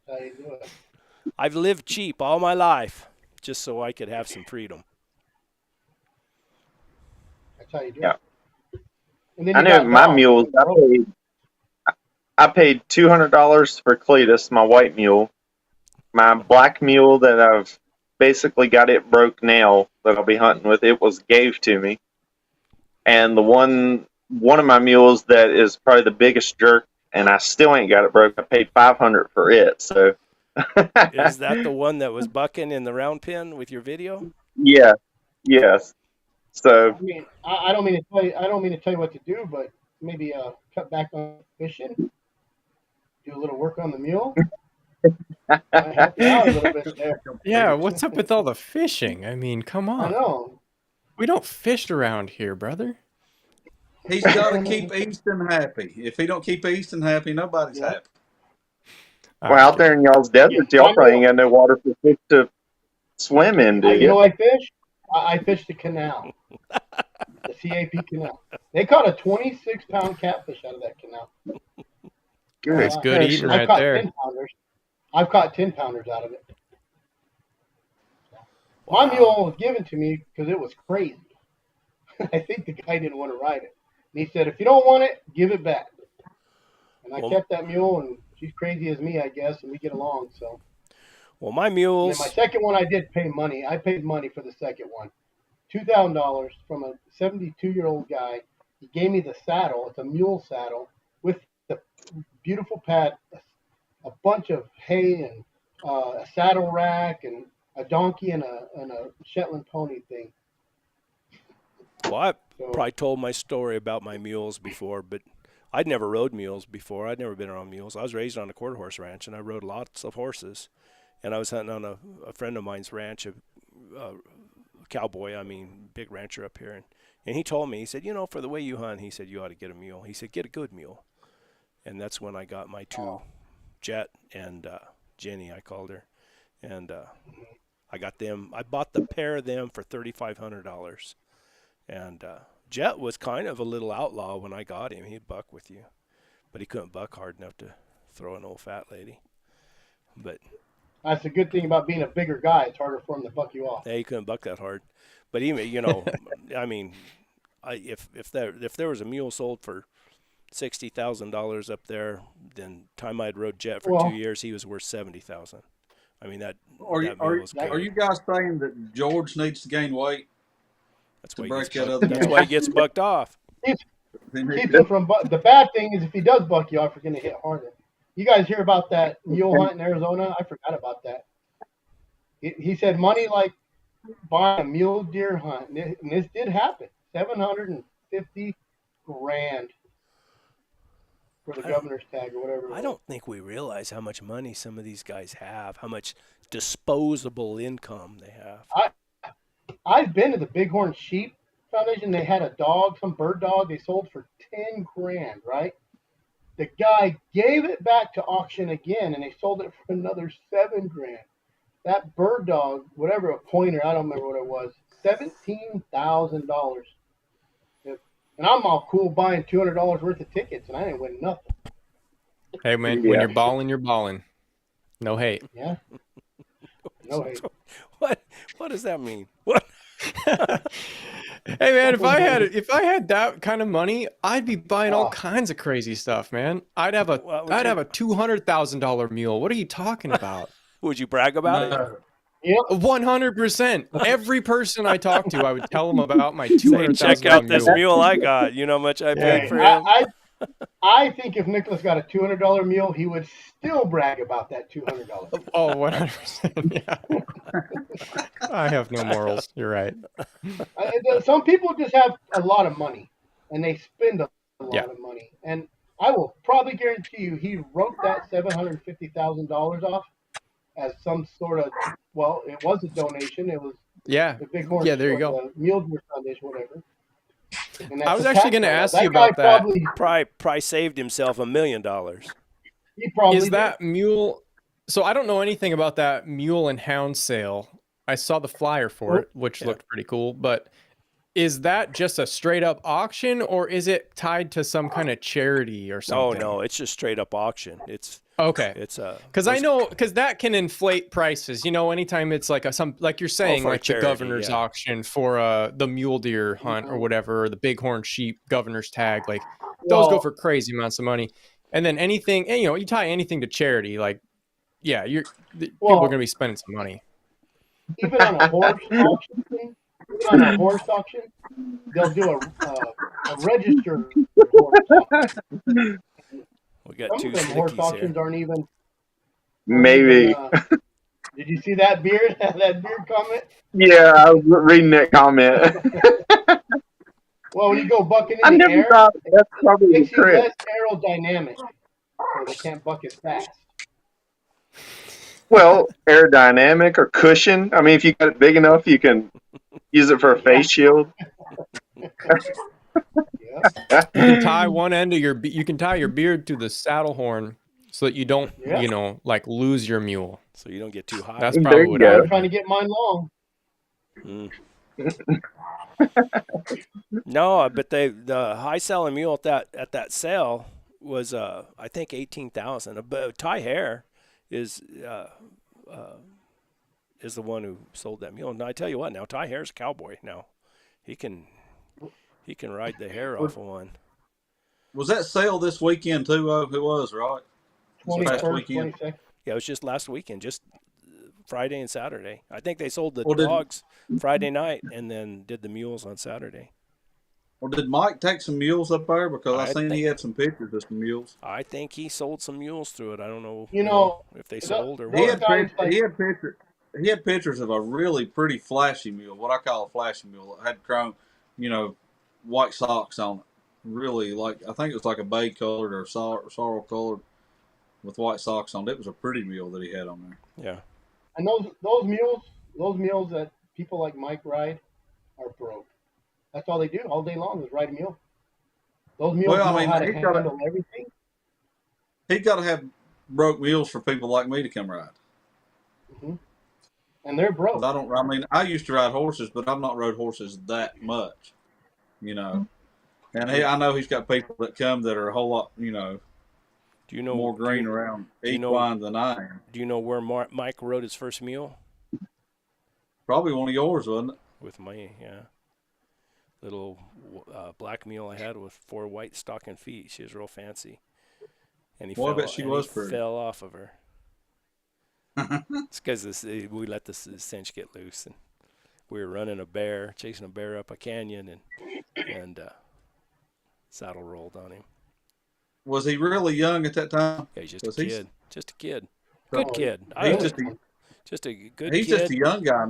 [SPEAKER 2] How you do it.
[SPEAKER 1] I've lived cheap all my life just so I could have some freedom.
[SPEAKER 2] That's how you do
[SPEAKER 5] Yeah.
[SPEAKER 2] it. And then
[SPEAKER 5] I
[SPEAKER 2] you
[SPEAKER 5] know
[SPEAKER 2] got
[SPEAKER 5] my
[SPEAKER 2] dogs.
[SPEAKER 5] mules. I paid $200 for Cletus, my white mule. My black mule that I've basically got it broke now that I'll be hunting with. It was gave to me, and the one of my mules that is probably the biggest jerk, and I still ain't got it broke. I paid $500 for it. So
[SPEAKER 1] Is that the one that was bucking in the round pen with your video?
[SPEAKER 5] yeah, yes. So
[SPEAKER 2] I mean, I don't mean to tell you. I don't mean to tell you what to do, but maybe cut back on fishing. Do a little work on the mule. Might help you out a little bit there.
[SPEAKER 3] Yeah, what's up with all the fishing? I mean, come
[SPEAKER 2] I
[SPEAKER 3] on.
[SPEAKER 2] know.
[SPEAKER 3] We don't fish around here, brother.
[SPEAKER 4] He's got to keep Easton happy. If he don't keep Easton happy, nobody's
[SPEAKER 2] Yeah.
[SPEAKER 4] happy.
[SPEAKER 5] well, out there in y'all's deserts, y'all probably ain't got no water for fish to swim in, do
[SPEAKER 2] You know,
[SPEAKER 5] you?
[SPEAKER 2] I fish. I fished the canal, the CAP canal. They caught a 26-pound catfish out of that canal.
[SPEAKER 3] That's
[SPEAKER 5] Good.
[SPEAKER 3] good
[SPEAKER 5] gracious.
[SPEAKER 3] eating
[SPEAKER 2] I've
[SPEAKER 3] right
[SPEAKER 2] caught
[SPEAKER 3] there.
[SPEAKER 2] 10-pounders. I've caught 10-pounders out of it. My
[SPEAKER 1] Wow.
[SPEAKER 2] mule was given to me because it was crazy. I think the guy didn't want to ride it. And he said, if you don't want it, give it back. And I
[SPEAKER 1] Well,
[SPEAKER 2] kept that mule, and she's crazy as me, I guess, and we get along. So,
[SPEAKER 1] well, my
[SPEAKER 2] and then my
[SPEAKER 1] mules.
[SPEAKER 2] second one, I did pay money. I paid money for the second one, $2,000 from a 72-year-old guy. He gave me the saddle. It's a mule saddle with the beautiful pad, a bunch of hay and a saddle rack and a donkey and a Shetland pony thing.
[SPEAKER 1] Well, I
[SPEAKER 2] So,
[SPEAKER 1] probably told my story about my mules before, but I'd never rode mules before. I'd never been around mules. I was raised on a quarter horse ranch, and I rode lots of horses. And I was hunting on a friend of mine's ranch, a cowboy, I mean, big rancher up here. And he told me, he said, for the way you hunt, he said, you ought to get a mule. He said, get a good mule. And that's when I got my two, Jet and Jenny, I called her. And I got them. I bought the pair of them for $3,500. And Jet was kind of a little outlaw when I got him. He'd buck with you, but he couldn't buck hard enough to throw an old fat lady. But
[SPEAKER 2] that's the good thing about being a bigger guy. It's harder for him to buck you off.
[SPEAKER 1] yeah, he couldn't buck that hard. But even I mean, if there was a mule sold for $60,000 up there, then time I'd rode Jet for
[SPEAKER 2] Well,
[SPEAKER 1] 2 years, he was worth $70,000. I mean that
[SPEAKER 4] Are you
[SPEAKER 1] that
[SPEAKER 4] are
[SPEAKER 1] mule
[SPEAKER 4] you,
[SPEAKER 1] was
[SPEAKER 4] are
[SPEAKER 1] good.
[SPEAKER 4] you guys saying that George needs to gain weight
[SPEAKER 1] That's
[SPEAKER 4] to
[SPEAKER 1] why he
[SPEAKER 4] break
[SPEAKER 1] gets
[SPEAKER 4] that
[SPEAKER 1] bucked.
[SPEAKER 4] other
[SPEAKER 1] That's
[SPEAKER 4] mule?
[SPEAKER 1] why he gets bucked off.
[SPEAKER 2] keeps
[SPEAKER 4] He needs-
[SPEAKER 2] keeps him from. The bad thing is if he does buck you off, you're going to hit harder. You guys hear about that mule hunt in Arizona? I forgot about that. He said money like buying a mule deer hunt, and this did happen. 750 grand for the
[SPEAKER 1] I don't,
[SPEAKER 2] governor's tag or whatever. It
[SPEAKER 1] I
[SPEAKER 2] was.
[SPEAKER 1] don't think we realize how much money some of these guys have, how much disposable income they have.
[SPEAKER 2] I've been to the Bighorn Sheep Foundation. They had a dog, some bird dog, they sold for 10 grand, right? The guy gave it back to auction again, and they sold it for another 7 grand. That bird dog, whatever, a pointer, I don't remember what it was, $17,000. And I'm all cool buying $200 worth of tickets, and I didn't win nothing.
[SPEAKER 3] Hey, man, when
[SPEAKER 5] Yeah.
[SPEAKER 3] you're balling, you're balling. No hate.
[SPEAKER 2] Yeah, no hate.
[SPEAKER 1] What does that mean? What?
[SPEAKER 3] Hey man, if I had that kind of money, I'd be buying all
[SPEAKER 2] Oh.
[SPEAKER 3] kinds of crazy stuff, man. I'd have a
[SPEAKER 1] What would
[SPEAKER 3] I'd
[SPEAKER 1] you-
[SPEAKER 3] have a $200,000 mule. What are you talking about?
[SPEAKER 1] Would you brag about it?
[SPEAKER 4] No.
[SPEAKER 2] Yep.
[SPEAKER 3] 100%. Every person I talk to, I would tell them about my
[SPEAKER 1] Say,
[SPEAKER 3] $200,000
[SPEAKER 1] check out this
[SPEAKER 3] mule.
[SPEAKER 1] mule I got. You know how much I paid
[SPEAKER 2] Hey,
[SPEAKER 1] for him?
[SPEAKER 2] I think if Nicholas got a $200 mule, he would still brag about that $200.
[SPEAKER 3] Oh, 100%. Yeah. I have no morals. You're right.
[SPEAKER 2] Some people just have a lot of money, and they spend a lot
[SPEAKER 3] Yeah.
[SPEAKER 2] of money. And I will probably guarantee you, he wrote that $750,000 off as some sort of, well, it was a donation. It was
[SPEAKER 3] Yeah.
[SPEAKER 2] the Bighorn,
[SPEAKER 3] Yeah, there you
[SPEAKER 2] or
[SPEAKER 3] go.
[SPEAKER 2] the Mule Deer Foundation, whatever. And that's
[SPEAKER 3] I was
[SPEAKER 2] a
[SPEAKER 3] actually
[SPEAKER 2] tax
[SPEAKER 3] gonna
[SPEAKER 2] write-off.
[SPEAKER 3] ask you
[SPEAKER 2] guy
[SPEAKER 3] about that.
[SPEAKER 1] Probably saved himself $1 million.
[SPEAKER 2] He probably
[SPEAKER 3] Is
[SPEAKER 2] did.
[SPEAKER 3] that mule? So I don't know anything about that mule and hound sale. I saw the flyer for it, which
[SPEAKER 1] Yeah.
[SPEAKER 3] looked pretty cool. But is that just a straight up auction, or is it tied to some kind of charity or
[SPEAKER 1] Oh
[SPEAKER 3] something?
[SPEAKER 1] no, it's just straight up auction. It's
[SPEAKER 3] Okay. Because I know that can inflate prices. Anytime it's like like you're saying,
[SPEAKER 1] for a
[SPEAKER 3] like
[SPEAKER 1] charity,
[SPEAKER 3] the governor's
[SPEAKER 1] yeah.
[SPEAKER 3] auction for the mule deer hunt or whatever, or the bighorn sheep governor's tag, like those go
[SPEAKER 2] Well,
[SPEAKER 3] for crazy amounts of money. And then anything, and, you tie anything to charity, like yeah, people are gonna be spending some money.
[SPEAKER 2] even on a horse auction thing, even on a horse auction, they'll do a registered horse auction.
[SPEAKER 1] we got
[SPEAKER 2] Some
[SPEAKER 1] two
[SPEAKER 2] of them horse
[SPEAKER 1] slickies here.
[SPEAKER 2] auctions aren't even.
[SPEAKER 5] Maybe.
[SPEAKER 2] Did you see that beard? That beard comment?
[SPEAKER 5] Yeah, I was reading that comment.
[SPEAKER 2] Well, when you go bucking
[SPEAKER 5] I
[SPEAKER 2] in the
[SPEAKER 5] never
[SPEAKER 2] air,
[SPEAKER 5] thought that's
[SPEAKER 2] it
[SPEAKER 5] probably the
[SPEAKER 2] makes you
[SPEAKER 5] trick.
[SPEAKER 2] less aerodynamic, so they can't buck as fast.
[SPEAKER 5] Well, aerodynamic or cushion. I mean, if you got it big enough, you can use it for a face shield.
[SPEAKER 2] Yeah.
[SPEAKER 3] You can tie one end of you can tie your beard to the saddle horn so that you don't,
[SPEAKER 2] Yeah.
[SPEAKER 3] like lose your mule.
[SPEAKER 1] So you don't get too high.
[SPEAKER 3] That's
[SPEAKER 5] There
[SPEAKER 3] probably
[SPEAKER 5] you
[SPEAKER 3] what
[SPEAKER 5] go.
[SPEAKER 3] I
[SPEAKER 2] I'm
[SPEAKER 3] would
[SPEAKER 2] trying
[SPEAKER 3] do.
[SPEAKER 2] to get mine long.
[SPEAKER 1] No, but the high selling mule at that sale was I think 18,000. But tie hair is is the one who sold that mule. And I tell you what, now Ty Hare's a cowboy. Now he can ride the hair off of one.
[SPEAKER 4] Was that sale this weekend too? Oh, it was, right? This past
[SPEAKER 2] 21st,
[SPEAKER 4] weekend.
[SPEAKER 2] 22nd.
[SPEAKER 1] Yeah, it was just last weekend, just Friday and Saturday. I think they sold the
[SPEAKER 4] Well,
[SPEAKER 1] dogs Friday night and then did the mules on Saturday.
[SPEAKER 4] Well, did Mike take some mules up there? Because I
[SPEAKER 1] I
[SPEAKER 4] seen he
[SPEAKER 1] think-
[SPEAKER 4] had some pictures of some mules.
[SPEAKER 1] I think he sold some mules through it. I don't know,
[SPEAKER 2] You know,
[SPEAKER 1] if they sold or
[SPEAKER 2] those
[SPEAKER 4] He
[SPEAKER 1] what.
[SPEAKER 2] guys like-
[SPEAKER 4] he had pictures of a really pretty flashy mule, what I call a flashy mule. It had chrome, white socks on it. Really, I think it was like a bay colored or sorrel colored with white socks on it. It was a pretty mule that he had on there.
[SPEAKER 1] Yeah.
[SPEAKER 2] And those mules that people like Mike ride are broke. That's all they do all day long is ride a mule. Those mules
[SPEAKER 4] Well, I
[SPEAKER 2] know
[SPEAKER 4] mean,
[SPEAKER 2] how to
[SPEAKER 4] he's gotta-
[SPEAKER 2] handle everything.
[SPEAKER 4] He got to have broke mules for people like me to come ride.
[SPEAKER 2] And they're broke.
[SPEAKER 4] 'Cause I used to ride horses, but I've not rode horses that much, And I know he's got people that come that are a whole lot,
[SPEAKER 1] Do you know
[SPEAKER 4] more green around
[SPEAKER 1] do you know-
[SPEAKER 4] equine than I am.
[SPEAKER 1] Do you know where Mike rode his first mule?
[SPEAKER 4] Probably one of yours, wasn't it?
[SPEAKER 1] With me, yeah. Little black mule I had with 4 white stocking feet. She was real fancy. And
[SPEAKER 4] Well, I bet she was pretty.
[SPEAKER 1] fell off of her. It's because we let the cinch get loose, and we were running chasing a bear up a canyon, and saddle rolled on him.
[SPEAKER 4] Was he really young at that time?
[SPEAKER 1] Yeah, he's just
[SPEAKER 4] Was
[SPEAKER 1] a
[SPEAKER 4] he-
[SPEAKER 1] kid. Just a kid.
[SPEAKER 4] So-
[SPEAKER 1] Good kid.
[SPEAKER 4] He's
[SPEAKER 1] Just a good
[SPEAKER 4] He's
[SPEAKER 1] kid.
[SPEAKER 4] just a young guy.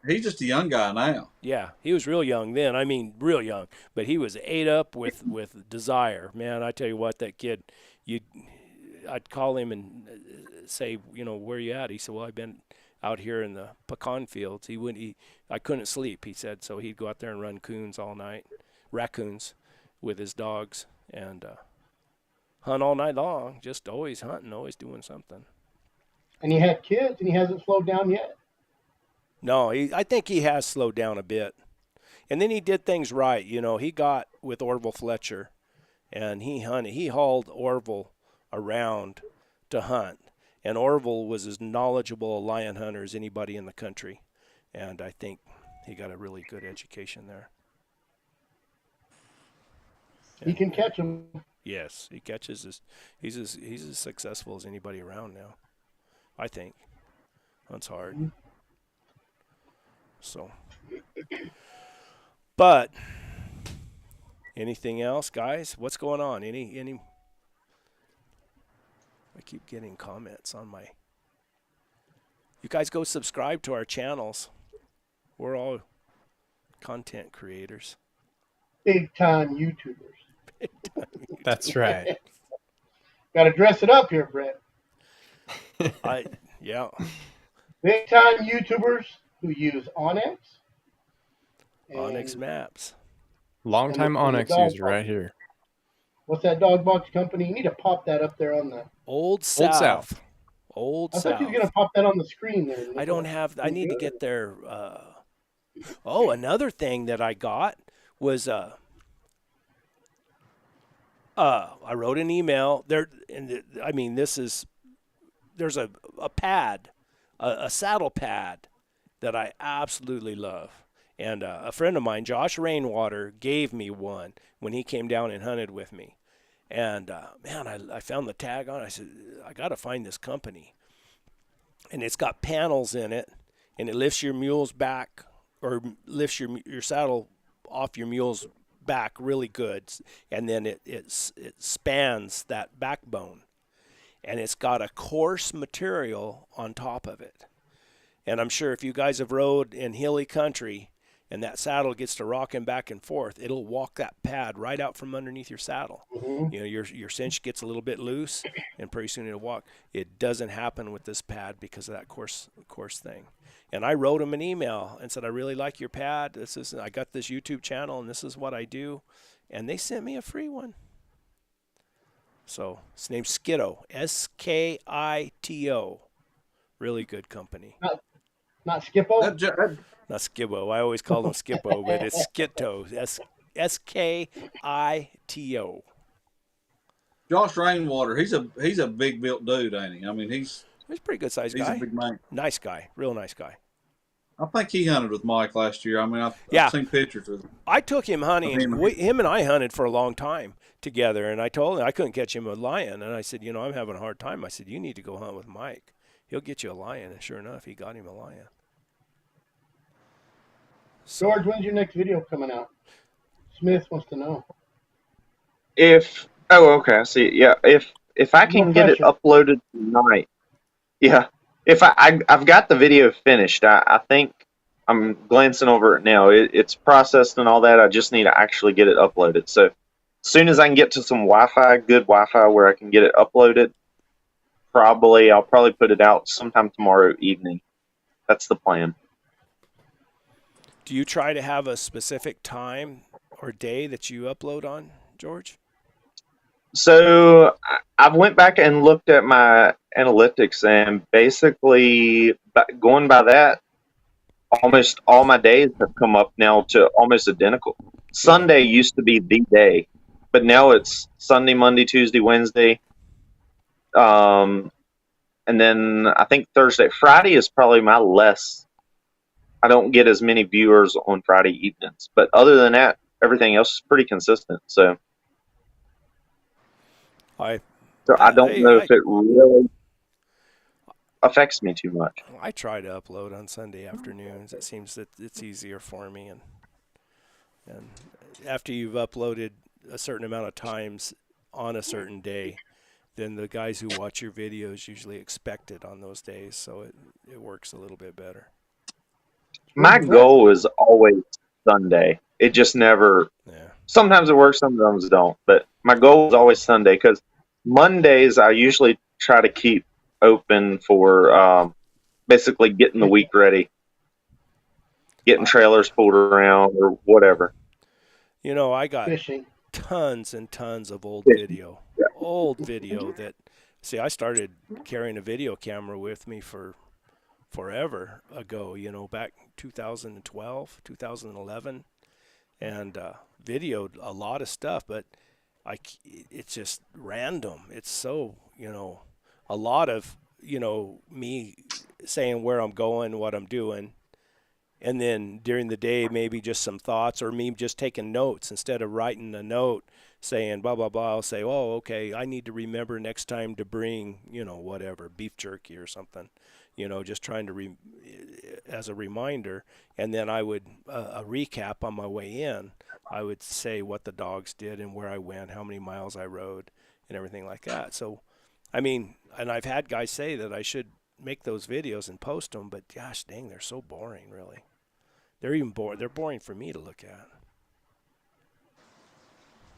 [SPEAKER 4] He's just a young guy now.
[SPEAKER 1] Yeah, he was real young then. I mean, real young. But he was ate up with desire. Man, I tell you what, that kid, I'd call him and say, where you at? He said, well, I've been out here in the pecan fields. I couldn't sleep, he said, so he'd go out there and run raccoons with his dogs and hunt all night long, just always hunting, always doing something.
[SPEAKER 2] And he had kids, and he hasn't slowed down yet.
[SPEAKER 1] No, I think he has slowed down a bit. And then he did things right. He got with Orville Fletcher, and he hauled Orville around to hunt. And Orville was as knowledgeable a lion hunter as anybody in the country. And I think he got a really good education there.
[SPEAKER 2] He can catch them.
[SPEAKER 1] Yes, he catches. He's as successful as anybody around now, I think. That's hard. So, but anything else, guys? What's going on? Any? I keep getting comments on my. You guys go subscribe to our channels. We're all content creators.
[SPEAKER 2] Big time YouTubers.
[SPEAKER 3] That's right.
[SPEAKER 2] Got to dress it up here, Brett.
[SPEAKER 1] Yeah.
[SPEAKER 2] Big time YouTubers who use Onyx.
[SPEAKER 1] Onyx Maps.
[SPEAKER 3] Longtime
[SPEAKER 2] And the
[SPEAKER 3] Onyx
[SPEAKER 2] dog
[SPEAKER 3] user right here.
[SPEAKER 2] What's that dog box company? You need to pop that up there on the.
[SPEAKER 1] Old South.
[SPEAKER 3] South.
[SPEAKER 1] Old
[SPEAKER 2] I
[SPEAKER 1] South.
[SPEAKER 2] thought you were gonna pop that on the screen there.
[SPEAKER 1] I don't have. I need to get their. Another thing that I got was I wrote an email there, and there's a pad, a saddle pad that I absolutely love, and a friend of mine, Josh Rainwater, gave me one when he came down and hunted with me, and man, I found the tag on it. I said, I got to find this company, and it's got panels in it, and it lifts your mules back, or lifts your saddle off your mule's back really good, and then it spans that backbone, and it's got a coarse material on top of it. And I'm sure if you guys have rode in hilly country and that saddle gets to rocking back and forth, it'll walk that pad right out from underneath your saddle.
[SPEAKER 2] Mm-hmm.
[SPEAKER 1] Your cinch gets a little bit loose, and pretty soon it'll walk. It doesn't happen with this pad because of that coarse thing. And I wrote him an email and said, I really like your pad. I got this YouTube channel, and this is what I do. And they sent me a free one. So it's named Skitto, Skito. Really good company.
[SPEAKER 2] Not Skippo.
[SPEAKER 1] Not Skibbo. I always call them Skippo, but it's Skitto. Skito.
[SPEAKER 4] Josh Rainwater, he's a big built dude, ain't he? I mean, he's
[SPEAKER 1] He's a pretty good sized
[SPEAKER 4] a
[SPEAKER 1] guy.
[SPEAKER 4] big man.
[SPEAKER 1] Nice guy. Real nice guy.
[SPEAKER 4] I think he hunted with Mike last year. I mean, I've
[SPEAKER 1] Yeah,
[SPEAKER 4] seen pictures
[SPEAKER 1] I took him
[SPEAKER 4] of
[SPEAKER 1] hunting.
[SPEAKER 4] him.
[SPEAKER 1] Him and I hunted for a long time together, and I told him I couldn't catch him a lion, and I said, I'm having a hard time. I said, you need to go hunt with Mike. He'll get you a lion, and sure enough, he got him a lion. So,
[SPEAKER 2] George, when's your next video coming out? Smith wants to know.
[SPEAKER 5] If okay, I see. Yeah, if I
[SPEAKER 2] No
[SPEAKER 5] can get it
[SPEAKER 2] pressure.
[SPEAKER 5] uploaded tonight, yeah. If I've got the video finished, I think I'm glancing over it now. It's processed and all that. I just need to actually get it uploaded. So as soon as I can get to some Wi-Fi, good Wi-Fi where I can get it uploaded, I'll probably put it out sometime tomorrow evening. That's the plan.
[SPEAKER 1] do you try to have a specific time or day that you upload on, George?
[SPEAKER 5] So I've went back and looked at my analytics, and basically going by that, almost all my days have come up now to almost identical.
[SPEAKER 1] Good.
[SPEAKER 5] Sunday used to be the day, but now it's Sunday, Monday, Tuesday, Wednesday, um, and then I think Thursday. Friday is probably my less. I don't get as many viewers on Friday evenings, but other than that, everything else is pretty consistent. So,
[SPEAKER 1] I,
[SPEAKER 5] so I don't know
[SPEAKER 1] I,
[SPEAKER 5] if it really affects me too much.
[SPEAKER 1] I try to upload on Sunday afternoons. It seems that it's easier for me, and after you've uploaded a certain amount of times on a certain day, then the guys who watch your videos usually expect it on those days, so it works a little bit better.
[SPEAKER 5] My goal is always Sunday. It just never.
[SPEAKER 1] Yeah.
[SPEAKER 5] Sometimes it works, sometimes it don't. But my goal is always Sunday because Mondays I usually try to keep open for basically getting the week ready, getting trailers pulled around or whatever.
[SPEAKER 1] I got
[SPEAKER 2] Fishing.
[SPEAKER 1] tons and tons of old
[SPEAKER 5] Fishing.
[SPEAKER 1] video. Old video that, see, I started carrying a video camera with me for forever ago, back 2012, 2011, and videoed a lot of stuff, but it's just random. It's so, a lot of, me saying where I'm going, what I'm doing, and then during the day maybe just some thoughts, or me just taking notes instead of writing a note saying blah blah blah. I'll say, oh, okay, I need to remember next time to bring whatever, beef jerky or something, just trying to as a reminder. And then I would a recap on my way in. I would say what the dogs did and where I went, how many miles I rode, and everything like that. So I mean, and I've had guys say that I should make those videos and post them, but gosh dang, they're so boring, really. They're even boring. They're boring for me to look at.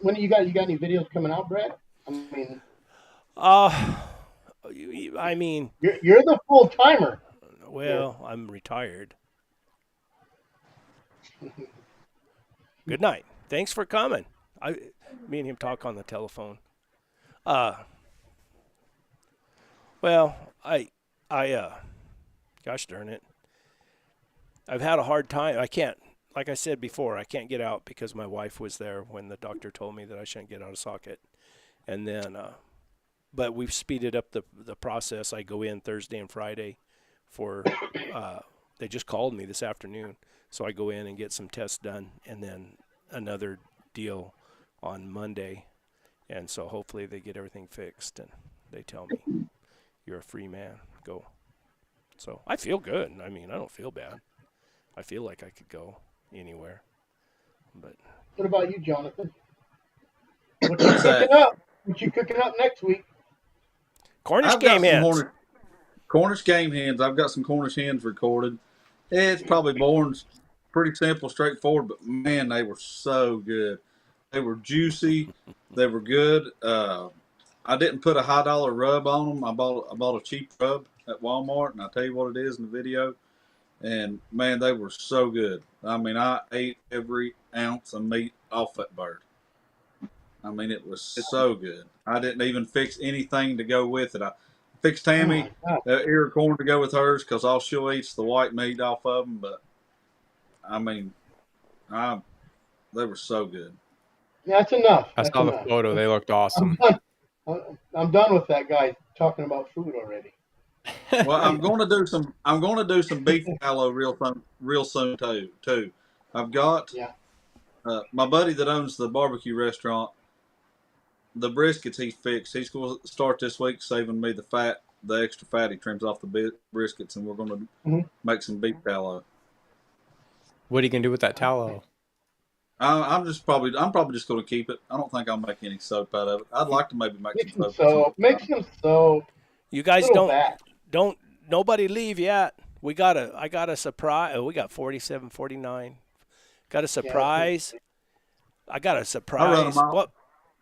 [SPEAKER 2] When you got any videos coming out, Brett? I mean,
[SPEAKER 1] I mean,
[SPEAKER 2] you're the full timer.
[SPEAKER 1] well, I'm retired. Good night. Thanks for coming. Me and him talk on the telephone. Well, gosh darn it. I've had a hard time. I can't, like I said before, I can't get out because my wife was there when the doctor told me that I shouldn't get out of socket. And then, but we've speeded up the process. I go in Thursday and Friday for, they just called me this afternoon. So I go in and get some tests done, and then another deal on Monday. And so hopefully they get everything fixed and they tell me, you're a free man, go. So I feel good. I mean, I don't feel bad. I feel like I could go anywhere. But
[SPEAKER 2] What about you, Jonathan? What you cooking up? What you cooking up next week?
[SPEAKER 1] Cornish
[SPEAKER 4] I've
[SPEAKER 1] game
[SPEAKER 4] got some
[SPEAKER 1] hens.
[SPEAKER 4] Cornish game hens. I've got some Cornish hens recorded. It's probably boring, pretty simple, straightforward, but man, they were so good. They were juicy. They were good. I didn't put a high dollar rub on them. I bought a cheap rub at Walmart, and I'll tell you what it is in the video. And man, they were so good. I mean, I ate every ounce of meat off that bird. I mean, it was so good. I didn't even fix anything to go with it. I fixed
[SPEAKER 2] Oh
[SPEAKER 4] Tammy
[SPEAKER 2] my God.
[SPEAKER 4] ear corn to go with hers because all she'll eat's the white meat off of them. But I mean, they were so good.
[SPEAKER 2] Yeah, that's enough.
[SPEAKER 3] I
[SPEAKER 2] That's
[SPEAKER 3] saw the
[SPEAKER 2] enough.
[SPEAKER 3] photo. They looked
[SPEAKER 2] I'm
[SPEAKER 3] awesome.
[SPEAKER 2] done. I'm done with that guy talking about food already.
[SPEAKER 4] Well, I'm going to do some. I'm going to do some beef tallow real soon too. I've got
[SPEAKER 2] Yeah.
[SPEAKER 4] my buddy that owns the barbecue restaurant. The briskets he's fixed. He's going to start this week saving me the extra fat he trims off the briskets, and we're going to
[SPEAKER 2] Hmm.
[SPEAKER 4] make some beef tallow.
[SPEAKER 3] What are you gonna do with that tallow?
[SPEAKER 4] I'm probably just going to keep it. I don't think I'll make any soap out of it. I'd like to maybe make some
[SPEAKER 2] Make some
[SPEAKER 4] soap at some
[SPEAKER 2] soap. Make
[SPEAKER 4] time.
[SPEAKER 2] some soap.
[SPEAKER 1] You guys
[SPEAKER 2] Little bat.
[SPEAKER 1] don't nobody leave yet. I got a surprise. Oh, we got 47, 49. Got a
[SPEAKER 2] Yeah.
[SPEAKER 1] surprise. I got a
[SPEAKER 4] I run
[SPEAKER 1] surprise.
[SPEAKER 4] them out.
[SPEAKER 1] What?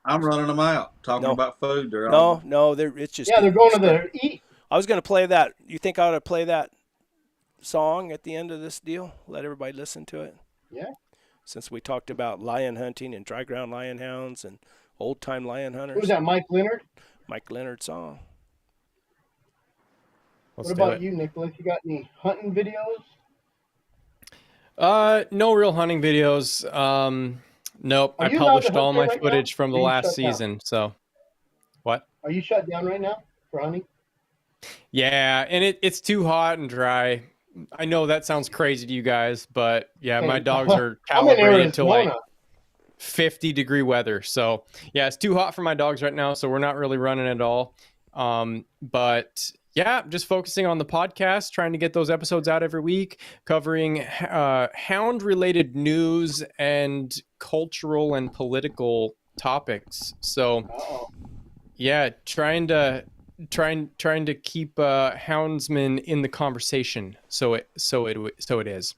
[SPEAKER 4] I'm running them out. Talking
[SPEAKER 1] No,
[SPEAKER 4] about food. They're all
[SPEAKER 1] no. It's just.
[SPEAKER 2] Yeah, they're going to the eat.
[SPEAKER 1] I was going to play that. You think I ought to play that song at the end of this deal? Let everybody listen to it.
[SPEAKER 2] Yeah.
[SPEAKER 1] Since we talked about lion hunting and dry ground lion hounds and old time lion hunters.
[SPEAKER 2] Who's that? Mike Leonard.
[SPEAKER 1] Mike Leonard song.
[SPEAKER 3] Let's
[SPEAKER 2] What
[SPEAKER 3] do
[SPEAKER 2] about
[SPEAKER 3] it.
[SPEAKER 2] you, Nicholas? You got any hunting videos?
[SPEAKER 3] No real hunting videos. Nope.
[SPEAKER 2] Are
[SPEAKER 3] I
[SPEAKER 2] you allowed to
[SPEAKER 3] published
[SPEAKER 2] hunt
[SPEAKER 3] all
[SPEAKER 2] there
[SPEAKER 3] my
[SPEAKER 2] right now?
[SPEAKER 3] footage from the
[SPEAKER 2] Or are you
[SPEAKER 3] last
[SPEAKER 2] shut down?
[SPEAKER 3] season. So, what?
[SPEAKER 2] Are you shut down right now for hunting?
[SPEAKER 3] Yeah, and it's too hot and dry. I know that sounds crazy to you guys, but yeah, my
[SPEAKER 2] Hey,
[SPEAKER 3] dogs are
[SPEAKER 2] I'm in
[SPEAKER 3] calibrated to like
[SPEAKER 2] Arizona.
[SPEAKER 3] 50-degree weather. So yeah, it's too hot for my dogs right now, so we're not really running at all. But yeah, just focusing on the podcast, trying to get those episodes out every week, covering hound related news and cultural and political topics. So
[SPEAKER 2] Uh-oh.
[SPEAKER 3] yeah, trying to keep houndsmen in the conversation. So it is.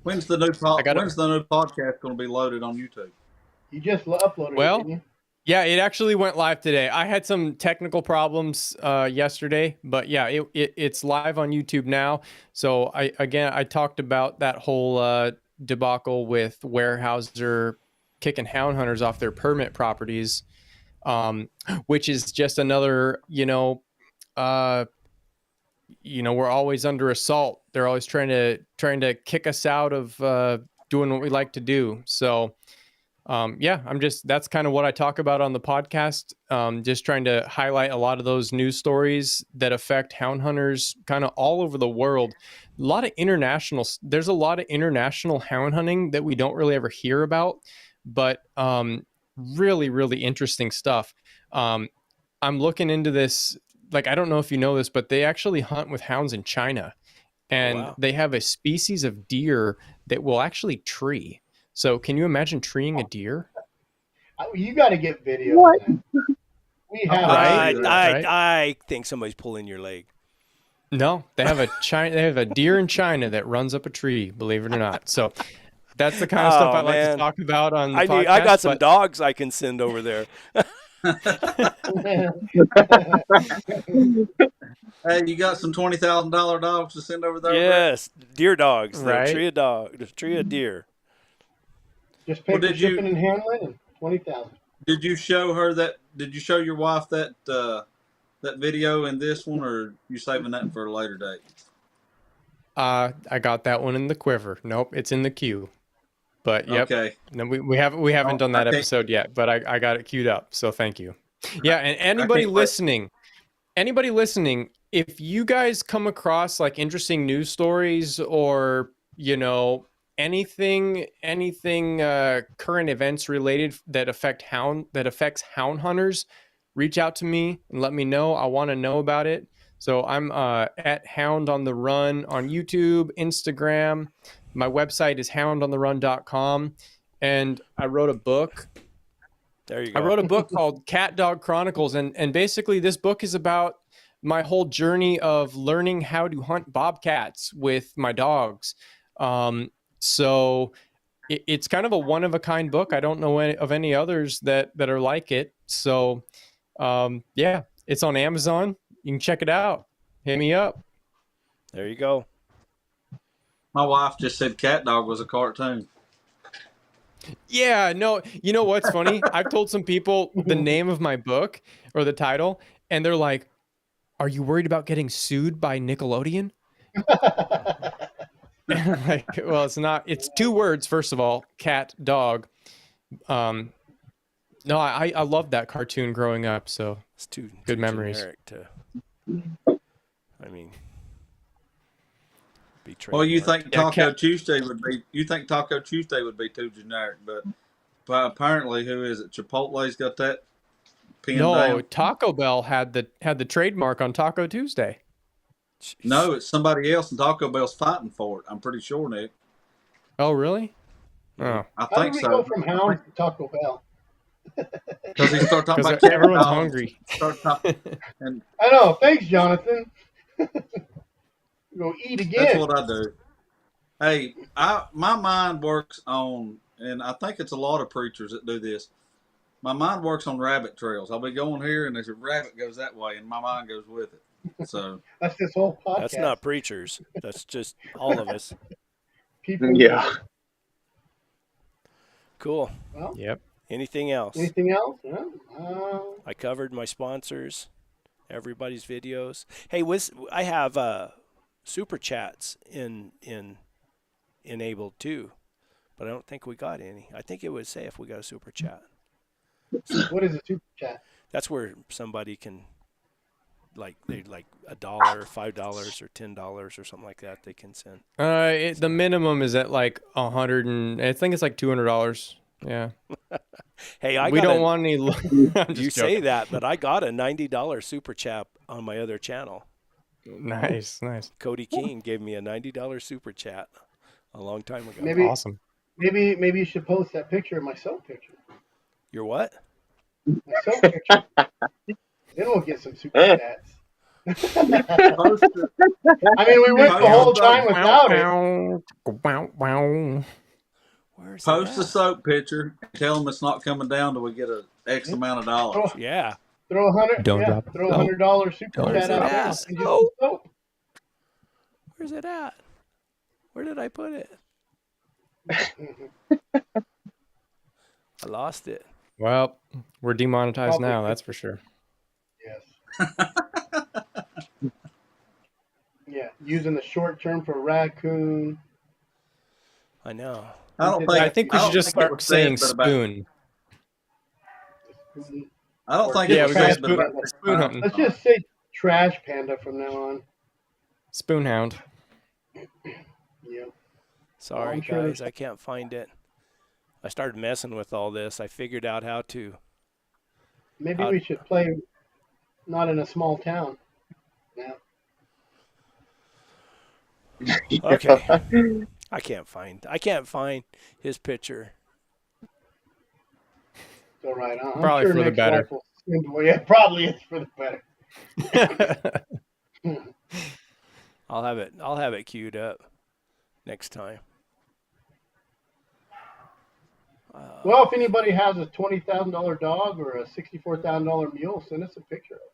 [SPEAKER 4] When's the new
[SPEAKER 3] I got
[SPEAKER 4] When's the new podcast going to be loaded on YouTube?
[SPEAKER 2] You just uploaded it,
[SPEAKER 3] Well,
[SPEAKER 2] didn't you?
[SPEAKER 3] yeah, it actually went live today. I had some technical problems yesterday, but yeah, it's live on YouTube now. So I talked about that whole debacle with Weyerhaeuser kicking hound hunters off their permit properties, which is just another, we're always under assault. They're always trying to kick us out of doing what we like to do. So yeah, that's kind of what I talk about on the podcast. Just trying to highlight a lot of those news stories that affect hound hunters kind of all over the world. There's a lot of international hound hunting that we don't really ever hear about, but really, really interesting stuff. I'm looking into this. Like, I don't know if you know this, but they actually hunt with hounds in China, and
[SPEAKER 1] wow.
[SPEAKER 3] they have a species of deer that will actually tree. So can you imagine treeing a deer?
[SPEAKER 2] You got to get video
[SPEAKER 5] What?
[SPEAKER 2] of that. We
[SPEAKER 4] I'd
[SPEAKER 2] have
[SPEAKER 4] like to
[SPEAKER 1] I,
[SPEAKER 4] see
[SPEAKER 2] video.
[SPEAKER 4] that.
[SPEAKER 3] Right?
[SPEAKER 1] I think somebody's pulling your leg.
[SPEAKER 3] No, they have a deer in China that runs up a tree, believe it or not. So that's the kind of stuff
[SPEAKER 1] Oh,
[SPEAKER 3] I like to
[SPEAKER 1] man.
[SPEAKER 3] talk about on the
[SPEAKER 1] I
[SPEAKER 3] podcast.
[SPEAKER 1] got some
[SPEAKER 3] but
[SPEAKER 1] dogs I can send over there.
[SPEAKER 4] Hey, you got some $20,000 dogs to send over there, Brett?
[SPEAKER 1] Yes, deer dogs. They'll
[SPEAKER 3] Right.
[SPEAKER 1] tree a deer.
[SPEAKER 2] Just pay
[SPEAKER 4] Well,
[SPEAKER 2] for
[SPEAKER 4] did you
[SPEAKER 2] shipping and handling and 20,000.
[SPEAKER 4] did you show her that? Did you show your wife that video in this one, or you saving that for a later date?
[SPEAKER 3] I got that one in the quiver. Nope, it's in the queue. But yep,
[SPEAKER 4] Okay.
[SPEAKER 3] no, we haven't done that
[SPEAKER 4] I can't-
[SPEAKER 3] episode yet, but I got it queued up. So thank you. Yeah, and
[SPEAKER 4] can't wait.
[SPEAKER 3] anybody listening, if you guys come across like interesting news stories or anything current events related that affects hound hunters, reach out to me and let me know. I want to know about it. So I'm at Hound on the Run on YouTube, Instagram. My website is houndontherun.com, and I wrote a book.
[SPEAKER 1] There you go.
[SPEAKER 3] I wrote a book called Cat Dog Chronicles, and basically this book is about my whole journey of learning how to hunt bobcats with my dogs. So it's kind of a one-of-a-kind book. I don't know of any others that are like it. So yeah, it's on Amazon. You can check it out. Hit me up.
[SPEAKER 1] There you go.
[SPEAKER 4] My wife just said Cat Dog was a cartoon.
[SPEAKER 3] Yeah, no, you know what's funny? I've told some people the name of my book or the title, and they're like, "Are you worried about getting sued by Nickelodeon?" Like, well, it's not. It's 2 words, first of all, cat, dog. No, I loved that cartoon growing up, so
[SPEAKER 1] It's too
[SPEAKER 3] Good memories.
[SPEAKER 1] generic to. be trademarked.
[SPEAKER 4] Well, you think
[SPEAKER 3] Yeah,
[SPEAKER 4] Taco Tuesday would be? You think Taco Tuesday would be too generic? But apparently, who is it? Chipotle's got that pinned
[SPEAKER 3] No,
[SPEAKER 4] down.
[SPEAKER 3] Taco Bell had the trademark on Taco Tuesday.
[SPEAKER 4] No, it's somebody else, and Taco Bell's fighting for it. I'm pretty sure, Nick.
[SPEAKER 3] Oh, really? Oh,
[SPEAKER 4] I
[SPEAKER 2] How did
[SPEAKER 4] think
[SPEAKER 2] we
[SPEAKER 4] so.
[SPEAKER 2] go from Hounds to Taco Bell?
[SPEAKER 4] Because he started talking
[SPEAKER 3] because
[SPEAKER 4] about cat
[SPEAKER 3] everyone's
[SPEAKER 4] dogs.
[SPEAKER 3] hungry.
[SPEAKER 4] Start talking, and
[SPEAKER 2] I know. Thanks, Jonathan. Go eat
[SPEAKER 4] that's
[SPEAKER 2] again.
[SPEAKER 4] what I do. Hey, my mind works on, and I think it's a lot of preachers that do this. My mind works on rabbit trails. I'll be going here, and there's a rabbit goes that way, and my mind goes with it. So
[SPEAKER 2] That's this whole podcast.
[SPEAKER 1] That's not preachers. That's just all of us.
[SPEAKER 2] People.
[SPEAKER 5] Yeah.
[SPEAKER 1] Cool.
[SPEAKER 2] Well,
[SPEAKER 3] Yep.
[SPEAKER 1] Anything else?
[SPEAKER 2] anything else? Yeah.
[SPEAKER 1] I covered my sponsors, everybody's videos. Hey, I have super chats enabled too, but I don't think we got any. I think it would say if we got a super chat.
[SPEAKER 2] What is a super chat?
[SPEAKER 1] That's where somebody can like $1, $5, or $10 or something like that. They can send.
[SPEAKER 3] The minimum is at like I think it's like $200. Yeah.
[SPEAKER 1] Hey,
[SPEAKER 3] We don't want any. I'm
[SPEAKER 1] You
[SPEAKER 3] just
[SPEAKER 1] say
[SPEAKER 3] joking.
[SPEAKER 1] that, but I got a $90 super chat on my other channel.
[SPEAKER 3] Nice.
[SPEAKER 1] Cody Keene gave me a $90 super chat a long time ago.
[SPEAKER 2] Maybe,
[SPEAKER 3] Awesome.
[SPEAKER 2] maybe you should post that picture of my soap picture.
[SPEAKER 1] You're what?
[SPEAKER 2] My soap picture. Then we'll get some super chats.
[SPEAKER 4] post
[SPEAKER 2] I mean, we went the whole time without it.
[SPEAKER 1] Where's
[SPEAKER 4] post
[SPEAKER 1] it
[SPEAKER 4] the
[SPEAKER 1] at?
[SPEAKER 4] soap picture. Tell them it's not coming down till we get a X amount of dollars.
[SPEAKER 1] Yeah.
[SPEAKER 2] Throw
[SPEAKER 3] Don't drop it.
[SPEAKER 2] Throw $100 super
[SPEAKER 1] Where's
[SPEAKER 2] chat
[SPEAKER 1] it
[SPEAKER 2] out there.
[SPEAKER 1] at?
[SPEAKER 2] And just some soap.
[SPEAKER 1] Where's it at? Where did I put it? I lost it.
[SPEAKER 3] Well, we're demonetized
[SPEAKER 2] Probably.
[SPEAKER 3] now. That's for sure.
[SPEAKER 2] Yes. Yeah, using the short term for raccoon.
[SPEAKER 1] I know.
[SPEAKER 3] I think we should just start saying spoon.
[SPEAKER 4] I don't think
[SPEAKER 3] Yeah,
[SPEAKER 4] it
[SPEAKER 3] we
[SPEAKER 4] was
[SPEAKER 3] go
[SPEAKER 4] said but about
[SPEAKER 3] spoon hunting.
[SPEAKER 2] Let's just say trash panda from now on.
[SPEAKER 3] Spoon hound.
[SPEAKER 2] Yeah.
[SPEAKER 1] Sorry,
[SPEAKER 2] I'm sure
[SPEAKER 1] guys. I can't find it. I started messing with all this. I figured out how to.
[SPEAKER 2] Maybe we should play not in a small town. Now.
[SPEAKER 1] Okay. I can't find his picture.
[SPEAKER 2] It's all right. I'm
[SPEAKER 3] Probably
[SPEAKER 2] sure
[SPEAKER 3] for the
[SPEAKER 2] Nick's
[SPEAKER 3] better.
[SPEAKER 2] wife will send away. Yeah, probably it's for the better.
[SPEAKER 1] I'll have it queued up next time.
[SPEAKER 2] Well, if anybody has a $20,000 dog or a $64,000 mule, send us a picture of it.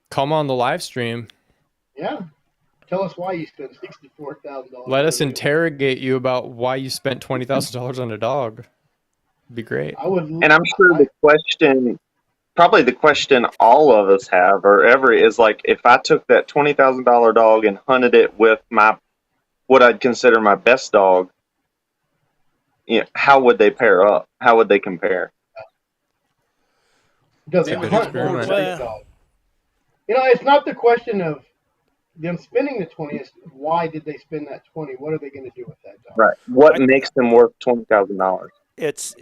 [SPEAKER 3] Come on the live stream.
[SPEAKER 2] Yeah. Tell us why you spent $64,000.
[SPEAKER 3] Let us interrogate you about why you spent $20,000 on a dog. Be great.
[SPEAKER 2] I would.
[SPEAKER 5] And I'm sure the question, probably the question all of us have, or every, is like, if I took that $20,000 dog and hunted it with what I'd consider my best dog, how would they pair up? How would they compare?
[SPEAKER 2] Does it
[SPEAKER 4] Maybe
[SPEAKER 2] hunt
[SPEAKER 3] just
[SPEAKER 2] more
[SPEAKER 3] experiment.
[SPEAKER 2] than a dog? It's not the question of them spending the 20. It's why did they spend that 20? What are they going to do with that dog?
[SPEAKER 5] Right. What makes them worth $20,000?
[SPEAKER 1] It's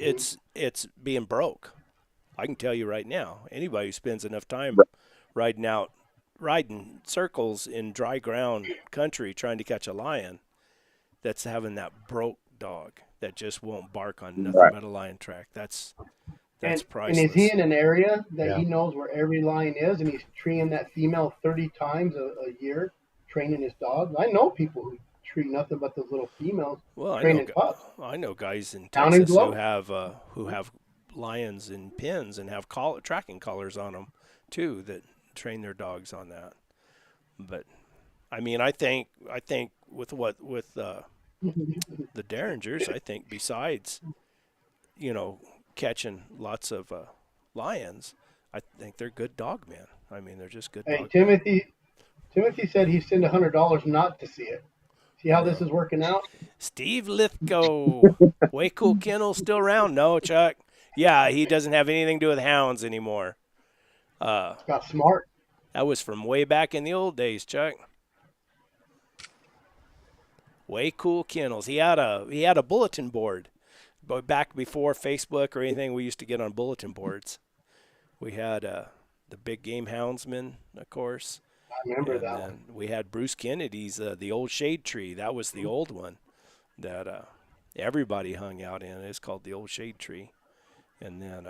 [SPEAKER 1] being broke. I can tell you right now. Anybody who spends enough time riding circles in dry ground country trying to catch a lion, that's having that broke dog that just won't bark on nothing but a lion track. That's priceless.
[SPEAKER 2] And is he in an area that he knows where every lion is, and he's treeing that female 30 times a year, training his dogs? I know people who tree nothing but those little females.
[SPEAKER 1] Well, I know guys in
[SPEAKER 2] Down in
[SPEAKER 1] Texas
[SPEAKER 2] Glow.
[SPEAKER 1] who have lions in pens and have tracking collars on them too that train their dogs on that. But I mean, I think with the Derringers, I think besides catching lots of lions, I think they're good dog men. I mean, they're just good.
[SPEAKER 2] Hey, Timothy said he sent $100 not to see it. See how this is working out?
[SPEAKER 1] Steve Lithgow, Way Cool Kennel still around? No, Chuck. Yeah, he doesn't have anything to do with hounds anymore.
[SPEAKER 2] Got smart.
[SPEAKER 1] That was from way back in the old days, Chuck. Way cool kennels. He had a bulletin board, but back before Facebook or anything, we used to get on bulletin boards. We had the big game houndsman, of course,
[SPEAKER 2] I remember
[SPEAKER 1] and
[SPEAKER 2] that one.
[SPEAKER 1] then we had Bruce Kennedy's the old shade tree. That was the old one that everybody hung out in. It's called the old shade tree, and then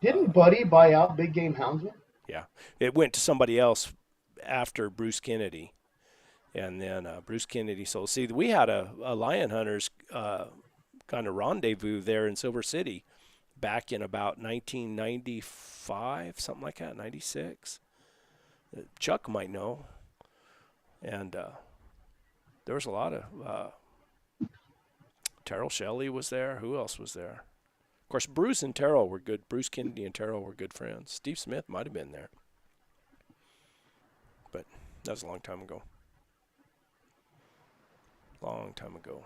[SPEAKER 2] Didn't Buddy buy out Big Game Houndsman?
[SPEAKER 1] yeah, it went to somebody else after Bruce Kennedy, and then Bruce Kennedy sold. See, we had a lion hunters kind of rendezvous there in Silver City back in about 1995, something like that, 96. Chuck might know. And there was a lot of Terrell Shelley was there. Who else was there? Of course, Bruce and Terrell were good. Bruce Kennedy and Terrell were good friends. Steve Smith might have been there. But that was a long time ago. Long time ago.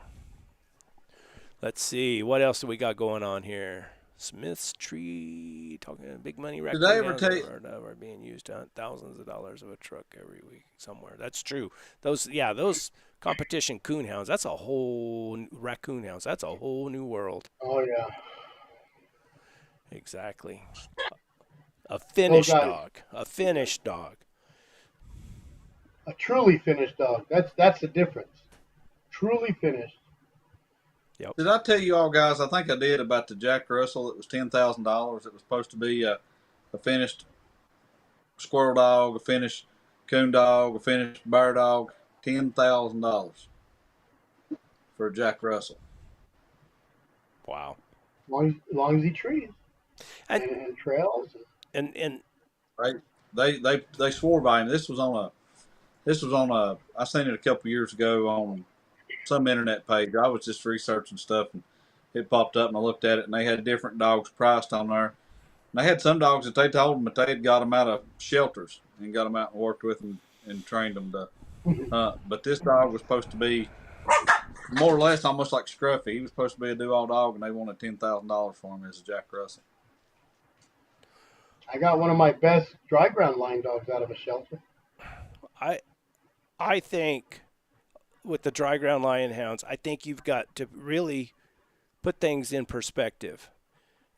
[SPEAKER 1] Let's see. What else do we got going on here? Smith's Tree, talking big money raccoon
[SPEAKER 4] Did I ever
[SPEAKER 1] hounds
[SPEAKER 4] tell you?
[SPEAKER 1] are being used to hunt thousands of dollars of a truck every week somewhere. That's true. Those competition coon hounds. That's a whole raccoon hounds. That's a whole new world.
[SPEAKER 2] Oh yeah.
[SPEAKER 1] Exactly. A finished
[SPEAKER 2] guys.
[SPEAKER 1] dog. A finished dog.
[SPEAKER 2] A truly finished dog. That's the difference. Truly finished.
[SPEAKER 4] Did I tell you all, guys? I think I did about the Jack Russell. It was $10,000. It was supposed to be a finished squirrel dog, a finished coon dog, a finished bear dog. $10,000 for a Jack Russell.
[SPEAKER 1] Wow.
[SPEAKER 2] As long as he trees
[SPEAKER 1] And
[SPEAKER 2] and trails.
[SPEAKER 1] and
[SPEAKER 4] Right? They swore by him. This was on a. I seen it a couple years ago on some internet page. I was just researching stuff and it popped up and I looked at it and they had different dogs priced on there. And they had some dogs that they told them that they had got them out of shelters and got them out and worked with them and trained them to hunt. But this dog was supposed to be more or less almost like Scruffy. He was supposed to be a do-all dog and they wanted $10,000 for him as a Jack Russell.
[SPEAKER 2] I got one of my best dry ground line dogs out of a shelter.
[SPEAKER 1] I think with the dry ground lion hounds, I think you've got to really put things in perspective.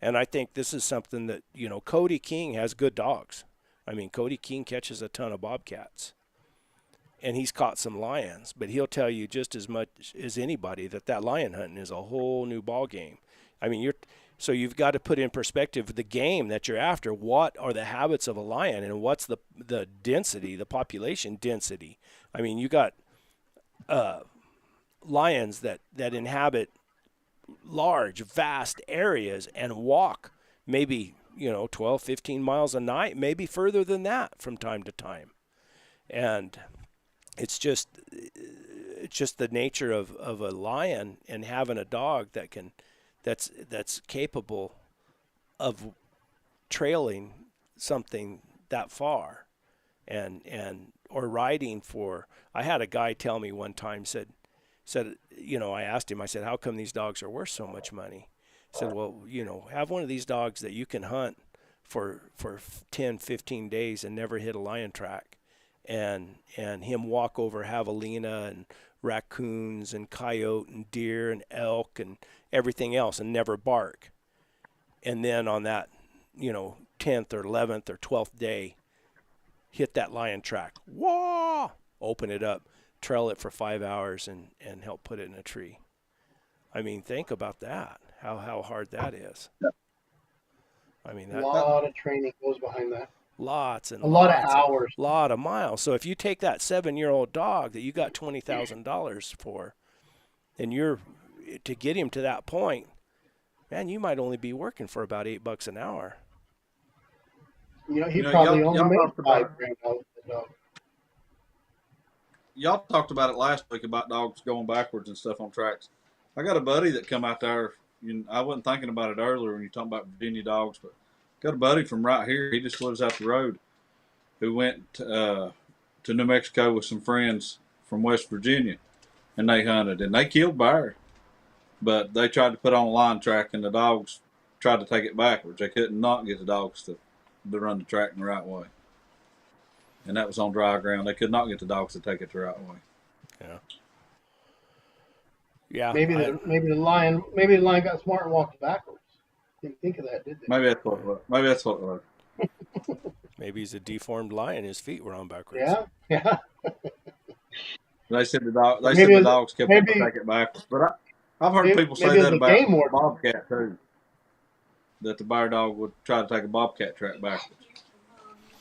[SPEAKER 1] And I think this is something that, Cody King has good dogs. I mean, Cody King catches a ton of bobcats. And he's caught some lions, but he'll tell you just as much as anybody that lion hunting is a whole new ball game. I mean, so you've got to put in perspective the game that you're after. What are the habits of a lion, and what's the density, the population density? I mean, you got lions that inhabit large, vast areas and walk maybe 12, 15 miles a night, maybe further than that from time to time, and it's just the nature of a lion and having a dog that's capable of trailing something that far and or riding for. I had a guy tell me one time, said I asked him, I said, how come these dogs are worth so much money? He said, well, have one of these dogs that you can hunt for 10, 15 days and never hit a lion track, and him walk over javelina and raccoons and coyote and deer and elk and everything else and never bark. And then on that, 10th or 11th or 12th day, hit that lion track. Whoa! Open it up, trail it for 5 hours and help put it in a tree. I mean, think about that, how hard that is. I mean,
[SPEAKER 2] A lot of training goes behind that.
[SPEAKER 1] Lots and
[SPEAKER 2] a lot of
[SPEAKER 1] lots
[SPEAKER 2] hours.
[SPEAKER 1] lot of miles. So if you take that 7-year-old dog that you got $20,000 for, and you're to get him to that point, man, you might only be working for about $8 an hour.
[SPEAKER 2] He probably only made $5 grand out of the dog.
[SPEAKER 4] Y'all talked about it last week about dogs going backwards and stuff on tracks. I got a buddy that come out there. I wasn't thinking about it earlier when you talking about Virginia dogs, but got a buddy from right here. He just lives out the road, who went to New Mexico with some friends from West Virginia, and they hunted and they killed bear. But they tried to put on a line track, and the dogs tried to take it backwards. They couldn't not get the dogs to run the track in the right way, and that was on dry ground. They could not get the dogs to take it the right way.
[SPEAKER 1] Yeah. Yeah,
[SPEAKER 2] Maybe the lion got smart and walked backwards. Didn't think of that, did they?
[SPEAKER 4] Maybe that's what it was. Maybe that's what it was.
[SPEAKER 1] maybe he's a deformed lion. His feet were on backwards.
[SPEAKER 2] Yeah, yeah.
[SPEAKER 4] They said the dog.
[SPEAKER 2] Or
[SPEAKER 4] They said
[SPEAKER 2] maybe
[SPEAKER 4] the
[SPEAKER 2] it was,
[SPEAKER 4] dogs kept wanting to
[SPEAKER 2] maybe
[SPEAKER 4] take it backwards. But I've heard
[SPEAKER 2] maybe
[SPEAKER 4] people say
[SPEAKER 2] maybe it was
[SPEAKER 4] that
[SPEAKER 2] a
[SPEAKER 4] about
[SPEAKER 2] game
[SPEAKER 4] the
[SPEAKER 2] warden.
[SPEAKER 4] bobcat too. That the bear dog would try to take a bobcat track backwards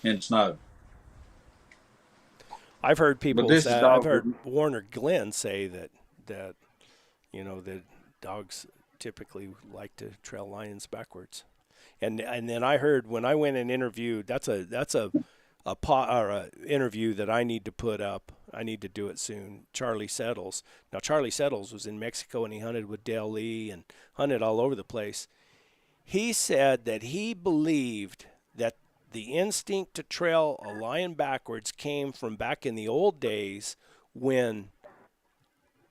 [SPEAKER 4] in snow.
[SPEAKER 1] I've heard
[SPEAKER 4] But
[SPEAKER 1] people
[SPEAKER 4] this
[SPEAKER 1] say.
[SPEAKER 4] is
[SPEAKER 1] I've
[SPEAKER 4] dog.
[SPEAKER 1] heard Warner Glenn say that that dogs typically like to trail lions backwards. And then I heard when I went and interviewed. That's a interview that I need to put up. I need to do it soon. Charlie Settles. Now Charlie Settles was in Mexico and he hunted with Dale Lee and hunted all over the place. He said that he believed that the instinct to trail a lion backwards came from back in the old days when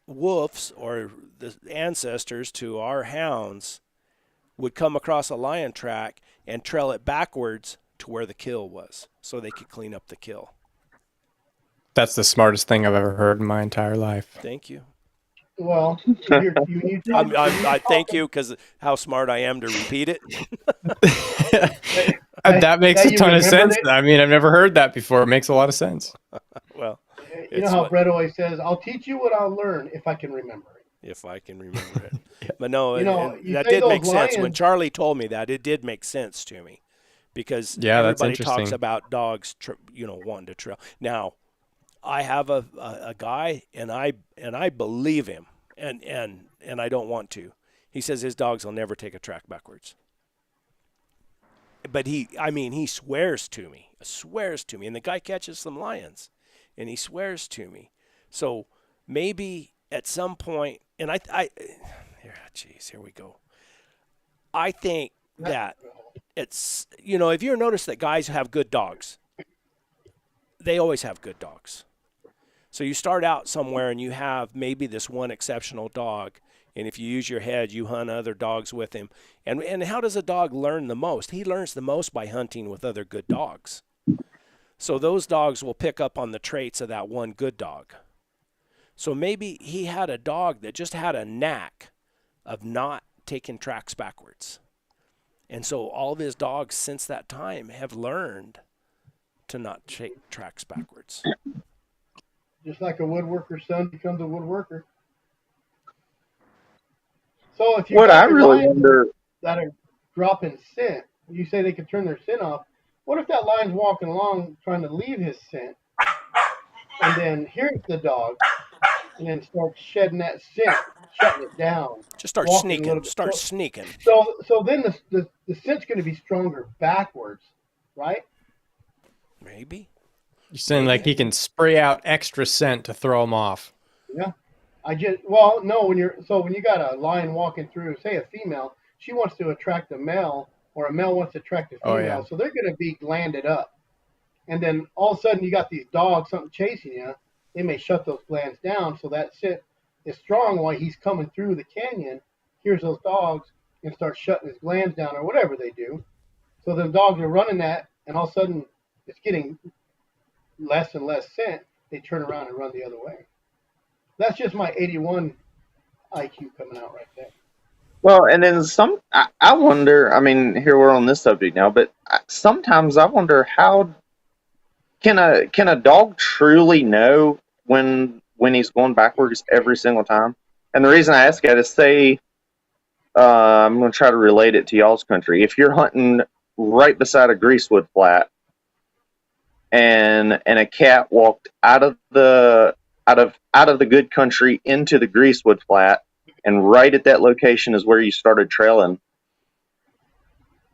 [SPEAKER 1] wolves or the ancestors to our hounds would come across a lion track and trail it backwards to where the kill was so they could clean up the kill.
[SPEAKER 3] That's the smartest thing I've ever heard in my entire life.
[SPEAKER 1] Thank you.
[SPEAKER 2] Well, you
[SPEAKER 1] I thank you because how smart I am to repeat it.
[SPEAKER 3] That makes
[SPEAKER 2] that
[SPEAKER 3] a
[SPEAKER 2] you
[SPEAKER 3] ton of
[SPEAKER 2] remembered
[SPEAKER 3] sense.
[SPEAKER 2] it.
[SPEAKER 3] I mean, I've never heard that before. It makes a lot of sense.
[SPEAKER 1] Well,
[SPEAKER 2] You know
[SPEAKER 1] it's
[SPEAKER 2] how
[SPEAKER 1] what
[SPEAKER 2] Brett always says, "I'll teach you what I'll learn if I can remember it."
[SPEAKER 1] if I can remember it. But no,
[SPEAKER 2] You know,
[SPEAKER 1] and
[SPEAKER 2] you
[SPEAKER 1] that
[SPEAKER 2] say
[SPEAKER 1] did
[SPEAKER 2] those
[SPEAKER 1] make sense. When
[SPEAKER 2] lions.
[SPEAKER 1] Charlie told me that, it did make sense to me because
[SPEAKER 3] Yeah, that's
[SPEAKER 1] everybody talks
[SPEAKER 3] interesting.
[SPEAKER 1] about dogs, wanting to trail. Now, I have a guy, and I believe him, and I don't want to. He says his dogs will never take a track backwards. But he swears to me, and the guy catches some lions, and he swears to me. So maybe at some point, and here we go. I think that it's if you notice that guys have good dogs, they always have good dogs. So you start out somewhere and you have maybe this one exceptional dog, and if you use your head, you hunt other dogs with him. And how does a dog learn the most? He learns the most by hunting with other good dogs. So those dogs will pick up on the traits of that one good dog. So maybe he had a dog that just had a knack of not taking tracks backwards. And so all of his dogs since that time have learned to not take tracks backwards.
[SPEAKER 2] Just like a woodworker's son becomes a woodworker. So if you
[SPEAKER 5] What I
[SPEAKER 2] got your
[SPEAKER 5] really
[SPEAKER 2] lions
[SPEAKER 5] wonder,
[SPEAKER 2] that are dropping scent, you say they can turn their scent off. What if that lion's walking along trying to leave his scent, and then hears the dog, and then starts shedding that scent, shutting it down,
[SPEAKER 1] Just start
[SPEAKER 2] walking a
[SPEAKER 1] sneaking.
[SPEAKER 2] little bit.
[SPEAKER 1] Start sneaking.
[SPEAKER 2] So then the scent's going to be stronger backwards, right?
[SPEAKER 1] Maybe.
[SPEAKER 3] You're saying like he can spray out extra scent to throw him off.
[SPEAKER 2] Yeah. No, when you got a lion walking through, say a female, she wants to attract a male, or a male wants to attract a
[SPEAKER 3] Oh,
[SPEAKER 2] female,
[SPEAKER 3] yeah.
[SPEAKER 2] so they're going to be glanded up. And then all of a sudden you got these dogs, something chasing you. They may shut those glands down, so that scent is strong while he's coming through the canyon. Hears those dogs and starts shutting his glands down, or whatever they do. So the dogs are running that, and all of a sudden it's getting less and less scent. They turn around and run the other way. That's just my 81 IQ coming out right there.
[SPEAKER 5] well, and then I wonder, I mean, here we're on this subject now, but sometimes I wonder how can a dog truly know when he's going backwards every single time? And the reason I ask that is, say, I'm going to try to relate it to y'all's country. If you're hunting right beside a greasewood flat, and a cat walked out of the good country into the greasewood flat, and right at that location is where you started trailing.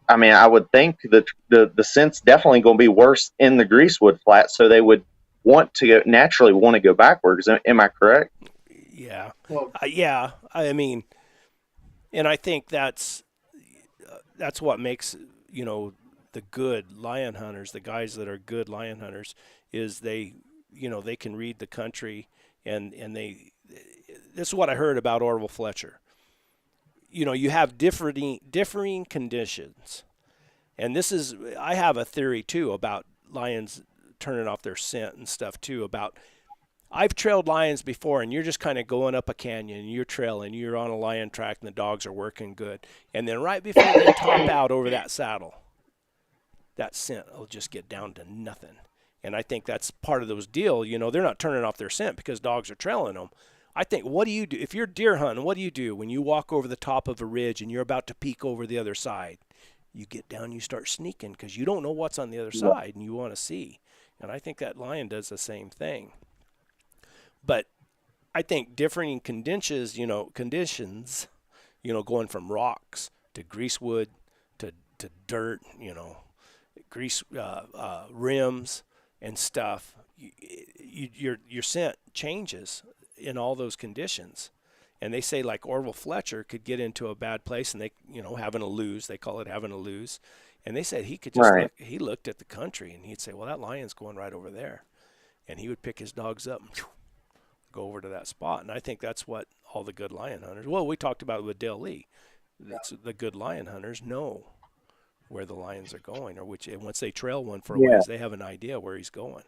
[SPEAKER 5] I mean, I would think that the scent's definitely going to be worse in the greasewood flat, so they would naturally want to go backwards. Am I correct?
[SPEAKER 1] Yeah.
[SPEAKER 2] Well,
[SPEAKER 1] Yeah. I mean, and I think that's what makes the good lion hunters, the guys that are good lion hunters, is they can read the country, and this is what I heard about Orville Fletcher. You have differing conditions, and I have a theory too about lions turning off their scent and stuff too. About I've trailed lions before, and you're just kind of going up a canyon, and you're trailing, you're on a lion track, and the dogs are working good. And then right before they top out over that saddle, that scent will just get down to nothing. And I think that's part of those deal. You know, they're not turning off their scent because dogs are trailing them. I think, what do you do? If you're deer hunting, what do you do when you walk over the top of a ridge and you're about to peek over the other side? You get down, you start sneaking because you don't know what's on the other side and you want to see. And I think that lion does the same thing. But I think differing conditions, going from rocks to greasewood to dirt, grease rims and stuff, your scent changes in all those conditions. And they say like Orville Fletcher could get into a bad place and they, having a lose, they call it having a lose. And they said he could just he looked at the country and he'd say, well, that lion's going right over there. And he would pick his dogs up and go over to that spot. And I think that's what all the good lion hunters, well, we talked about it with Dale Lee. That's the good lion hunters know where the lions are going, and once they trail one for a ways, they have an idea where he's going.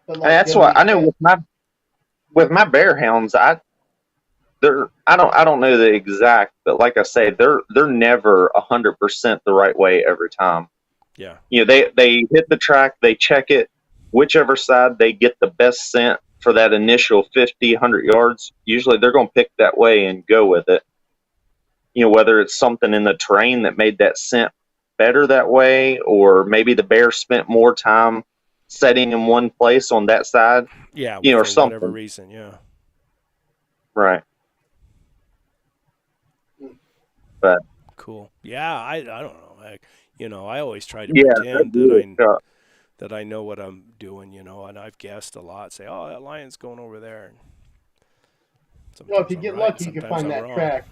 [SPEAKER 2] But
[SPEAKER 5] That's what I know with my bear hounds. I don't know the exact, but like I say, they're never 100% the right way every time.
[SPEAKER 1] Yeah.
[SPEAKER 5] They hit the track, they check it, whichever side they get the best scent for that initial 50, 100 yards. Usually they're going to pick that way and go with it. Whether it's something in the terrain that made that scent better that way, or maybe the bear spent more time setting in one place on that side.
[SPEAKER 1] Yeah.
[SPEAKER 5] Or
[SPEAKER 1] for
[SPEAKER 5] something.
[SPEAKER 1] whatever reason. Yeah.
[SPEAKER 5] Right. But
[SPEAKER 1] cool. Yeah. I don't know. I always try to pretend that I know what I'm doing, and I've guessed a lot, say, oh, that lion's going over there.
[SPEAKER 2] Well, if you get lucky, you can find that track.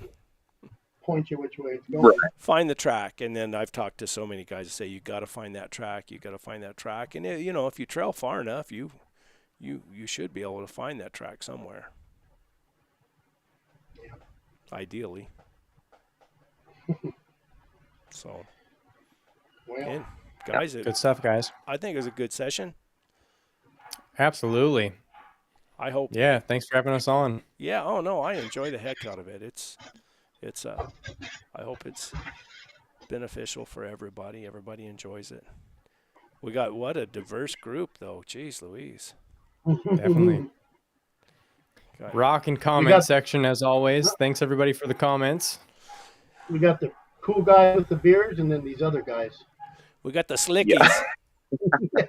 [SPEAKER 2] Point you which way it's going.
[SPEAKER 5] Right.
[SPEAKER 1] Find the track, and then I've talked to so many guys that say you got to find that track. And if you trail far enough, you should be able to find that track somewhere.
[SPEAKER 2] Yeah.
[SPEAKER 1] Ideally. So.
[SPEAKER 2] Well,
[SPEAKER 1] guys,
[SPEAKER 3] Good stuff, guys.
[SPEAKER 1] I think it was a good session.
[SPEAKER 3] Absolutely.
[SPEAKER 1] I hope.
[SPEAKER 3] Yeah. Thanks for having us on.
[SPEAKER 1] Yeah. Oh no, I enjoy the heck out of it. I hope it's beneficial for everybody. Everybody enjoys it. We got what a diverse group, though. Jeez Louise.
[SPEAKER 3] Definitely.
[SPEAKER 1] Okay.
[SPEAKER 3] Rocking comment section as always. Thanks everybody for the comments.
[SPEAKER 2] We got the cool guy with the beards, and then these other guys.
[SPEAKER 1] We got the slickies.
[SPEAKER 4] Yeah.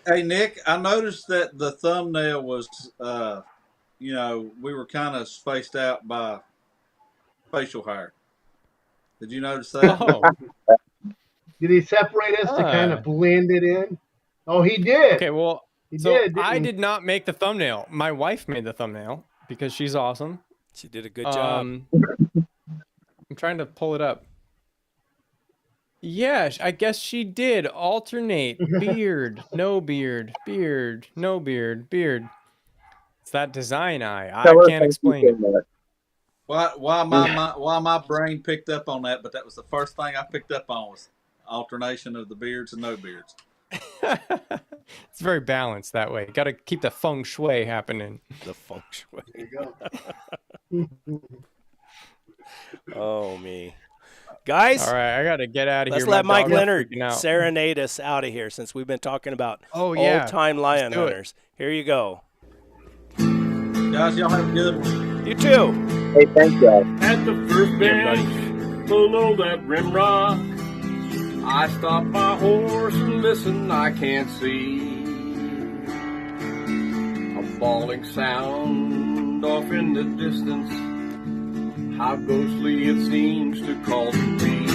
[SPEAKER 4] Hey, Nick, I noticed that the thumbnail was, we were kind of spaced out by facial hair. Did you notice that?
[SPEAKER 3] Oh.
[SPEAKER 2] Did he separate us to kind of blend it in? Oh, he did.
[SPEAKER 3] Okay, well, I did not make the thumbnail. My wife made the thumbnail because she's awesome.
[SPEAKER 1] She did a good job.
[SPEAKER 3] I'm trying to pull it up. Yeah, I guess she did alternate beard, no beard, beard, no beard, beard. It's that design eye. I can't explain it.
[SPEAKER 4] Why my brain picked up on that, but that was the first thing I picked up on was alternation of the beards and no beards.
[SPEAKER 3] It's very balanced that way. Got to keep the feng shui happening.
[SPEAKER 1] The feng shui.
[SPEAKER 2] There you go.
[SPEAKER 1] Oh, me. Guys,
[SPEAKER 3] all right, I got to get out of here.
[SPEAKER 1] Let's let Mike Leonard serenade us out of here since we've been talking about old-time lion hunters. Here you go.
[SPEAKER 4] Guys, y'all have a good one.
[SPEAKER 1] You too.
[SPEAKER 5] Hey, thank you.
[SPEAKER 6] At the first bench below that rim rock, I stop my horse and listen, I can't see a falling sound off in the distance. How ghostly it seems to call to me.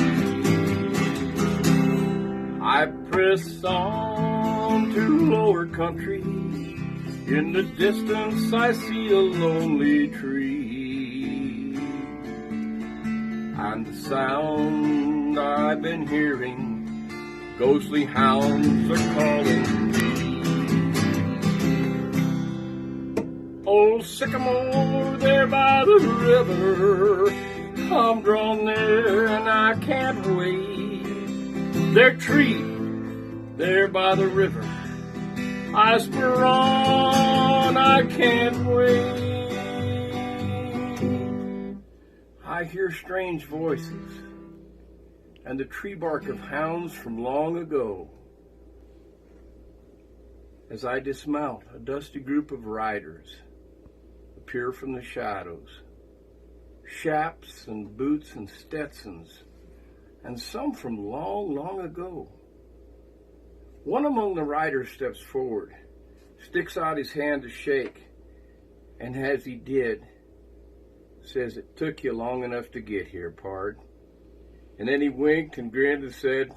[SPEAKER 6] I press on to lower country. In the distance I see a lonely tree. And the sound I've been hearing, ghostly hounds are calling me. Old sycamore there by the river, I'm drawn there and I can't wait. Their tree there by the river, I spur on, I can't wait. I hear strange voices and the tree bark of hounds from long ago. As I dismount, a dusty group of riders appear from the shadows. Chaps and boots and Stetsons, and some from long, long ago. One among the riders steps forward, sticks out his hand to shake, and as he did, says, "It took you long enough to get here, pard." And then he winked and grinned and said,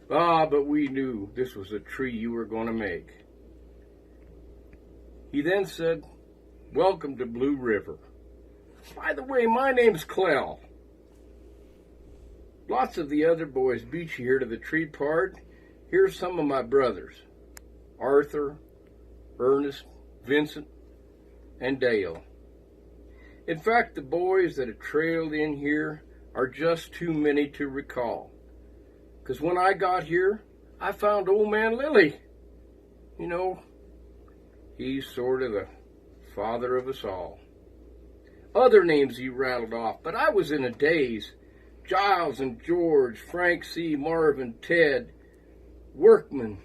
[SPEAKER 6] "Ah, but we knew this was a tree you were going to make." He then said, "Welcome to Blue River. By the way, my name's Clell. Lots of the other boys beat you here to the tree, pard. Here's some of my brothers, Arthur, Ernest, Vincent, and Dale. In fact, the boys that have trailed in here are just too many to recall. 'Cause when I got here, I found old man Lilly. You know, he's sort of the father of us all. Other names he rattled off, but I was in a daze. Giles and George, Frank C., Marvin, Ted, Workman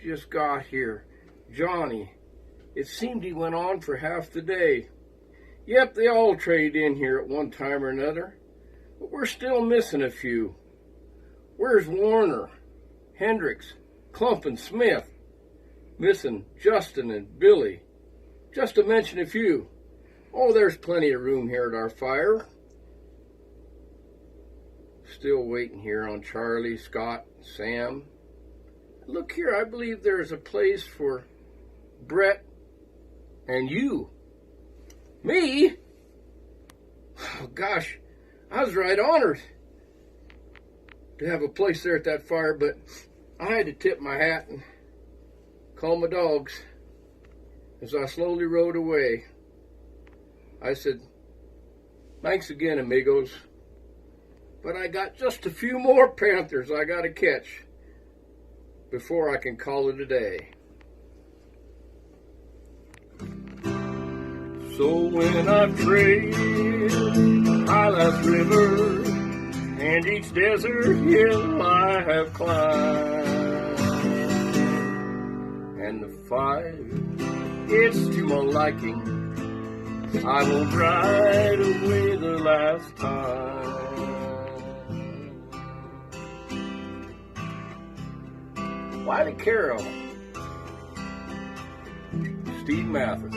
[SPEAKER 6] just got here, Johnny. It seemed he went on for half the day. Yep, they all traded in here at one time or another, but we're still missing a few. Where's Warner, Hendricks, Clump, and Smith? Missing Justin and Billy, just to mention a few. Oh, there's plenty of room here at our fire. Still waiting here on Charlie, Scott, Sam. Look here, I believe there's a place for Brett and you." "Me? Oh, gosh, I was right honored to have a place there at that fire, but I had to tip my hat and call my dogs as I slowly rode away. I said, 'Thanks again, amigos, but I got just a few more panthers I got to catch before I can call it a day.'" So when I've trailed Highlands River and each desert hill I have climbed, and the fire, it's to my liking, I won't ride away the last time. Wiley Carroll, Steve Mathis,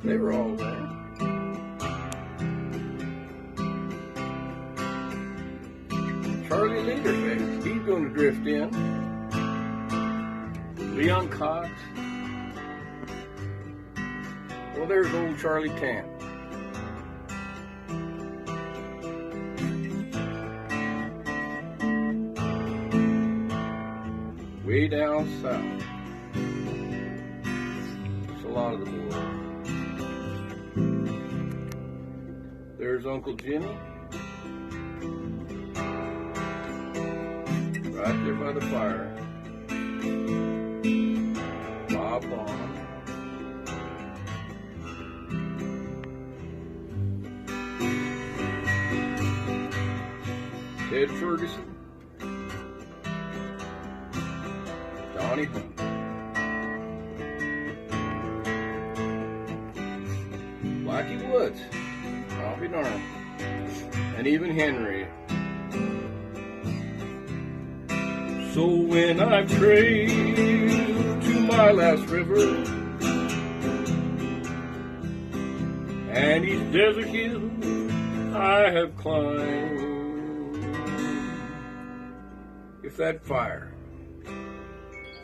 [SPEAKER 6] they were all there. Charlie Leaderface, he's going to drift in. Leon Cox. Well, there's old Charlie Tant. Way down south, it's a lot of the boys. There's Uncle Jimmy, right there by the fire. Bob Long. Ted Ferguson, Donnie Hunt, Blackie Woods, I'll be darned, and even Henry. So when I trailed to my last river and each desert hill I have climbed, if that fire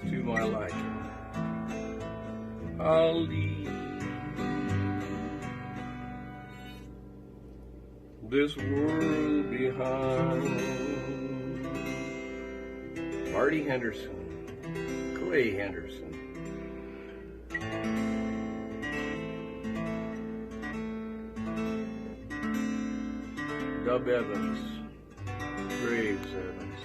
[SPEAKER 6] to my liking, I'll leave this world behind. Marty Henderson, Clay Henderson. Dub Evans, Graves Evans.